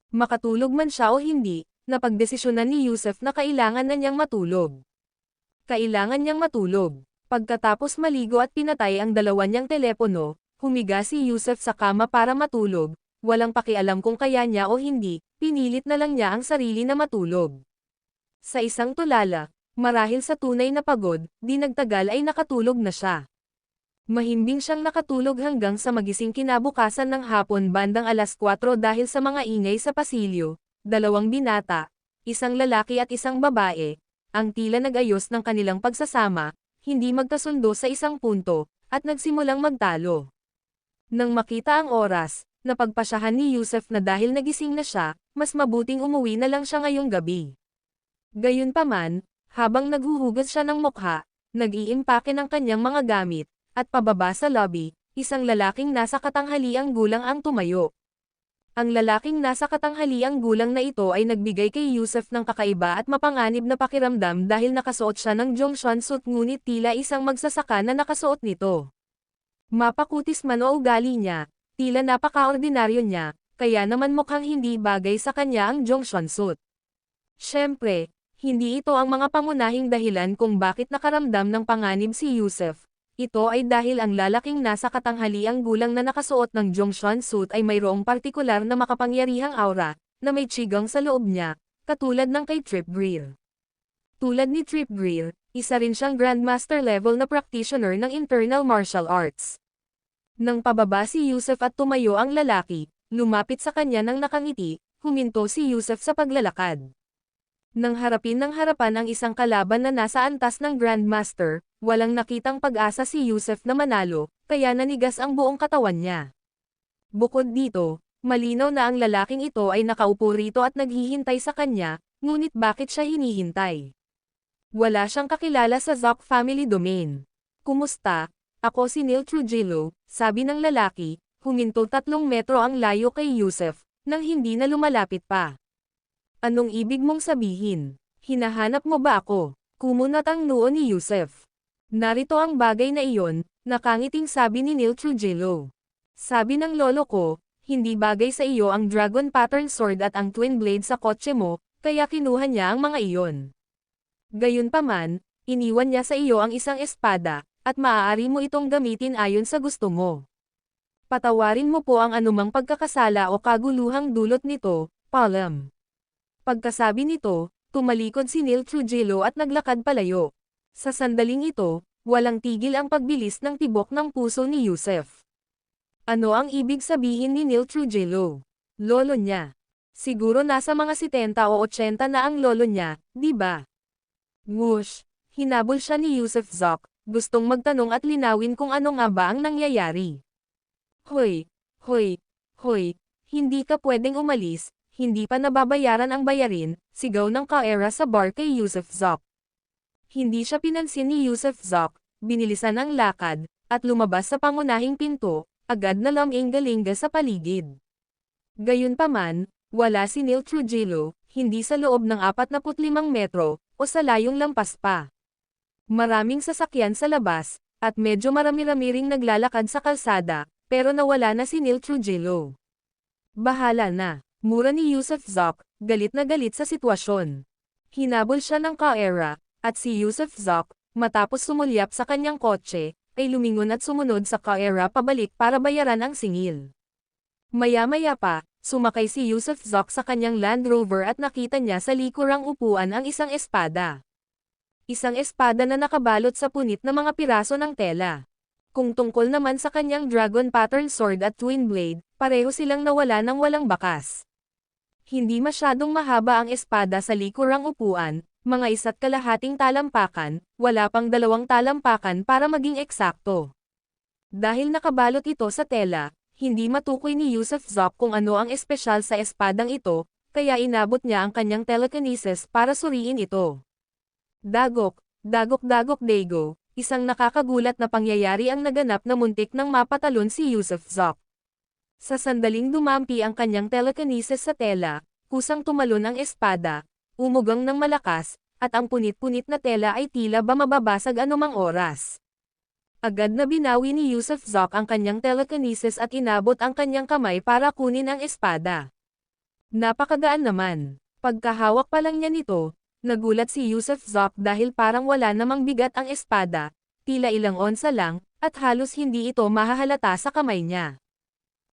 Speaker 2: Makatulog man siya o hindi, napagdesisyonan ni Yusuf na kailangan na niyang matulog. Kailangan niyang matulog. Pagkatapos maligo at pinatay ang dalawa niyang telepono, humiga si Yusuf sa kama para matulog, walang pakialam kung kaya niya o hindi, pinilit na lang niya ang sarili na matulog. Sa isang tulala, marahil sa tunay na pagod, di nagtagal ay nakatulog na siya. Mahimbing siyang nakatulog hanggang sa magising kinabukasan ng hapon bandang 4:00 dahil sa mga ingay sa pasilyo, dalawang binata, isang lalaki at isang babae, ang tila nag-ayos ng kanilang pagsasama, hindi magkasundo sa isang punto, at nagsimulang magtalo. Nang makita ang oras, napagpasyahan ni Yusuf na dahil nagising na siya, mas mabuting umuwi na lang siya ngayong gabi. Gayunpaman, Habang naghuhugas siya ng mukha, nag-iimpake ng kanyang mga gamit, at pababa sa lobby, isang lalaking nasa katanghaliang gulang ang tumayo. Ang lalaking nasa katanghaliang gulang na ito ay nagbigay kay Yusef ng kakaiba at mapanganib na pakiramdam dahil nakasuot siya ng Jongshan suit ngunit tila isang magsasaka na nakasuot nito. Mapakutis man o ugali niya, tila napaka-ordinaryo niya, kaya naman mukhang hindi bagay sa kanya ang Jongshan suit. Siyempre, hindi ito ang mga pangunahing dahilan kung bakit nakaramdam ng panganib si Yusef. Ito ay dahil ang lalaking nasa katanghaliang gulang na nakasuot ng Jongshan suit ay mayroong partikular na makapangyarihang aura, na may tsigang sa loob niya, katulad ng kay Trip Greer. Tulad ni Trip Greer, isa rin siyang Grandmaster level na practitioner ng internal martial arts. Nang pababa si Yusef at tumayo ang lalaki, lumapit sa kanya ng nakangiti, huminto si Yusef sa paglalakad. Nang harapin ng harapan ang isang kalaban na nasa antas ng Grandmaster, walang nakitang pag-asa si Yusef na manalo, kaya nanigas ang buong katawan niya. Bukod dito, malinaw na ang lalaking ito ay nakaupo rito at naghihintay sa kanya, ngunit bakit siya hinihintay? Wala siyang kakilala sa Zoc family domain. Kumusta? Ako si Neil Trujillo, sabi ng lalaki, huminto 3 metro ang layo kay Yusef, nang hindi na lumalapit pa. Anong ibig mong sabihin? Hinahanap mo ba ako? Kumunat ang noo ni Yusef. Narito ang bagay na iyon, nakangiting sabi ni Neil Trujillo. Sabi ng lolo ko, hindi bagay sa iyo ang dragon pattern sword at ang twin blade sa kotse mo, kaya kinuha niya ang mga iyon. Gayunpaman, iniwan niya sa iyo ang isang espada, at maaari mo itong gamitin ayon sa gusto mo. Patawarin mo po ang anumang pagkakasala o kaguluhang dulot nito, Palam. Pagkasabi nito, tumalikod si Neil Trujillo at naglakad palayo. Sa sandaling ito, walang tigil ang pagbilis ng tibok ng puso ni Yusef. Ano ang ibig sabihin ni Neil Trujillo? Lolo niya. Siguro nasa mga 70 o 80 na ang lolo niya, di ba? Whoosh! Hinabol siya ni Yusef Zoc, gustong magtanong at linawin kung ano nga ba ang nangyayari. Hoy! Hoy! Hoy! Hindi ka pwedeng umalis, hindi pa nababayaran ang bayarin, sigaw ng Kaera sa bar kay Yusef Zoc. Hindi siya pinansin ni Yusef Zoc, binilisan ang lakad, at lumabas sa pangunahing pinto, agad na laming-galinga sa paligid. Gayunpaman, wala si Neil Trujillo, hindi sa loob ng 45 metro, o sa layong lampas pa. Maraming sasakyan sa labas, at medyo marami-rami ring naglalakad sa kalsada, pero nawala na si Neil Trujillo. Bahala na. Mura ni Yusef Zoc, galit na galit sa sitwasyon. Hinabol siya ng Kaera, at si Yusef Zoc, matapos sumulyap sa kanyang kotse, ay lumingon at sumunod sa Kaera pabalik para bayaran ang singil. Maya-maya pa, sumakay si Yusef Zoc sa kanyang Land Rover at nakita niya sa likurang upuan ang isang espada. Isang espada na nakabalot sa punit na mga piraso ng tela. Kung tungkol naman sa kanyang dragon pattern sword at twin blade, pareho silang nawala ng walang bakas. Hindi masyadong mahaba ang espada sa likurang upuan, mga 1.5 talampakan, wala pang 2 talampakan para maging eksakto. Dahil nakabalot ito sa tela, hindi matukoy ni Yusef Zoc kung ano ang espesyal sa espadang ito, kaya inabot niya ang kanyang telekinesis para suriin ito. Dagok, dagok-dagok dego, isang nakakagulat na pangyayari ang naganap na muntik nang mapatalon si Yusef Zoc. Sa sandaling dumampi ang kanyang telekinesis sa tela, kusang tumalon ang espada, umugang ng malakas, at ang punit-punit na tela ay tila ba mababasag anumang oras. Agad na binawi ni Yusef Zoc ang kanyang telekinesis at inabot ang kanyang kamay para kunin ang espada. Napakagaan naman. Pagkahawak pa lang niya nito, nagulat si Yusef Zoc dahil parang wala namang bigat ang espada, tila ilang onsa lang, at halos hindi ito mahahalata sa kamay niya.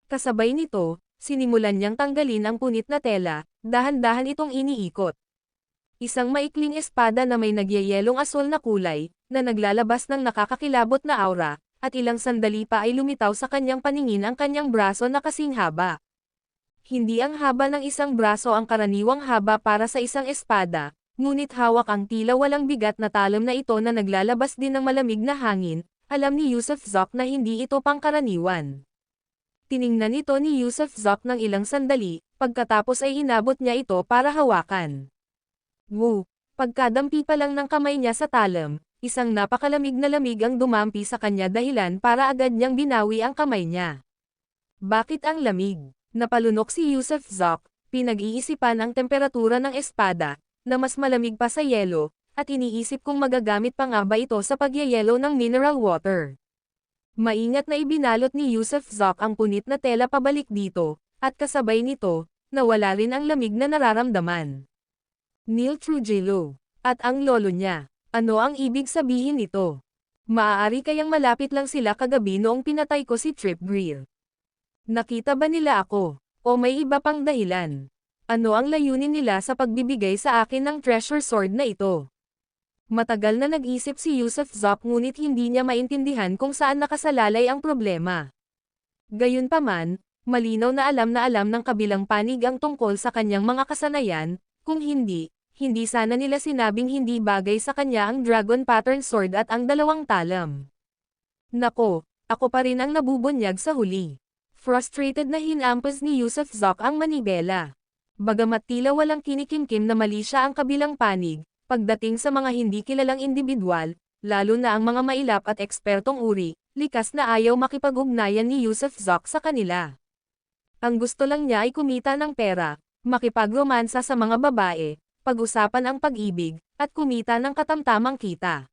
Speaker 2: Kasabay nito, sinimulan niyang tanggalin ang punit na tela, dahan-dahan itong iniikot. Isang maikling espada na may nagyayelong asul na kulay, na naglalabas ng nakakakilabot na aura, at ilang sandali pa ay lumitaw sa kanyang paningin ang kanyang braso na kasing haba. Hindi ang haba ng isang braso ang karaniwang haba para sa isang espada, ngunit hawak ang tila walang bigat na talam na ito na naglalabas din ng malamig na hangin, alam ni Yusef Zoc na hindi ito pangkaraniwan. Tiningnan ito ni Yusef Zoc ng ilang sandali, pagkatapos ay inabot niya ito para hawakan. Woo! Pagkadampi pa lang ng kamay niya sa talam, isang napakalamig na lamig ang dumampi sa kanya dahilan para agad niyang binawi ang kamay niya. Bakit ang lamig? Napalunok si Yusuf Zok, pinag-iisipan ang temperatura ng espada, na mas malamig pa sa yelo, at iniisip kung magagamit pa nga ba ito sa pagyayelo ng mineral water. Maingat na ibinalot ni Yusuf Zok ang punit na tela pabalik dito, at kasabay nito, nawala rin ang lamig na nararamdaman. Neil Trujillo. At ang lolo niya. Ano ang ibig sabihin nito? Maaari kayang malapit lang sila kagabi noong pinatay ko si Trip Greer. Nakita ba nila ako? O may iba pang dahilan? Ano ang layunin nila sa pagbibigay sa akin ng treasure sword na ito? Matagal na nag-isip si Yusuf Zok ngunit hindi niya maintindihan kung saan nakasalalay ang problema. Gayunpaman, malinaw na alam ng kabilang panig ang tungkol sa kanyang mga kasanayan, kung hindi sana nila sinabing hindi bagay sa kanya ang dragon pattern sword at ang dalawang talam. Nako, ako pa rin ang nabubunyag sa huli. Frustrated na hinampas ni Yusuf Zok ang manibela. Bagamat tila walang kinikimkim na mali siya ang kabilang panig, pagdating sa mga hindi kilalang individual, lalo na ang mga mailap at ekspertong uri, likas na ayaw makipag-ugnayan ni Yusuf Zok sa kanila. Ang gusto lang niya ay kumita ng pera, makipag-romansa sa mga babae, pag-usapan ang pag-ibig, at kumita ng katamtamang kita.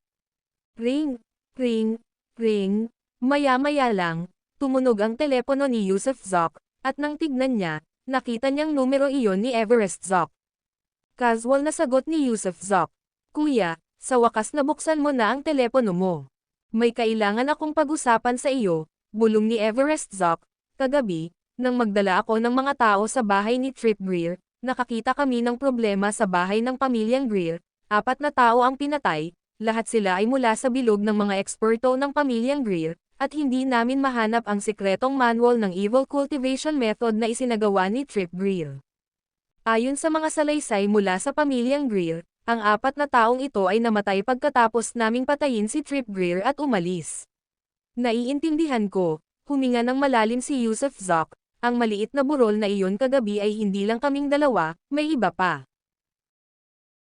Speaker 2: Ring, ring, ring, maya-maya lang, tumunog ang telepono ni Yusuf Zok, at nang tignan niya, nakita niyang numero iyon ni Everest Zok. Casual na sagot ni Yusuf Zok. Kuya, sa wakas nabuksan mo na ang telepono mo. May kailangan akong pag-usapan sa iyo, bulong ni Everest Zok. Kagabi, nang magdala ako ng mga tao sa bahay ni Trip Greer, nakakita kami ng problema sa bahay ng pamilyang Greer, 4 na tao ang pinatay, lahat sila ay mula sa bilog ng mga eksperto ng pamilyang Greer, at hindi namin mahanap ang sikretong manual ng evil cultivation method na isinagawa ni Trip Greer. Ayon sa mga salaysay mula sa pamilyang Greer, ang 4 na taong ito ay namatay pagkatapos naming patayin si Trip Greer at umalis. Naiintindihan ko, huminga ng malalim si Yusuf Zok. Ang maliit na burol na iyon kagabi ay hindi lang kaming dalawa, may iba pa.